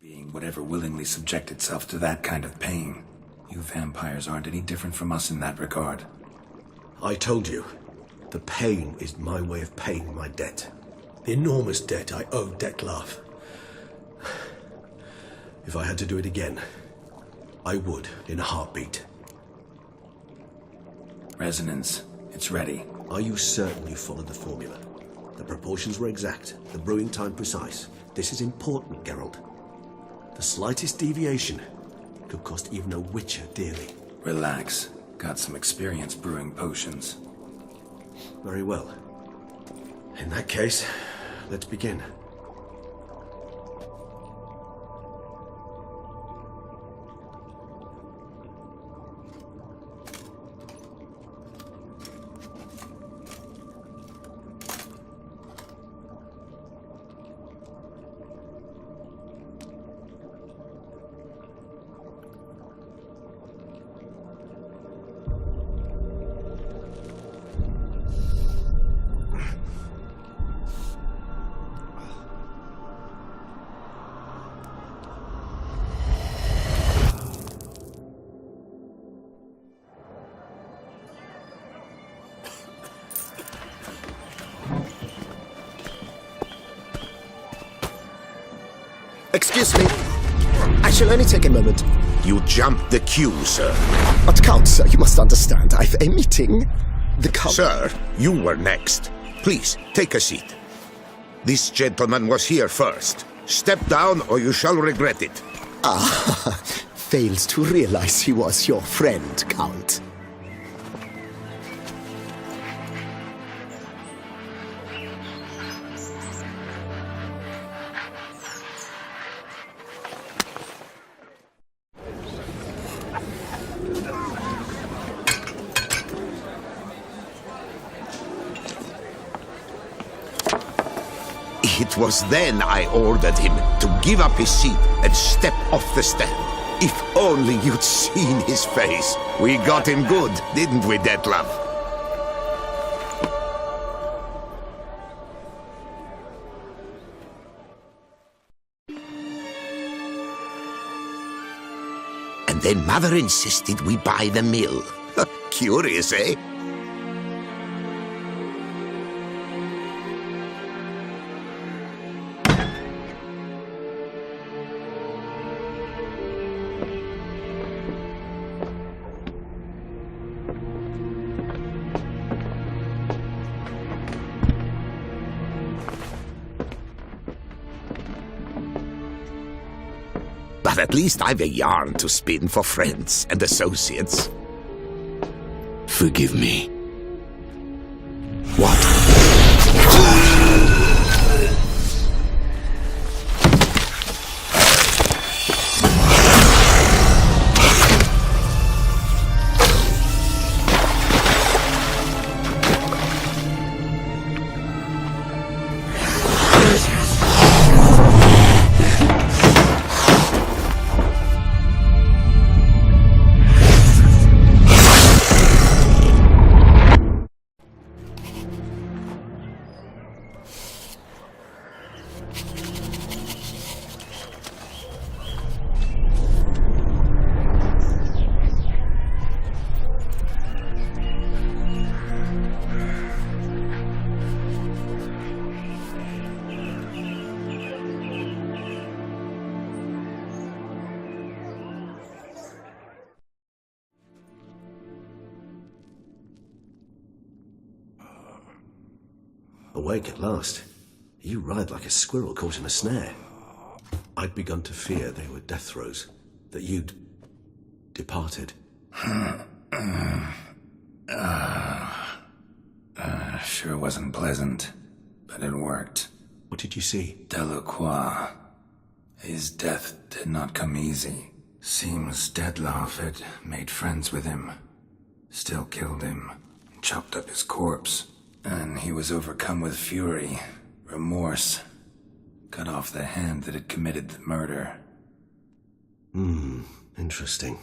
Being would ever willingly subject itself to that kind of pain. You vampires aren't any different from us in that regard. I told you, the pain is my way of paying my debt. The enormous debt I owe Dettlaff. If I had to do it again, I would in a heartbeat. Resonance. It's ready. Are you certain you followed the formula? The proportions were exact, the brewing time precise. This is important, Geralt. The slightest deviation could cost even a witcher dearly. Relax. Got some experience brewing potions. Very well. In that case, let's begin. Excuse me. I shall only take a moment. You jumped the queue, sir. But Count, sir, you must understand. I've a meeting. The Count... Sir, you were next. Please, take a seat. This gentleman was here first. Step down or you shall regret it. Ah, fails to realize he was your friend, Count. It was then I ordered him to give up his seat and step off the stand. If only you'd seen his face. We got him good, didn't we, Dettlaff? And then Mother insisted we buy the mill. Curious, eh? But at least I've a yarn to spin for friends and associates. Forgive me. What? Awake at last. You ride like a squirrel caught in a snare. I'd begun to fear they were death throes, that you'd departed. Sure wasn't pleasant, but it worked. What did you see? Delacroix. His death did not come easy. Seems Dettlaff had made friends with him. Still killed him. Chopped up his corpse. And he was overcome with fury, remorse. Cut off the hand that had committed the murder. Interesting.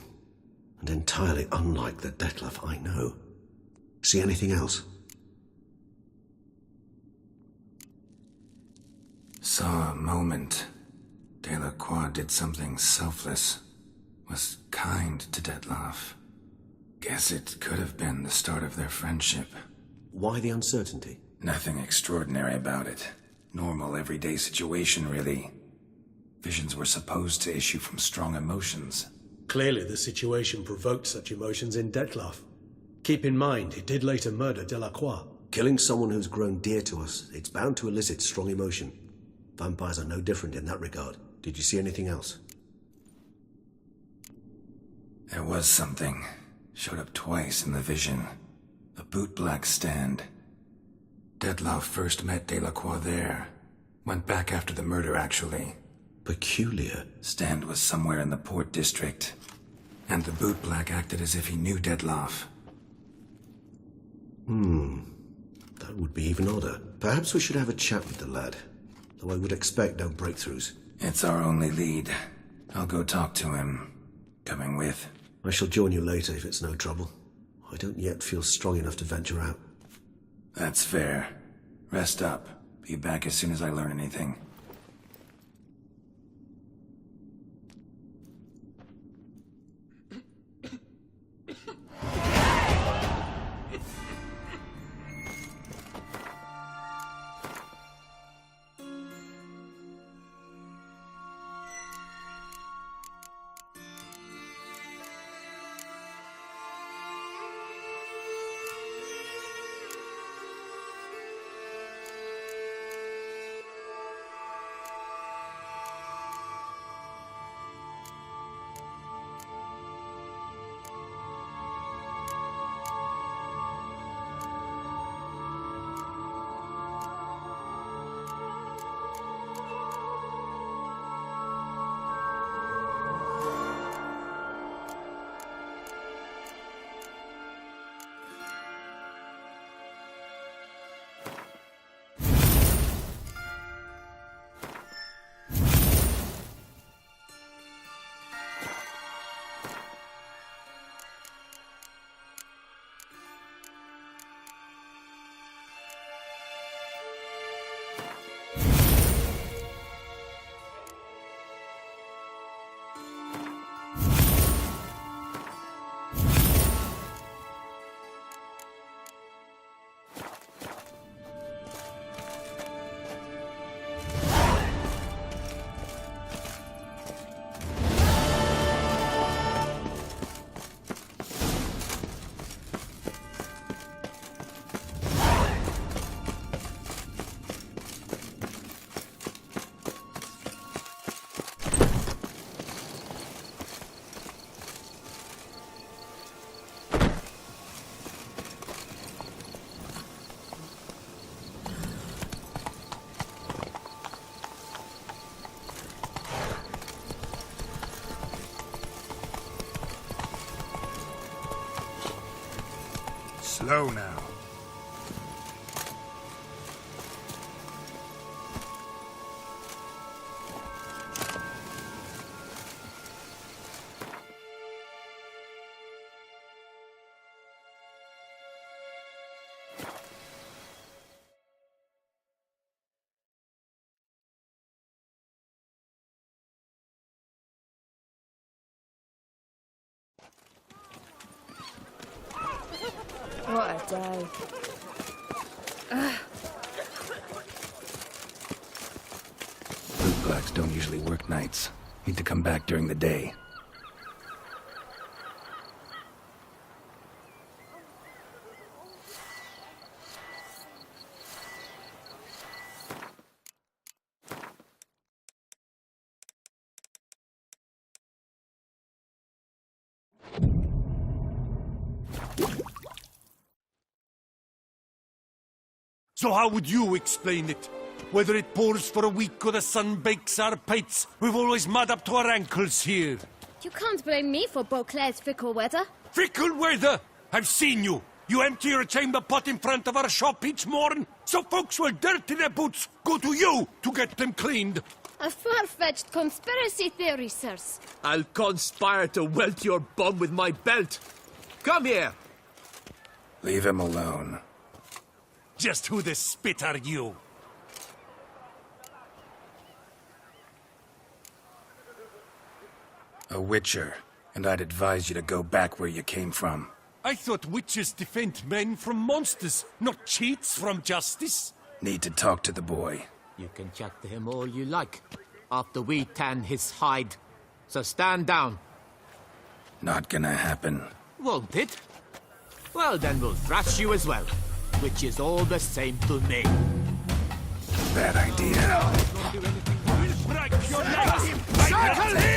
And entirely unlike the Dettlaff I know. See anything else? Saw a moment. Delacroix did something selfless. Was kind to Detlaff. Guess it could have been the start of their friendship. Why the uncertainty? Nothing extraordinary about it. Normal, everyday situation, really. Visions were supposed to issue from strong emotions. Clearly the situation provoked such emotions in Detlaff. Keep in mind, he did later murder Delacroix. Killing someone who's grown dear to us, it's bound to elicit strong emotion. Vampires are no different in that regard. Did you see anything else? There was something. Showed up twice in the vision. A bootblack stand. Detlaff first met Delacroix there. Went back after the murder, actually. Peculiar. Stand was somewhere in the Port District. And the bootblack acted as if he knew Detlaff. That would be even odder. Perhaps we should have a chat with the lad. Though I would expect no breakthroughs. It's our only lead. I'll go talk to him. Coming with? I shall join you later if it's no trouble. I don't yet feel strong enough to venture out. That's fair. Rest up. Be back as soon as I learn anything. Slow now. What a day. Bootblacks don't usually work nights. Need to come back during the day. So how would you explain it? Whether it pours for a week or the sun bakes our pates, we've always mud up to our ankles here. You can't blame me for Beauclair's fickle weather. Fickle weather? I've seen you. You empty your chamber pot in front of our shop each morn, so folks will dirty their boots, go to you to get them cleaned. A far-fetched conspiracy theory, sirs. I'll conspire to welt your bum with my belt. Come here. Leave him alone. Just who the spit are you? A witcher, and I'd advise you to go back where you came from. I thought witches defend men from monsters, not cheats from justice. Need to talk to the boy. You can chat to him all you like, after we tan his hide. So stand down. Not gonna happen. Won't it? Well, then we'll thrash you as well, which is all the same to me. Bad idea. Break your necks!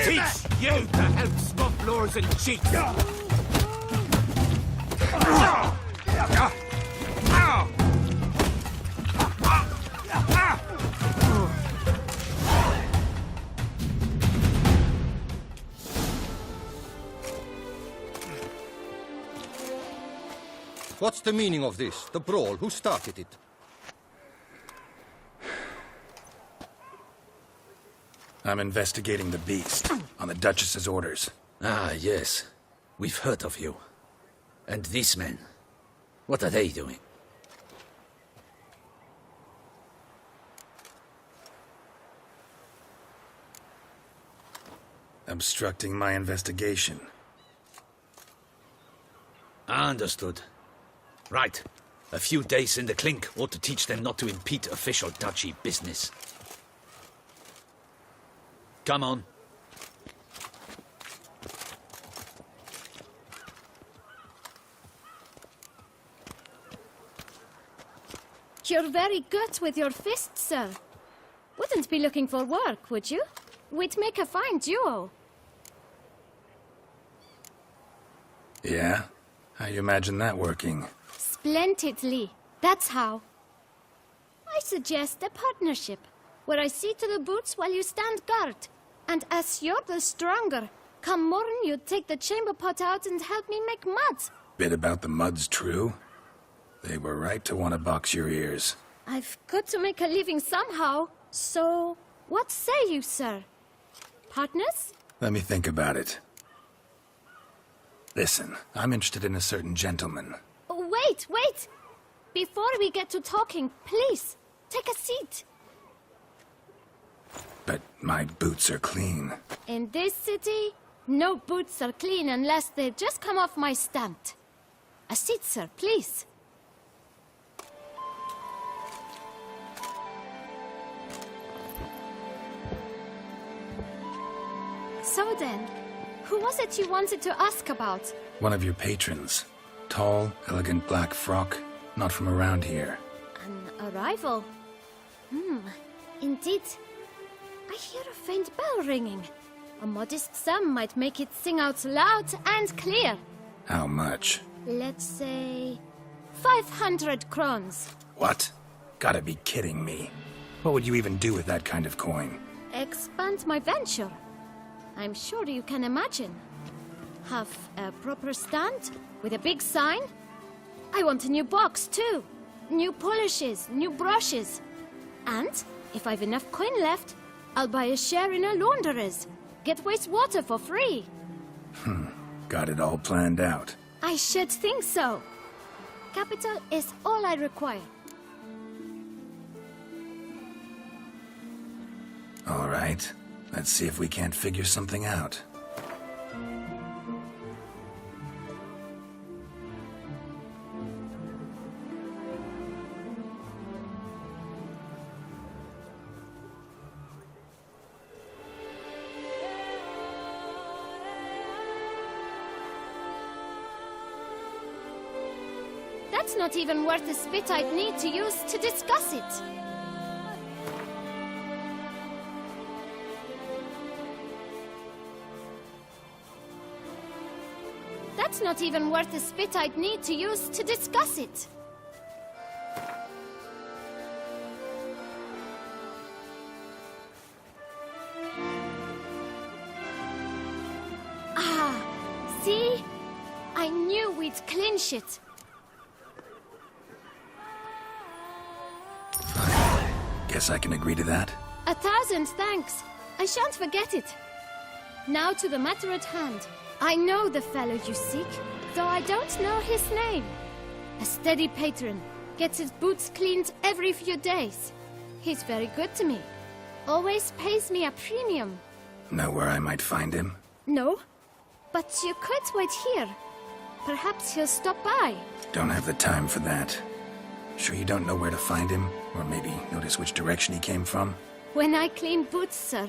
Teach you to help scofflaws and cheats! What's the meaning of this? The brawl? Who started it? I'm investigating the beast, on the Duchess's orders. Ah, yes. We've heard of you. And these men, what are they doing? Obstructing my investigation. Understood. Right. A few days in the clink ought to teach them not to impede official duchy business. Come on. You're very good with your fists, sir. Wouldn't be looking for work, would you? We'd make a fine duo. Yeah? How you imagine that working? Splendidly. That's how. I suggest a partnership, where I see to the boots while you stand guard. And as you're the stronger, come morn you take the chamber pot out and help me make mud. Bit about the mud's true? They were right to want to box your ears. I've got to make a living somehow, so what say you, sir? Partners? Let me think about it. Listen, I'm interested in a certain gentleman. Wait, wait! Before we get to talking, please, take a seat. But my boots are clean. In this city, no boots are clean unless they just come off my stamp. A seat, sir, please. So then, who was it you wanted to ask about? One of your patrons. Tall, elegant black frock. Not from around here. An arrival? Indeed. I hear a faint bell ringing. A modest sum might make it sing out loud and clear. How much? Let's say 500 crowns. What? Gotta be kidding me. What would you even do with that kind of coin? Expand my venture. I'm sure you can imagine. Have a proper stand with a big sign. I want a new box too. New polishes, new brushes. And if I've enough coin left, I'll buy a share in a launderer's. Get wastewater for free. Got it all planned out. I should think so. Capital is all I require. All right. Let's see if we can't figure something out. That's not even worth the spit I'd need to use to discuss it. That's not even worth the spit I'd need to use to discuss it. Ah, see? I knew we'd clinch it. Guess I can agree to that. 1,000 thanks. I shan't forget it. Now to the matter at hand. I know the fellow you seek, though I don't know his name. A steady patron, gets his boots cleaned every few days. He's very good to me. Always pays me a premium. Know where I might find him? No, but you could wait here. Perhaps he'll stop by. Don't have the time for that. Sure you don't know where to find him? Or maybe notice which direction he came from? When I clean boots, sir,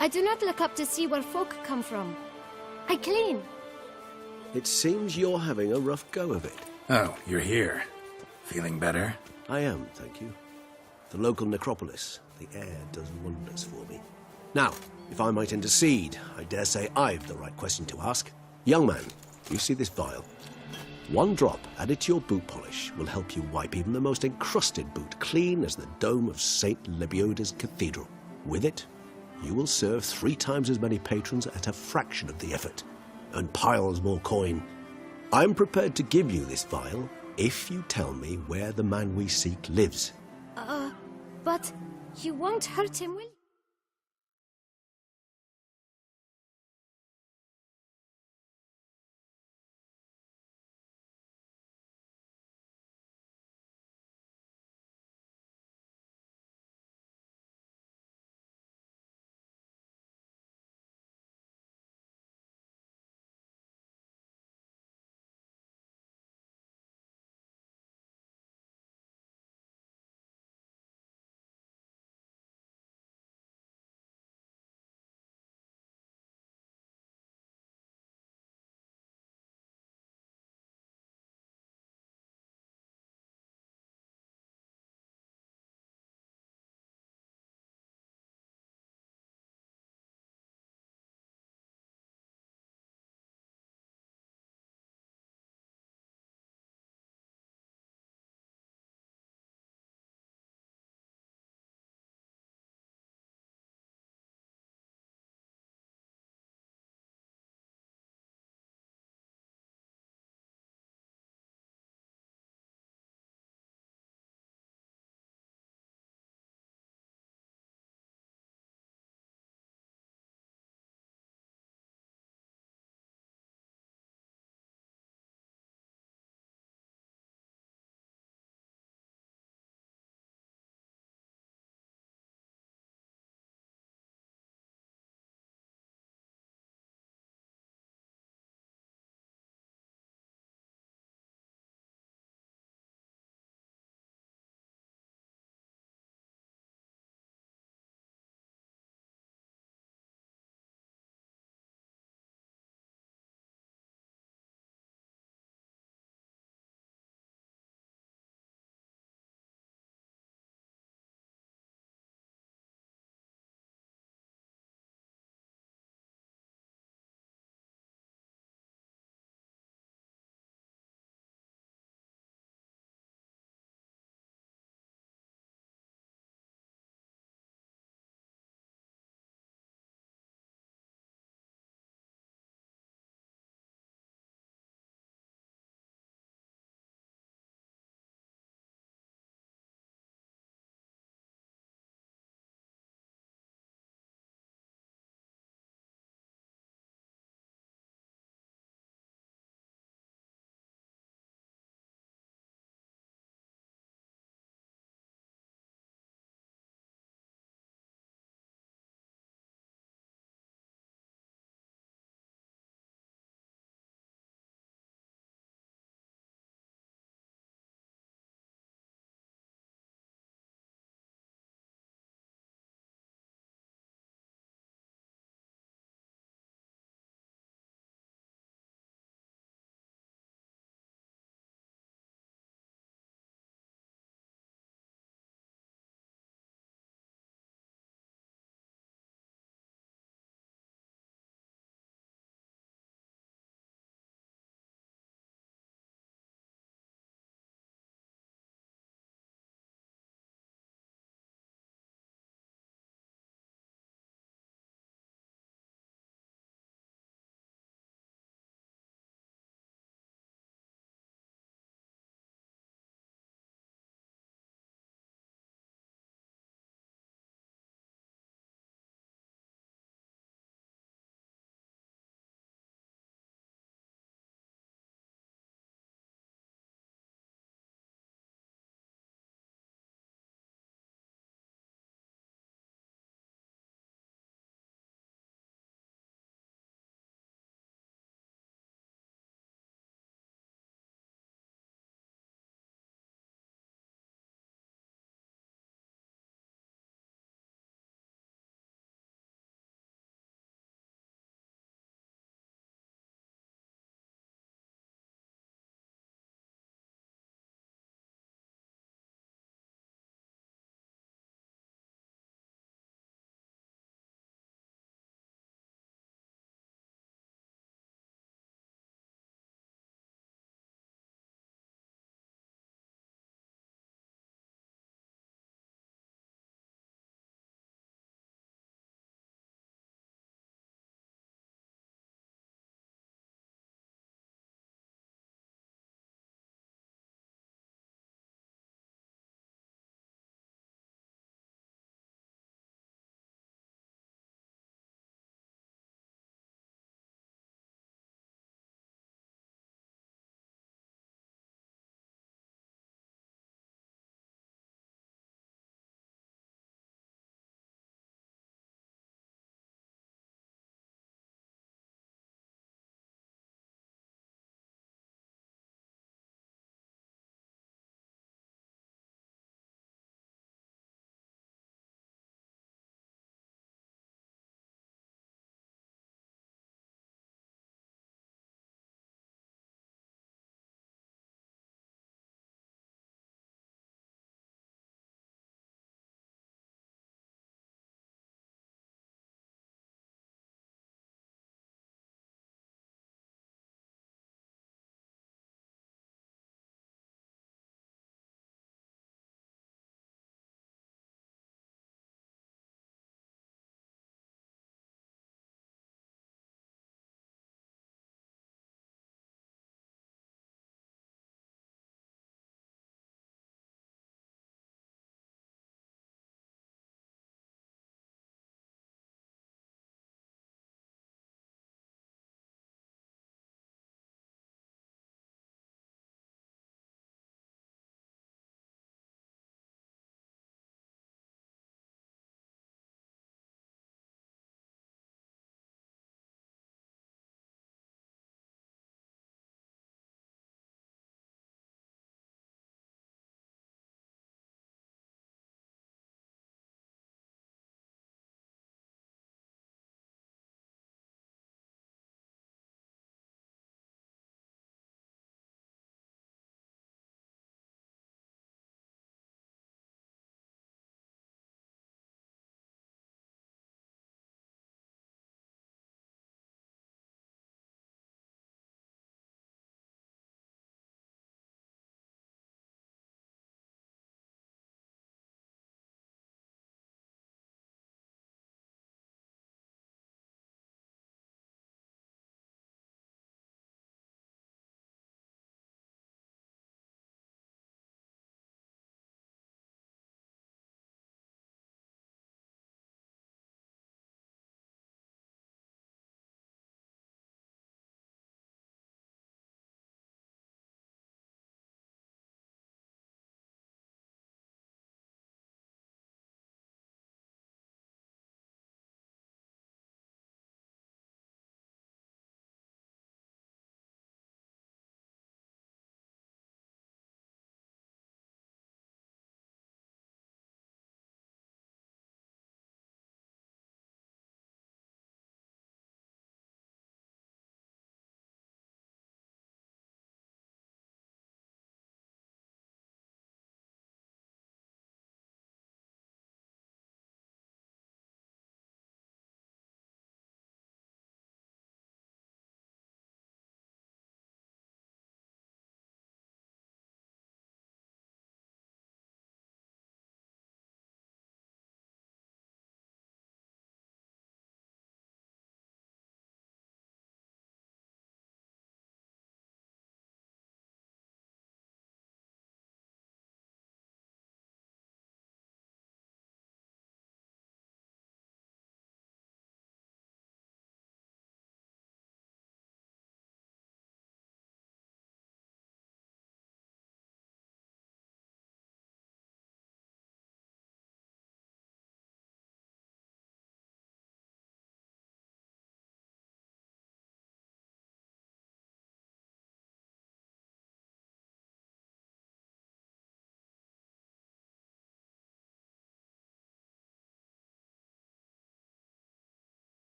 I do not look up to see where folk come from. I clean. It seems you're having a rough go of it. Oh, you're here. Feeling better? I am, thank you. The local necropolis. The air does wonders for me. Now, if I might intercede, I dare say I've the right question to ask. Young man, you see this vial? One drop added to your boot polish will help you wipe even the most encrusted boot clean as the dome of St. Lebioda's Cathedral. With it, you will serve 3 times as many patrons at a fraction of the effort, and piles more coin. I'm prepared to give you this vial if you tell me where the man we seek lives. But you won't hurt him, will you?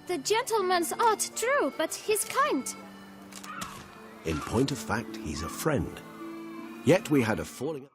The gentleman's art, true, but he's kind. In point of fact, he's a friend. Yet we had a falling...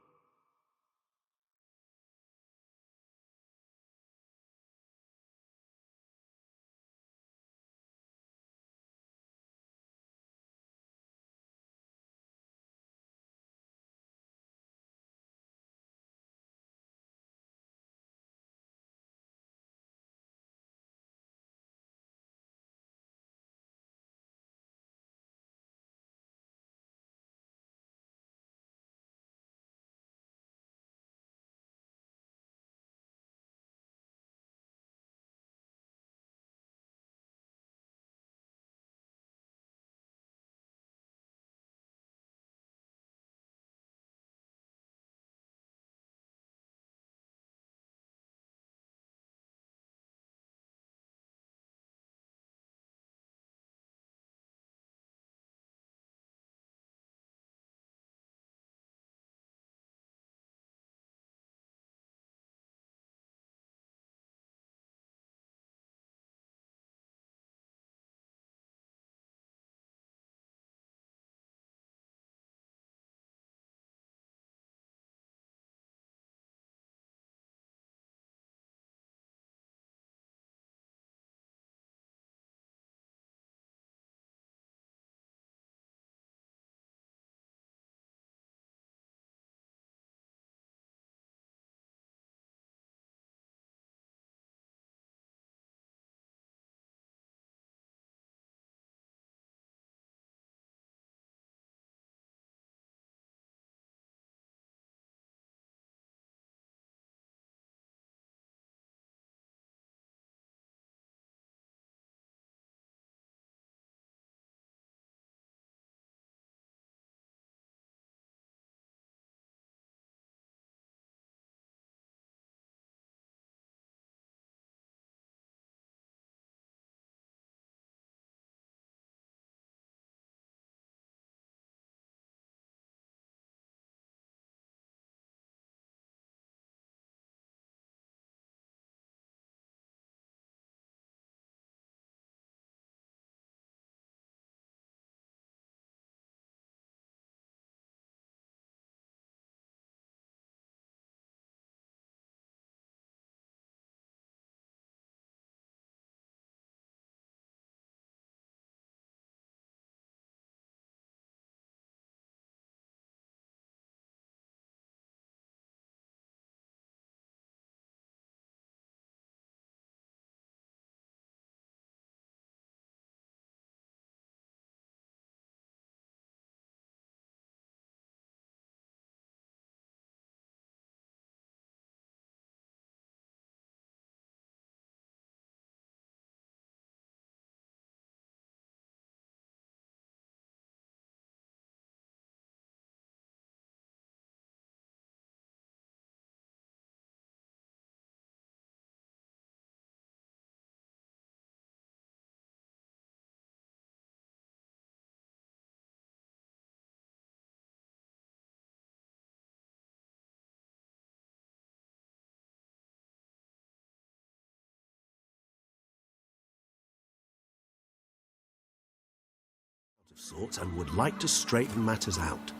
of sorts and would like to straighten matters out.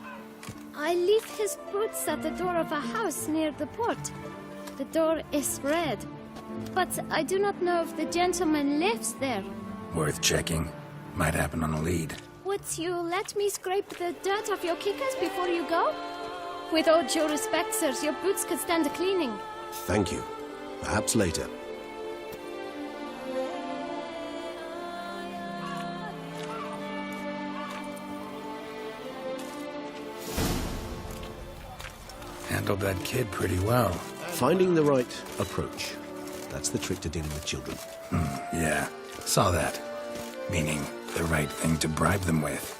I leave his boots at the door of a house near the port. The door is red, but I do not know if the gentleman lives there. Worth checking. Might happen on a lead. Would you let me scrape the dirt off your kickers before you go? With all due respect, sirs, your boots could stand a cleaning. Thank you. Perhaps later. Handled that kid pretty well. Finding the right approach. That's the trick to dealing with children. Yeah, saw that. Meaning, the right thing to bribe them with.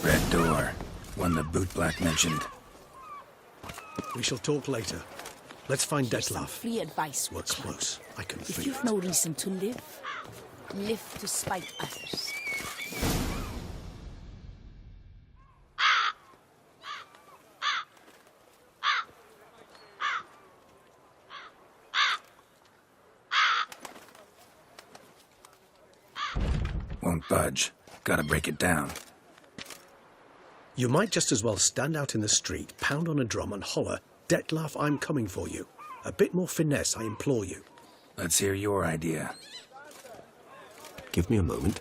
Red door. One the bootblack mentioned. We shall talk later. Let's find Detlef. Free advice. Works close. I can If feel you've it. no reason to live, live to spite others. Won't budge. Gotta break it down. You might just as well stand out in the street, pound on a drum and holler, Detlef, I'm coming for you. A bit more finesse, I implore you. Let's hear your idea. Give me a moment.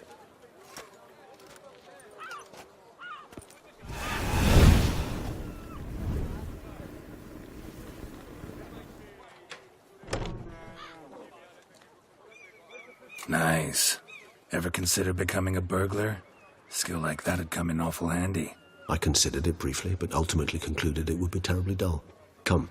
Nice. Ever consider becoming a burglar? Skill like that'd come in awful handy. I considered it briefly, but ultimately concluded it would be terribly dull. Come.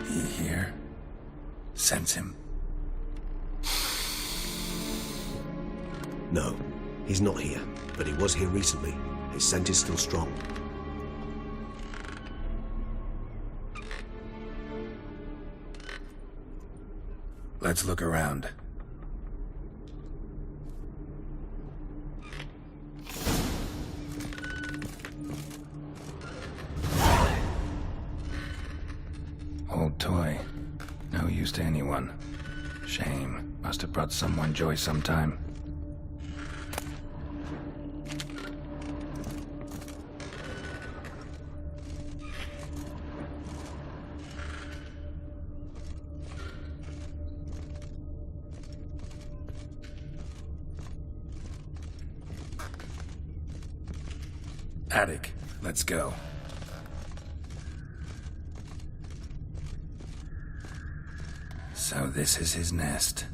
He here? Sense him. No, he's not here, but he was here recently. His scent is still strong. Let's look around. Old toy. No use to anyone. Shame. Must have brought someone joy sometime. Attic. Let's go. So this is his nest.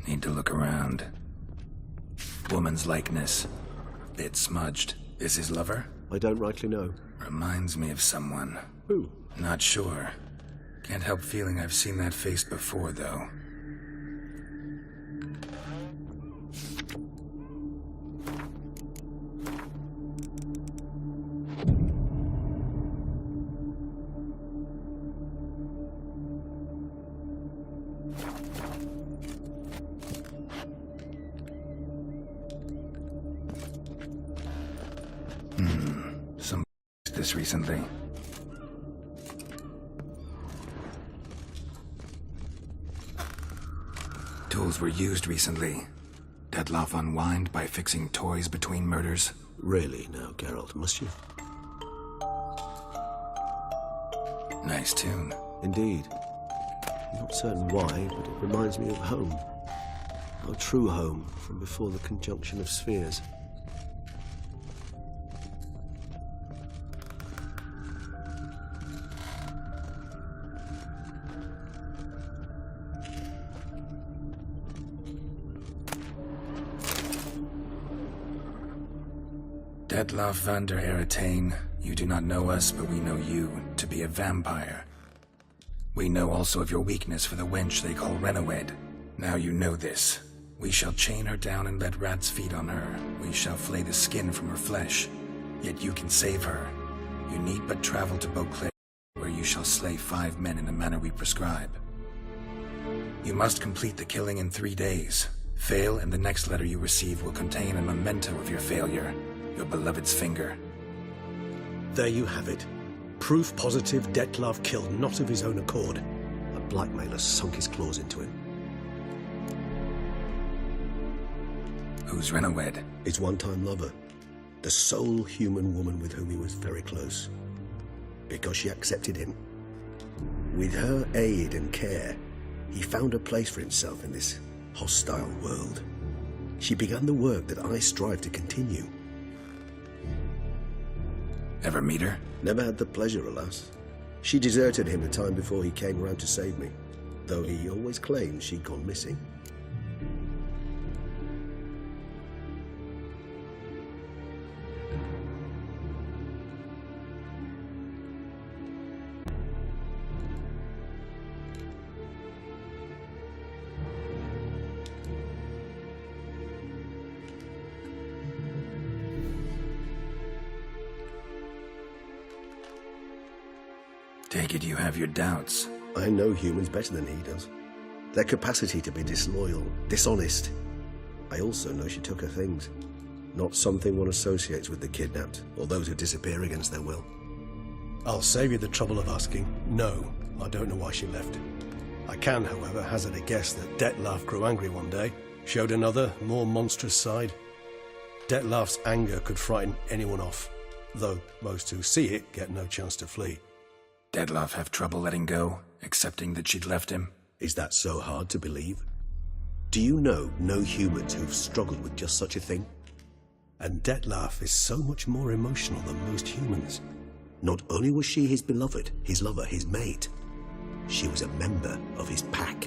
Need to look around. Woman's likeness. Bit smudged. Is his lover? I don't rightly know. Reminds me of someone. Who? Not sure. Can't help feeling I've seen that face before, though. Some this recently. Tools were used recently. Detlef unwind by fixing toys between murders. Really now, Geralt, must you? Nice tune. Indeed. Not certain why, but it reminds me of home. Our true home from before the conjunction of spheres. Detlef van der Eretain, you do not know us, but we know you to be a vampire. We know also of your weakness for the wench they call Renawed. Now you know this. We shall chain her down and let rats feed on her. We shall flay the skin from her flesh. Yet you can save her. You need but travel to Beauclair, where you shall slay 5 men in the manner we prescribe. You must complete the killing in 3 days. Fail, and the next letter you receive will contain a memento of your failure. Your beloved's finger. There you have it. Proof positive Detlef killed not of his own accord. A blackmailer sunk his claws into him. Who's Renawed? His one-time lover. The sole human woman with whom he was very close. Because she accepted him. With her aid and care, he found a place for himself in this hostile world. She began the work that I strive to continue. Ever meet her? Never had the pleasure, alas. She deserted him a time before he came round to save me, though he always claimed she'd gone missing. Take it you have your doubts. I know humans better than he does. Their capacity to be disloyal, dishonest. I also know she took her things. Not something one associates with the kidnapped, or those who disappear against their will. I'll save you the trouble of asking. No, I don't know why she left. I can, however, hazard a guess that Detlef grew angry one day, showed another, more monstrous side. Detlef's anger could frighten anyone off, though most who see it get no chance to flee. Detlef have trouble letting go, accepting that she'd left him? Is that so hard to believe? Do you know no humans who've struggled with just such a thing? And Detlef is so much more emotional than most humans. Not only was she his beloved, his lover, his mate, she was a member of his pack.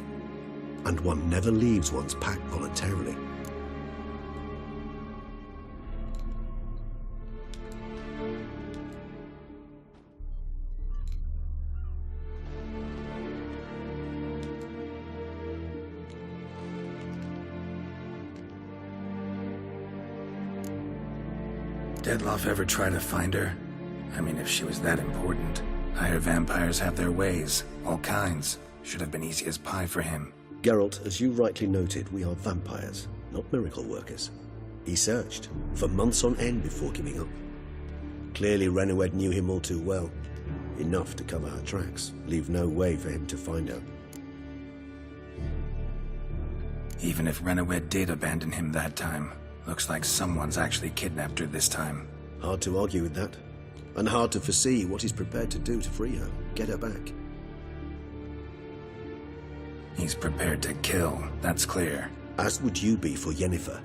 And one never leaves one's pack voluntarily. Detlef ever try to find her? I mean, if she was that important. Higher vampires have their ways, all kinds. Should have been easy as pie for him. Geralt, as you rightly noted, we are vampires, not miracle workers. He searched for months on end before giving up. Clearly Renowed knew him all too well. Enough to cover her tracks, leave no way for him to find her. Even if Renowed did abandon him that time, looks like someone's actually kidnapped her this time. Hard to argue with that. And hard to foresee what he's prepared to do to free her, get her back. He's prepared to kill, that's clear. As would you be for Yennefer.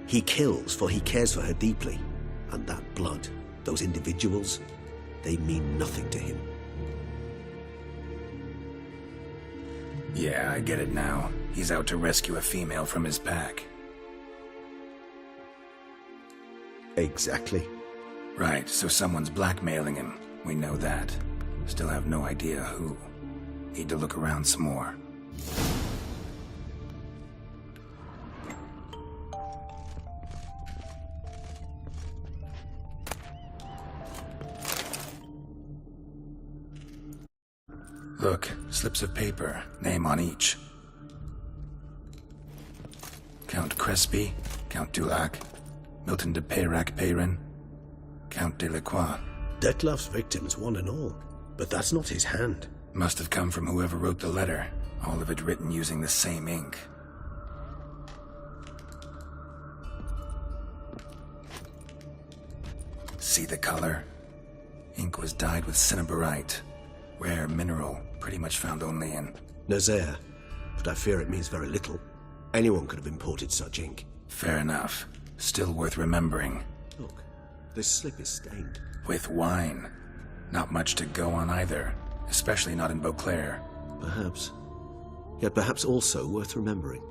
He kills for he cares for her deeply. And that blood, those individuals, they mean nothing to him. Yeah, I get it now. He's out to rescue a female from his pack. Exactly. Right, so someone's blackmailing him. We know that. Still have no idea who. Need to look around some more. Look, slips of paper, name on each. Count Crespi, Count Dulac, Milton de Peyrac-Peyrin, Count Delacroix. Detlef's victims, one and all. But that's not his hand. Must have come from whoever wrote the letter. All of it written using the same ink. See the color? Ink was dyed with cinnabarite. Rare mineral, pretty much found only in Nazaire, but I fear it means very little. Anyone could have imported such ink. Fair enough. Still worth remembering. Look, this slip is stained. With wine. Not much to go on either, especially not in Beauclair. Perhaps. Yet perhaps also worth remembering.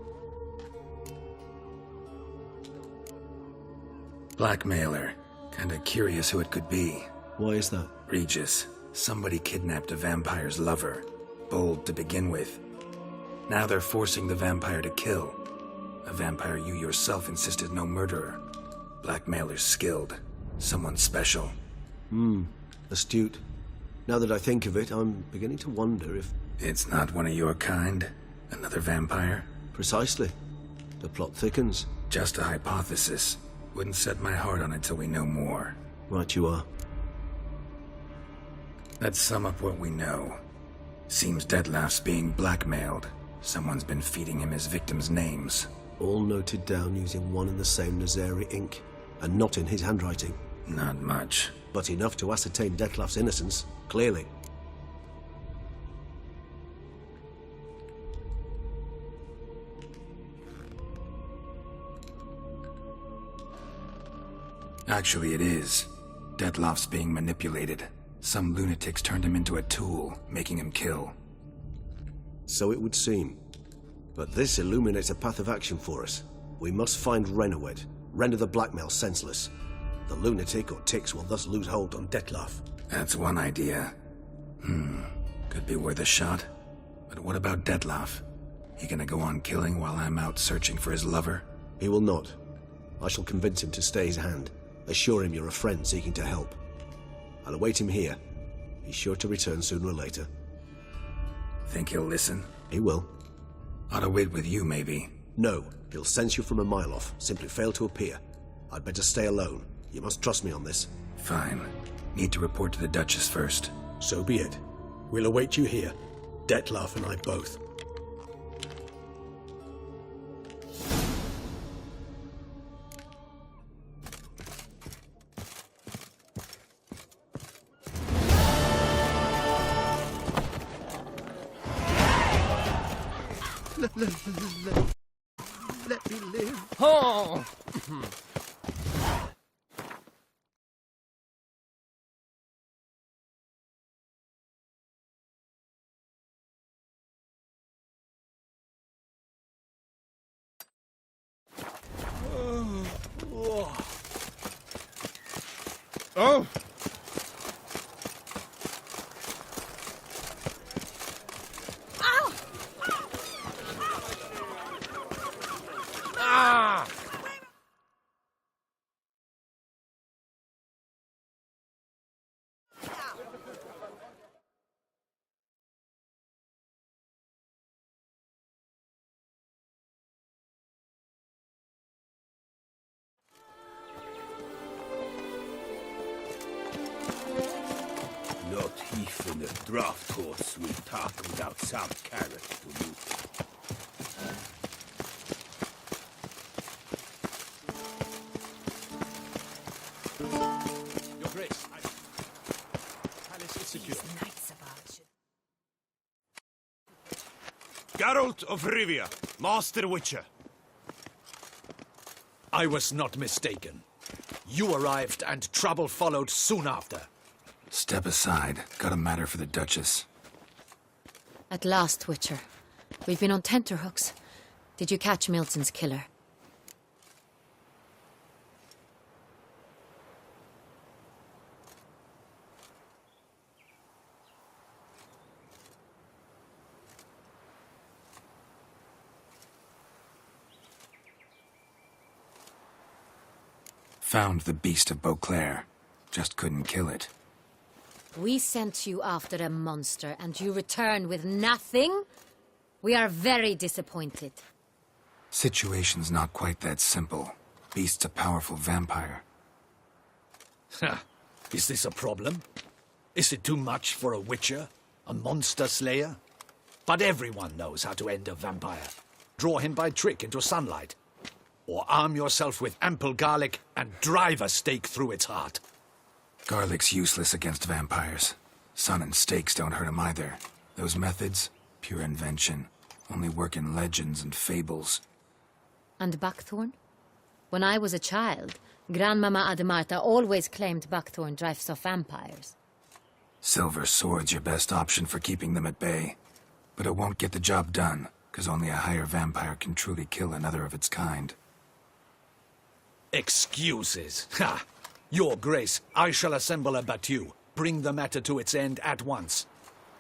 Blackmailer. Kinda curious who it could be. Why is that? Regis. Somebody kidnapped a vampire's lover. Bold to begin with. Now they're forcing the vampire to kill. A vampire you yourself insisted no murderer. Blackmailer's skilled. Someone special. Astute. Now that I think of it, I'm beginning to wonder if... It's not one of your kind? Another vampire? Precisely. The plot thickens. Just a hypothesis. Wouldn't set my heart on it till we know more. Right you are. Let's sum up what we know. Seems Detlef's being blackmailed. Someone's been feeding him his victims' names. All noted down using one and the same Nazari ink, and not in his handwriting. Not much. But enough to ascertain Detlef's innocence, clearly. Actually, it is. Detlof's being manipulated. Some lunatics turned him into a tool, making him kill. So it would seem. But this illuminates a path of action for us. We must find Renowed, render the blackmail senseless. The lunatic or ticks will thus lose hold on Detlof. That's one idea. Could be worth a shot. But what about Detlof? He gonna go on killing while I'm out searching for his lover? He will not. I shall convince him to stay his hand. Assure him you're a friend seeking to help. I'll await him here. He's sure to return sooner or later. Think he'll listen? He will. Ought to wait with you, maybe. No, he'll sense you from a mile off. Simply fail to appear. I'd better stay alone. You must trust me on this. Fine. Need to report to the Duchess first. So be it. We'll await you here. Detlof and I both. Let me live. Oh! Oh! Ah! Not even a draft horse will talk without some carrot to move. Your Grace, Palace is secure. Geralt of Rivia, Master Witcher. I was not mistaken. You arrived and trouble followed soon after. Step aside. Got a matter for the Duchess. At last, Witcher. We've been on tenterhooks. Did you catch Milton's killer? Found the beast of Beauclair. Just couldn't kill it. We sent you after a monster, and you return with nothing? We are very disappointed. Situation's not quite that simple. Beast's a powerful vampire. Is this a problem? Is it too much for a witcher? A monster slayer? But everyone knows how to end a vampire. Draw him by trick into sunlight. Or arm yourself with ample garlic and drive a stake through its heart. Garlic's useless against vampires. Sun and stakes don't hurt him either. Those methods, pure invention. Only work in legends and fables. And buckthorn? When I was a child, Grandmama Ademarta always claimed buckthorn drives off vampires. Silver sword's your best option for keeping them at bay. But it won't get the job done, because only a higher vampire can truly kill another of its kind. Excuses. Ha! Your Grace, I shall assemble a battue. Bring the matter to its end at once.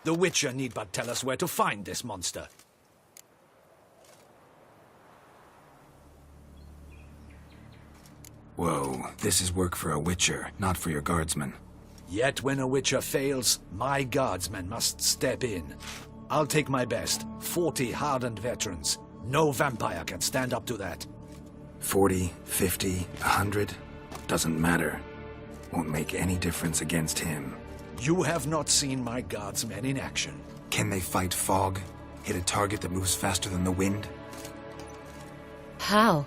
The Witcher need but tell us where to find this monster. Whoa, this is work for a Witcher, not for your guardsmen. Yet when a Witcher fails, my guardsmen must step in. I'll take my best. 40 hardened veterans. No vampire can stand up to that. 40, 50, 100? Doesn't matter. Won't make any difference against him. You have not seen my guardsmen in action. Can they fight fog? Hit a target that moves faster than the wind? How?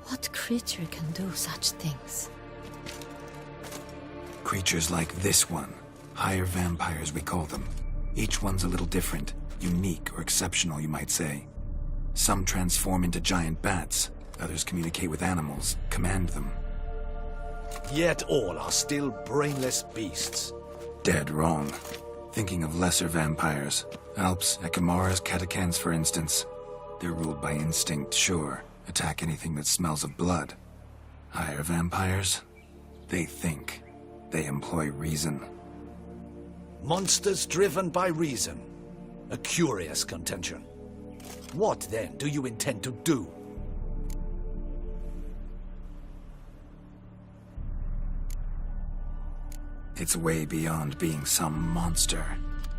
What creature can do such things? Creatures like this one. Higher vampires, we call them. Each one's a little different. Unique or exceptional, you might say. Some transform into giant bats. Others communicate with animals, command them. Yet all are still brainless beasts. Dead wrong. Thinking of lesser vampires. Alps, Ekamaras, Catechans, for instance. They're ruled by instinct, sure. Attack anything that smells of blood. Higher vampires? They think. They employ reason. Monsters driven by reason. A curious contention. What, then, do you intend to do? It's way beyond being some monster.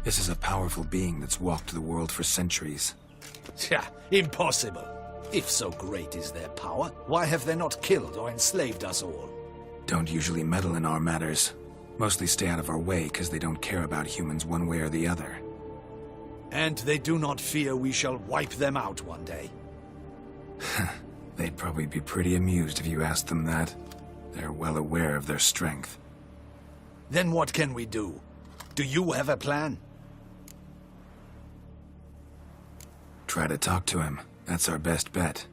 This is a powerful being that's walked the world for centuries. Tja, impossible. If so great is their power, why have they not killed or enslaved us all? Don't usually meddle in our matters. Mostly stay out of our way because they don't care about humans one way or the other. And they do not fear we shall wipe them out one day. They'd probably be pretty amused if you asked them that. They're well aware of their strength. Then what can we do? Do you have a plan? Try to talk to him. That's our best bet.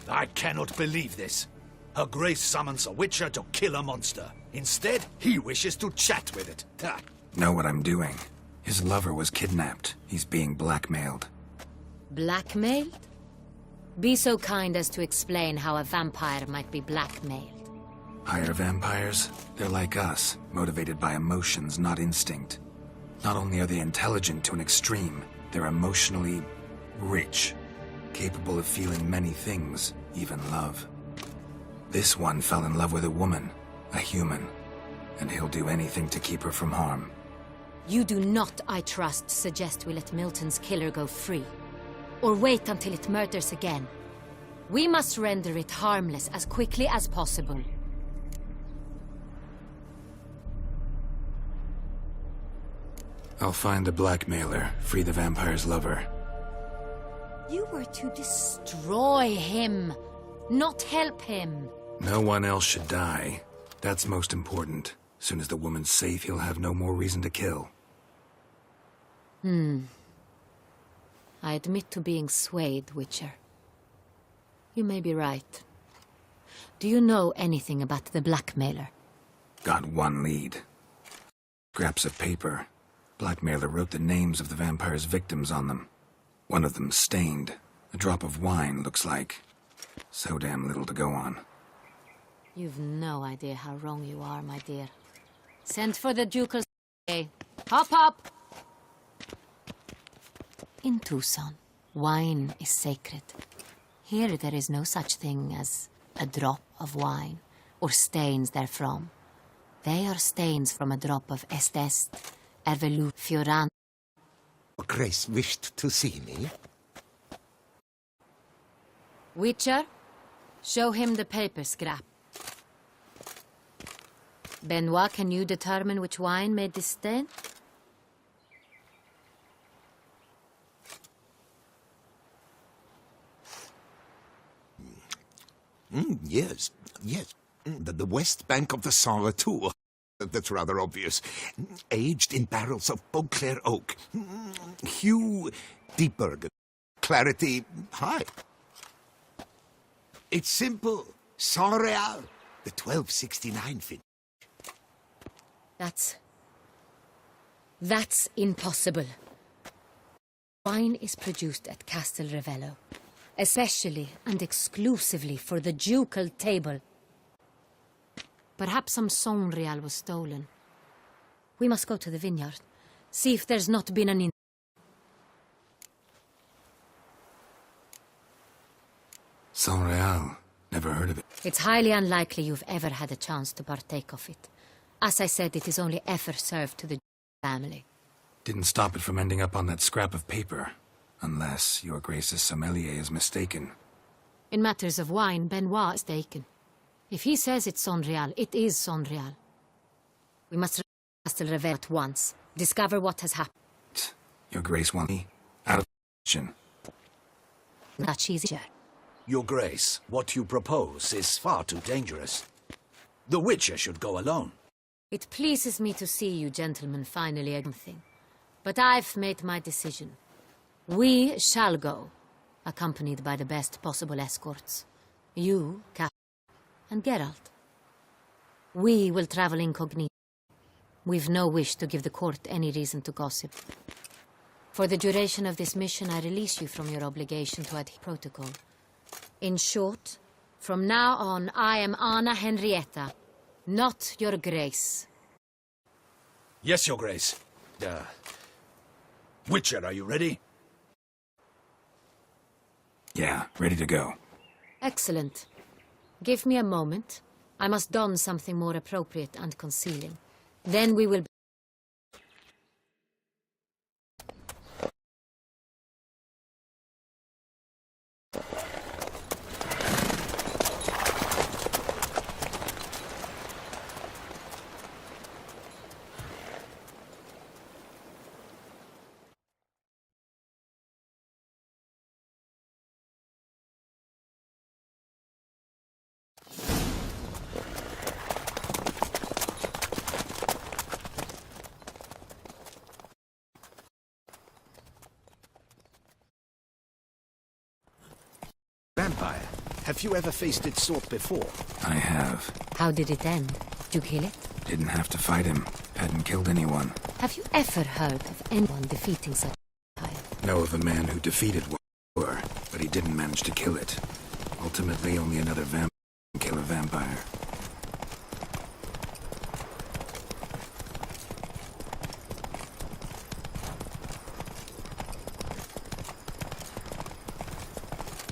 I cannot believe this. Her Grace summons a witcher to kill a monster. Instead, he wishes to chat with it. Ha. Know what I'm doing. His lover was kidnapped. He's being blackmailed. Blackmailed? Be so kind as to explain how a vampire might be blackmailed. Higher vampires? They're like us, motivated by emotions, not instinct. Not only are they intelligent to an extreme, they're emotionally rich, capable of feeling many things, even love. This one fell in love with a woman, a human, and he'll do anything to keep her from harm. You do not, I trust, suggest we let Milton's killer go free, or wait until it murders again. We must render it harmless as quickly as possible. I'll find the blackmailer, free the vampire's lover. You were to destroy him, not help him. No one else should die. That's most important. Soon as the woman's safe, he'll have no more reason to kill. I admit to being swayed, Witcher. You may be right. Do you know anything about the blackmailer? Got one lead. Scraps of paper. Blackmailer wrote the names of the vampire's victims on them. One of them stained. A drop of wine, looks like. So damn little to go on. You've no idea how wrong you are, my dear. Send for the ducal... Hop, hop! In Tucson, wine is sacred. Here there is no such thing as a drop of wine, or stains therefrom. They are stains from a drop of Estes, Ervelu, Fioran. Grace wished to see me. Witcher, show him the paper scrap. Benoit, can you determine which wine made this stain? Yes. The west bank of the Saint Tour. That's rather obvious. Aged in barrels of Beauclair oak. Hue deeper. Clarity high. It's simple. Saint Real. The 1269 fin. That's impossible. Wine is produced at Castel Ravello, especially and exclusively for the ducal table. Perhaps some Saint Real was stolen. We must go to the vineyard, see if there's not been an Saint Real. Never heard of it. It's highly unlikely you've ever had a chance to partake of it. As I said, it is only ever served to the family. Didn't stop it from ending up on that scrap of paper. Unless your Grace's sommelier is mistaken. In matters of wine, Benoit is taken. If he says it's Saint Real, it is Saint Real. We must reach Castel Ravello at once. Discover what has happened. Your Grace wants me out of the kitchen. That's easier. Your Grace, what you propose is far too dangerous. The Witcher should go alone. It pleases me to see you gentlemen finally agree on something. But I've made my decision. We shall go, accompanied by the best possible escorts. You, Cap, and Geralt. We will travel incognito. We've no wish to give the court any reason to gossip. For the duration of this mission, I release you from your obligation to adhere to protocol. In short, from now on, I am Anna Henrietta, not your grace. Yes, Your Grace. Witcher, are you ready? Yeah, ready to go. Excellent. Give me a moment. I must don something more appropriate and concealing. Then we will... Vampire. Have you ever faced its sort before? I have. How did it end? Did you kill it? Didn't have to fight him. Hadn't killed anyone. Have you ever heard of anyone defeating such a vampire? Know of a man who defeated one, but he didn't manage to kill it. Ultimately, only another vampire can kill a vampire.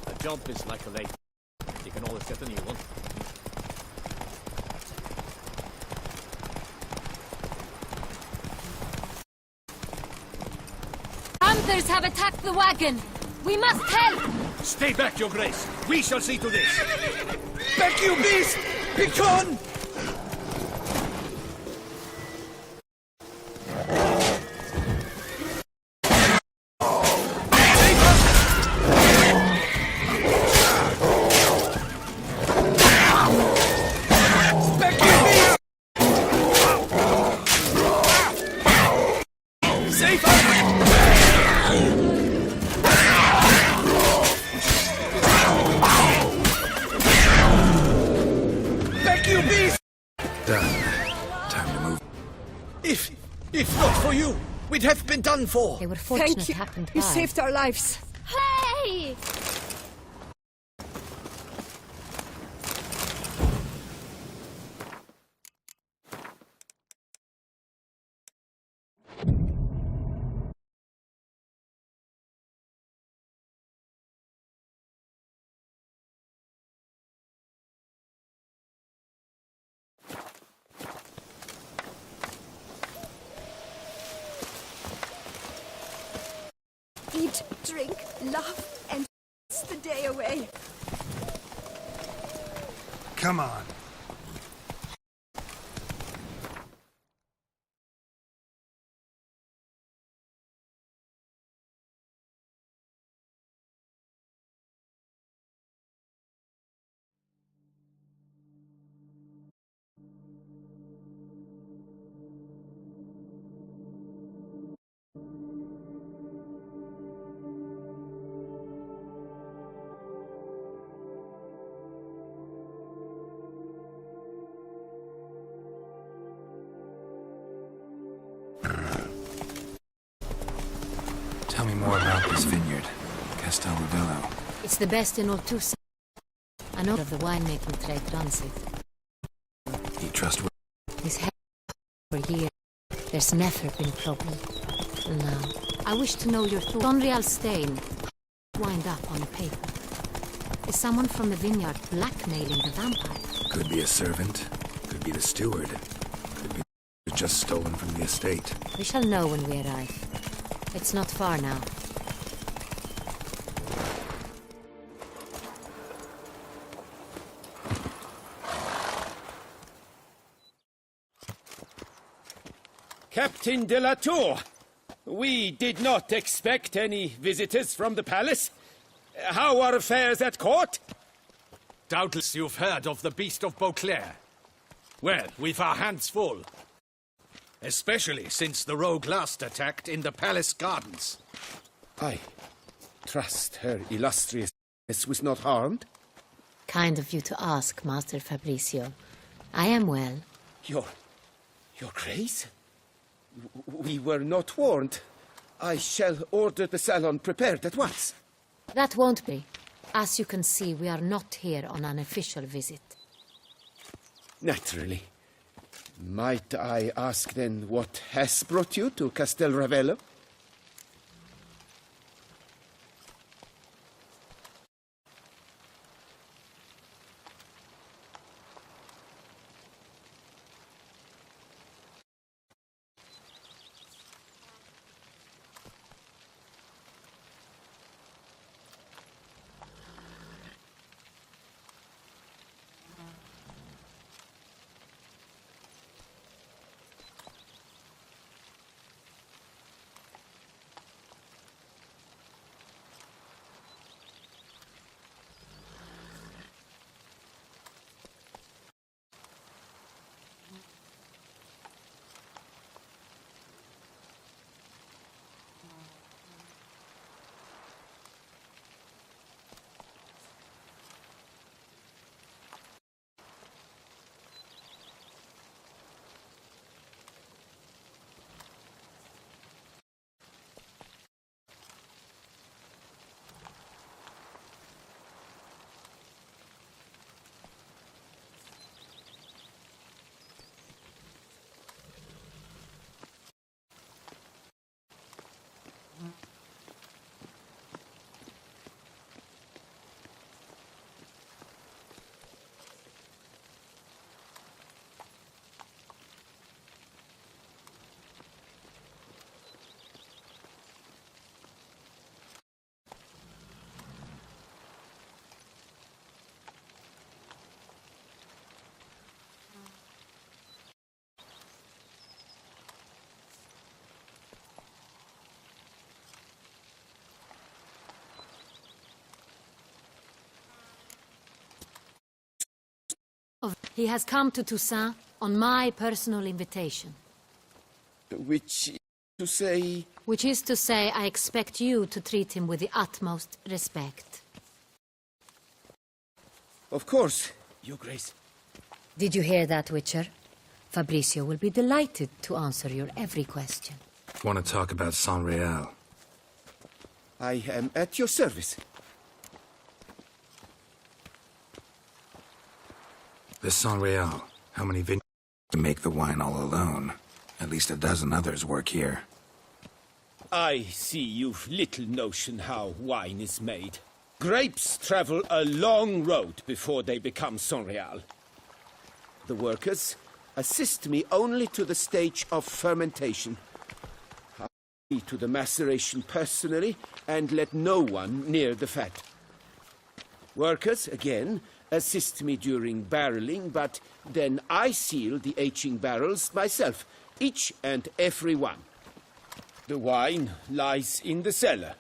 A job is like a lake. You can always get a new one. Hunters have attacked the wagon! We must help! Stay back, Your Grace. We shall see to this. Back, you beast! Begone! If not for you, we'd have been done for. They were fortunate Thank you. happened You by. saved our lives. Hey! Eat, drink, love, and it's the day away. Come on. Tell me more about this vineyard, Castel Ravello. It's the best in all Tucson. I know of the winemaking trade runs it. He trustworthy. He's had for years. There's never been problem. Now, I wish to know your thoughts. Unreal stain. Wind up on the paper. Is someone from the vineyard blackmailing the vampire? Could be a servant. Could be the steward. Could be just stolen from the estate. We shall know when we arrive. It's not far now. Captain de la Tour, we did not expect any visitors from the palace. How are affairs at court? Doubtless you've heard of the Beast of Beauclair. Well, we've our hands full. Especially since the rogue last attacked in the palace gardens. I trust her illustriousness was not harmed. Kind of you to ask, Master Fabricio. I am well, Your Grace? We were not warned. I shall order the salon prepared at once. That won't be. As you can see, we are not here on an official visit. Naturally. Might I ask then what has brought you to Castel Ravello? He has come to Toussaint on my personal invitation. Which is to say, I expect you to treat him with the utmost respect. Of course, Your Grace. Did you hear that, Witcher? Fabrizio will be delighted to answer your every question. Want to talk about San Real? I am at your service. This San Real, how many vineyards to make the wine all alone? At least a dozen others work here. I see you've little notion how wine is made. Grapes travel a long road before they become San Real. The workers assist me only to the stage of fermentation. I see to the maceration personally and let no one near the fat. Workers, again, assist me during barreling, but then I seal the aging barrels myself, each and every one. The wine lies in the cellar.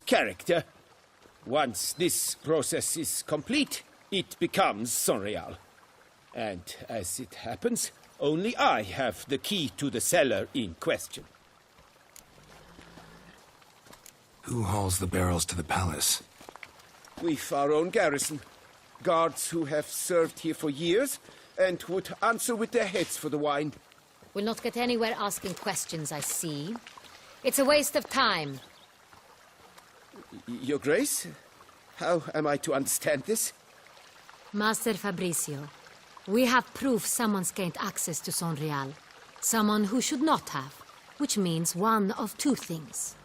Character. Once this process is complete, it becomes San Real. And as it happens, only I have the key to the cellar in question. Who hauls the barrels to the palace? We've our own garrison. Guards who have served here for years and would answer with their heads for the wine. We'll not get anywhere asking questions, I see. It's a waste of time. Your Grace? How am I to understand this? Master Fabrizio, we have proof someone's gained access to San Real. Someone who should not have, which means one of two things.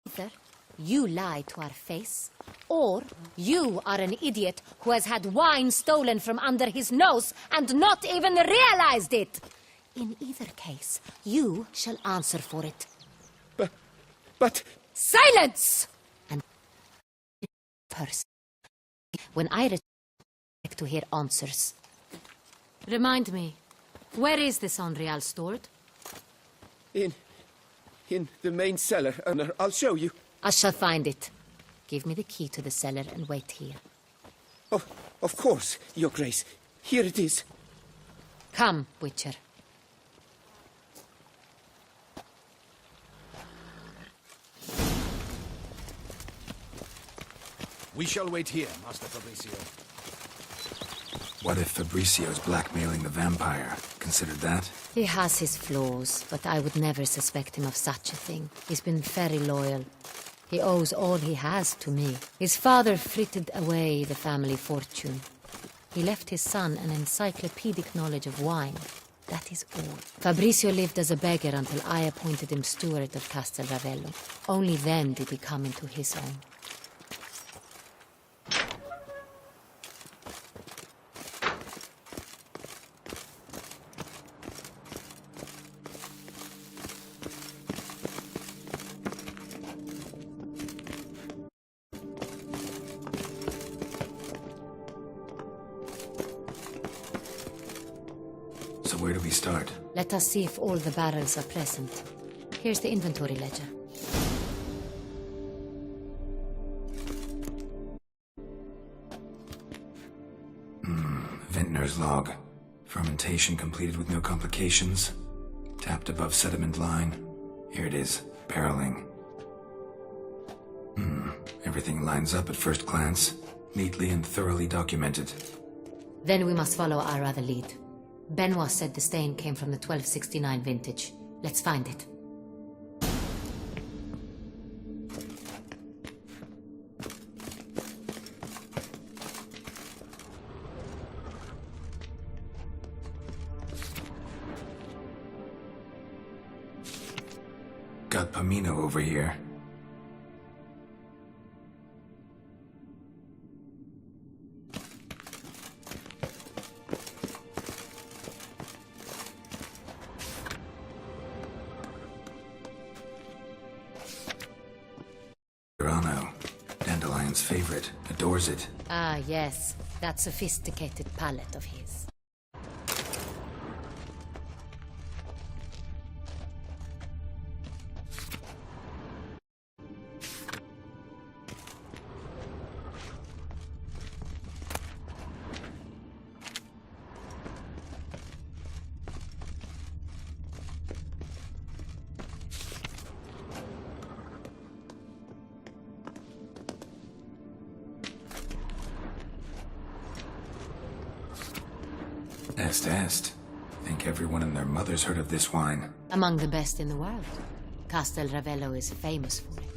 Either you lie to our face, or you are an idiot who has had wine stolen from under his nose and not even realized it. In either case, you shall answer for it. But... Silence! And person. When I return to hear answers. Remind me, where is the San Real stored? In the main cellar. I'll show you. I shall find it. Give me the key to the cellar and wait here. Oh, of course, Your Grace. Here it is. Come, Witcher. We shall wait here, Master Fabrizio. What if Fabricio's blackmailing the vampire? Considered that? He has his flaws, but I would never suspect him of such a thing. He's been very loyal. He owes all he has to me. His father frittered away the family fortune. He left his son an encyclopedic knowledge of wine. That is all. Fabricio lived as a beggar until I appointed him steward of Castel Ravello. Only then did he come into his own. So where do we start? Let us see if all the barrels are present. Here's the inventory ledger. Vintner's log. Fermentation completed with no complications. Tapped above sediment line. Here it is. Barreling. Everything lines up at first glance. Neatly and thoroughly documented. Then we must follow our other lead. Benoit said the stain came from the 1269 vintage. Let's find it. Got Pomino over here. Dandelion's favorite. Adores it. Ah, yes. That sophisticated palate of his. Est. Think everyone and their mother's heard of this wine. Among the best in the world. Castel Ravello is famous for it.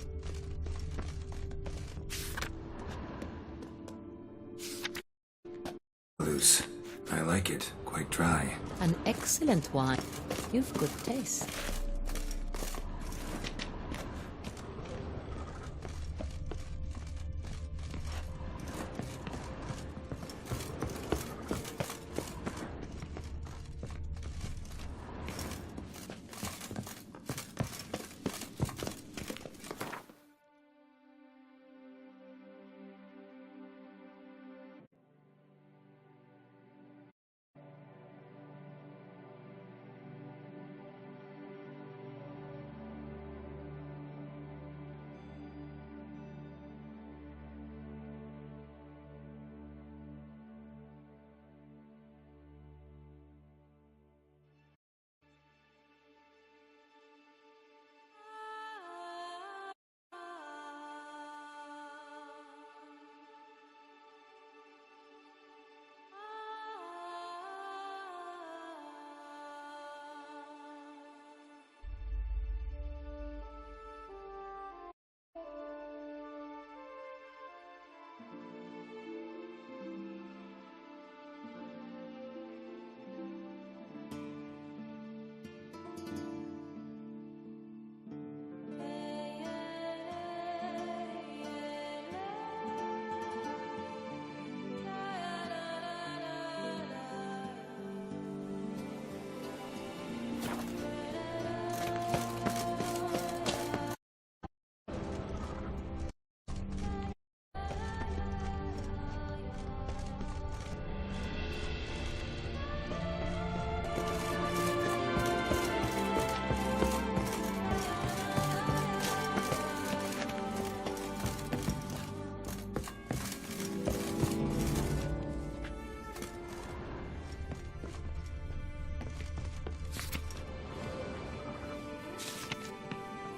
Loose. I like it. Quite dry. An excellent wine. You've good taste.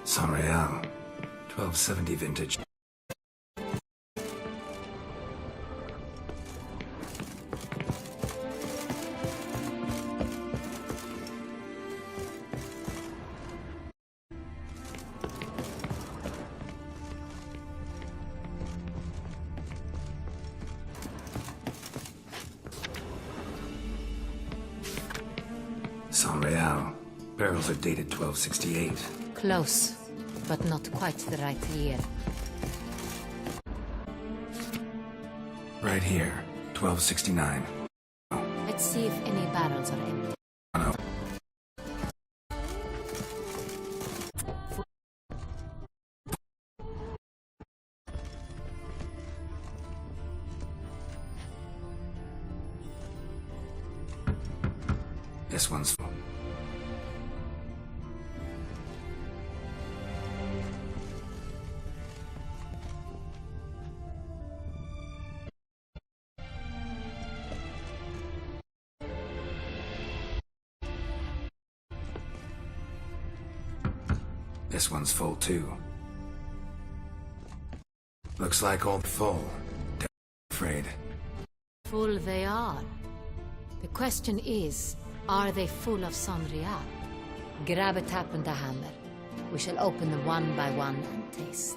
Saint-Réal. 1270 vintage. Sonreal. Barrels are dated 1268. Close, but not quite the right year. Right here, 1269. Let's see if any barrels are empty. No. This one's full. This one's full too. Looks like all full. I'm afraid. Full they are. The question is, are they full of Sonreal? Grab a tap and a hammer. We shall open them one by one and taste.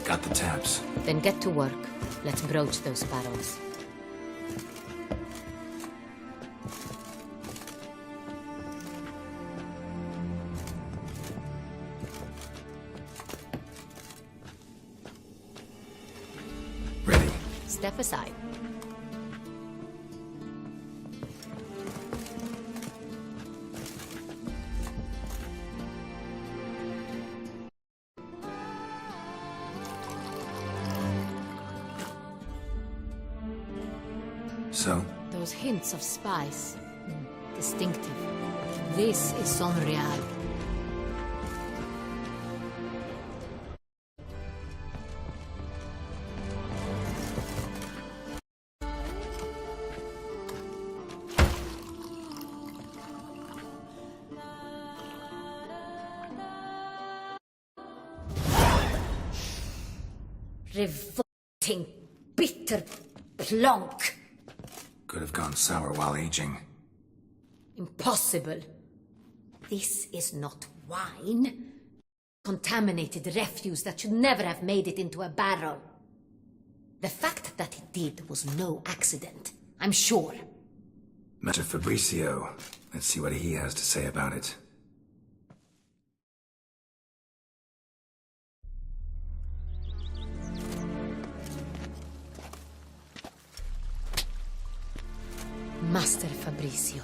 Got the taps. Then get to work. Let's broach those barrels. Ready. Step aside. So? Those hints of spice. Distinctive. This is Sonreal. Revolting, bitter plonk. Could have gone sour while aging. Impossible. This is not wine. Contaminated refuse that should never have made it into a barrel. The fact that it did was no accident, I'm sure. Master Fabricio. Let's see what he has to say about it. Master Fabricio,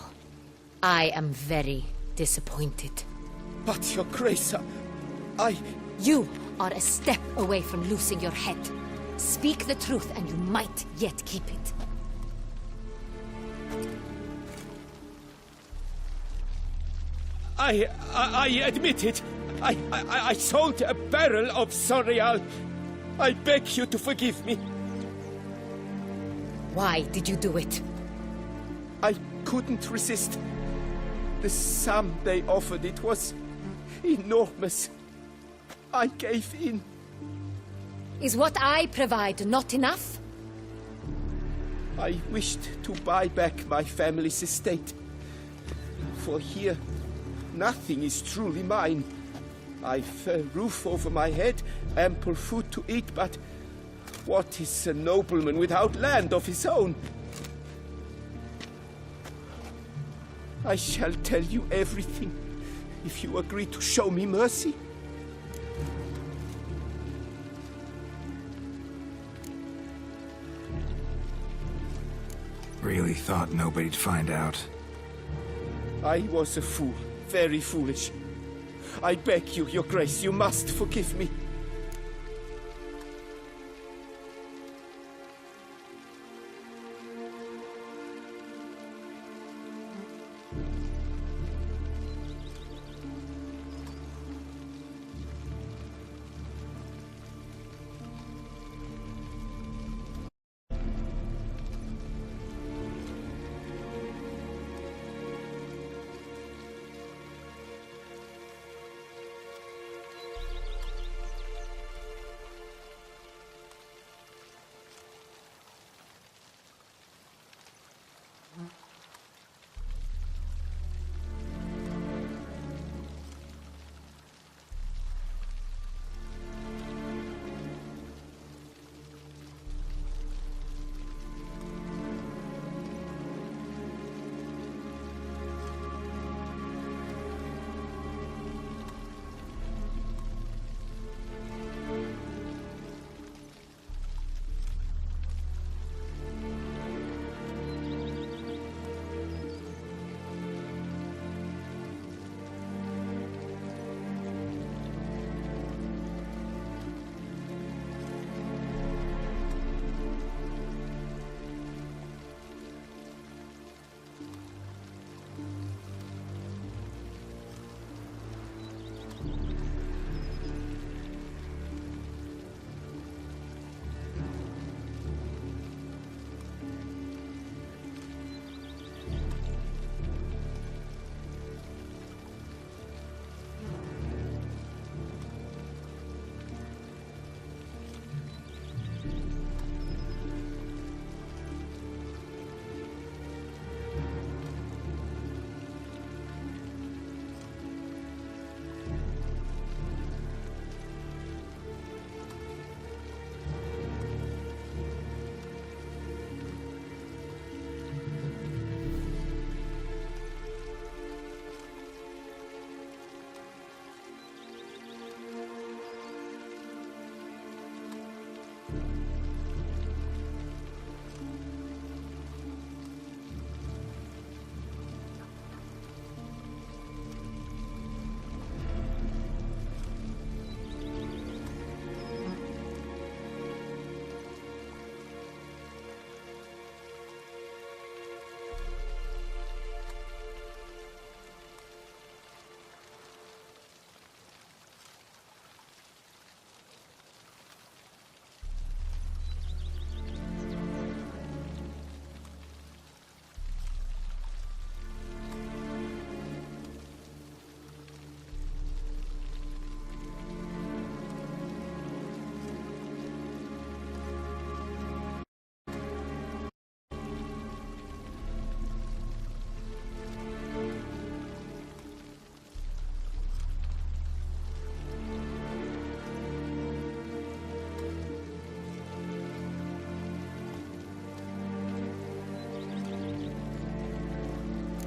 I am very disappointed. But, Your Grace, You are a step away from losing your head. Speak the truth and you might yet keep it. I admit it. I sold a barrel of Sonreal. I beg you to forgive me. Why did you do it? I couldn't resist. The sum they offered, it was enormous. I gave in. Is what I provide not enough? I wished to buy back my family's estate. For here, nothing is truly mine. I've a roof over my head, ample food to eat, but what is a nobleman without land of his own? I shall tell you everything, if you agree to show me mercy. Really thought nobody'd find out. I was a fool, very foolish. I beg you, Your Grace, you must forgive me.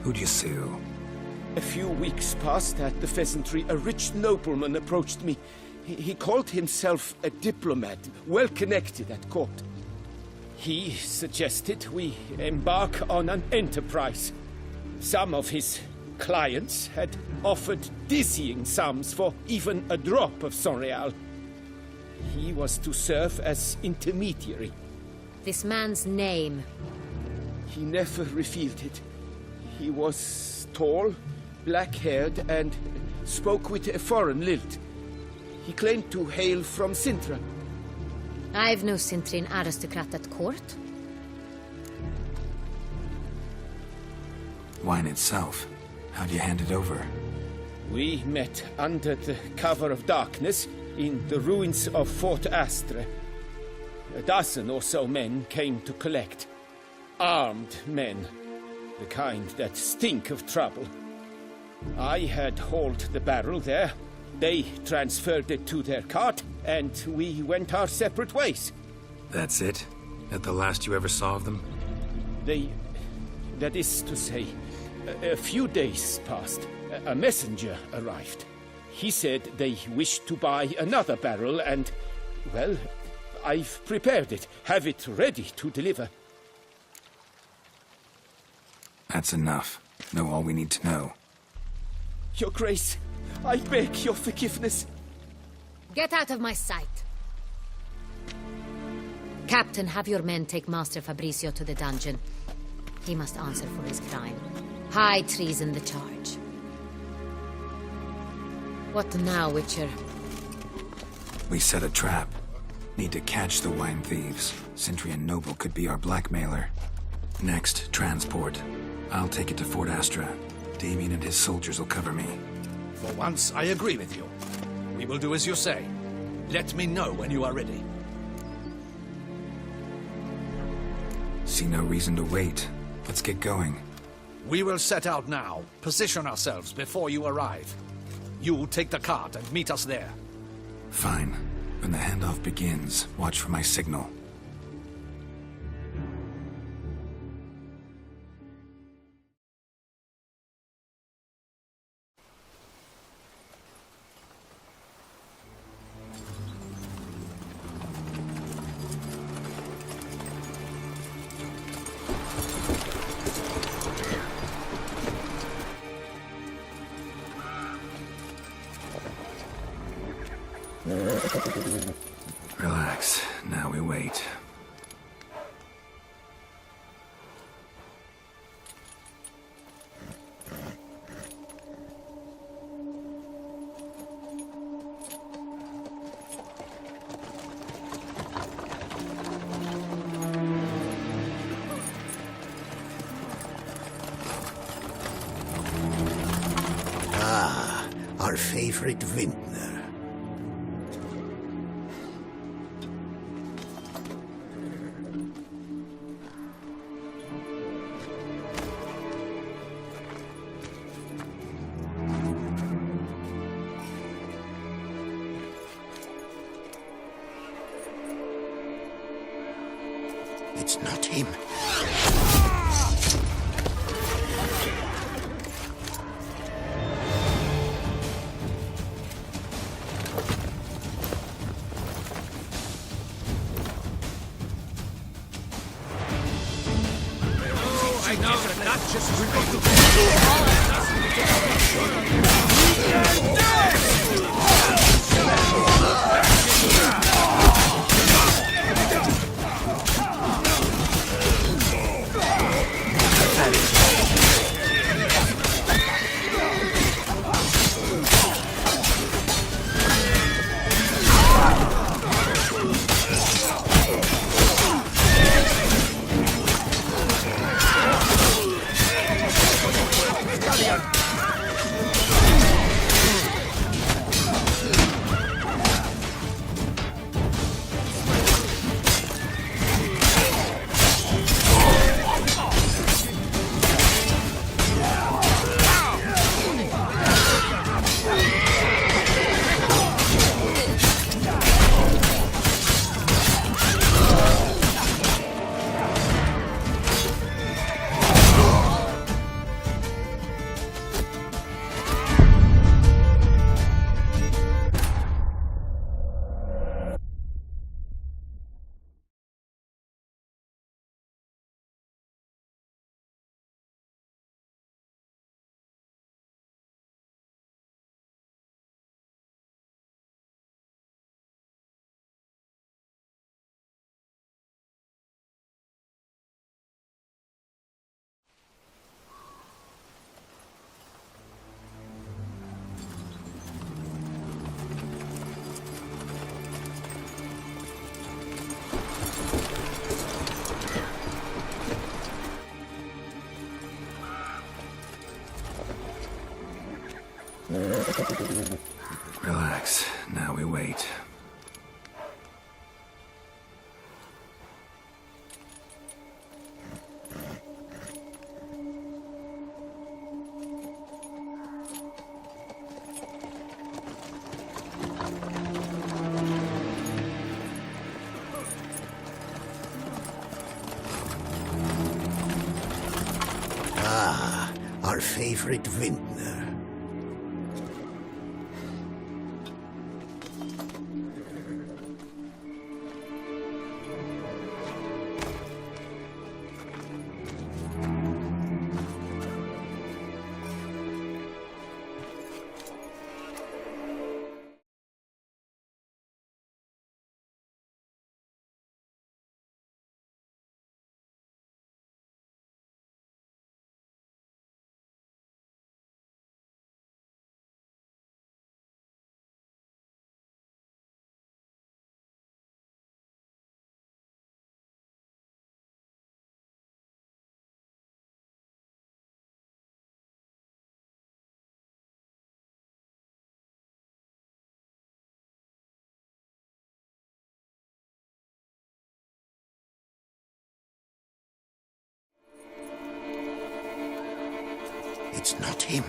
Who'd you sue? A few weeks past at the pheasantry, a rich nobleman approached me. He called himself a diplomat, well connected at court. He suggested we embark on an enterprise. Some of his clients had offered dizzying sums for even a drop of Sonreal. He was to serve as intermediary. This man's name? He never revealed it. He was tall, black-haired, and spoke with a foreign lilt. He claimed to hail from Sintra. I've no Sintrin aristocrat at court. Wine itself. How'd you hand it over? We met under the cover of darkness in the ruins of Fort Astre. A dozen or so men came to collect. Armed men. The kind that stink of trouble. I had hauled the barrel there. They transferred it to their cart, and we went our separate ways. That's it? At the last you ever saw of them? That is to say, a few days passed. A messenger arrived. He said they wished to buy another barrel, and, well, I've prepared it. Have it ready to deliver. That's enough. Know all we need to know. Your Grace, I beg your forgiveness. Get out of my sight. Captain, have your men take Master Fabrizio to the dungeon. He must answer for his crime. High treason the charge. What now, Witcher? We set a trap. Need to catch the wine thieves. Sintrian Noble could be our blackmailer. Next, transport. I'll take it to Fort Astra. Damien and his soldiers will cover me. For once, I agree with you. We will do as you say. Let me know when you are ready. See no reason to wait. Let's get going. We will set out now. Position ourselves before you arrive. You'll take the cart and meet us there. Fine. When the handoff begins, watch for my signal. Relax. Now we wait. Ah, our favorite vintner. It's not him. I know that not just we're going to our favorite vintner. It's not him.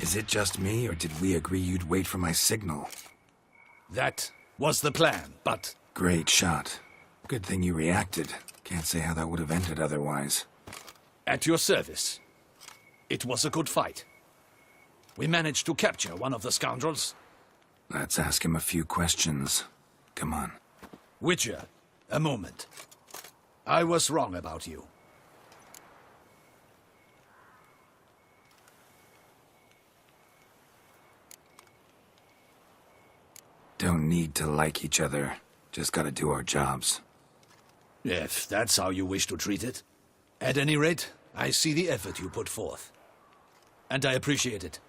Is it just me, or did we agree you'd wait for my signal? That was the plan, but... Great shot. Good thing you reacted. Can't say how that would have ended otherwise. At your service. It was a good fight. We managed to capture one of the scoundrels. Let's ask him a few questions. Come on. Witcher, a moment. I was wrong about you. Don't need to like each other. Just gotta do our jobs. If that's how you wish to treat it. At any rate, I see the effort you put forth. And I appreciate it.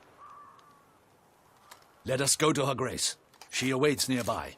Let us go to her grace. She awaits nearby.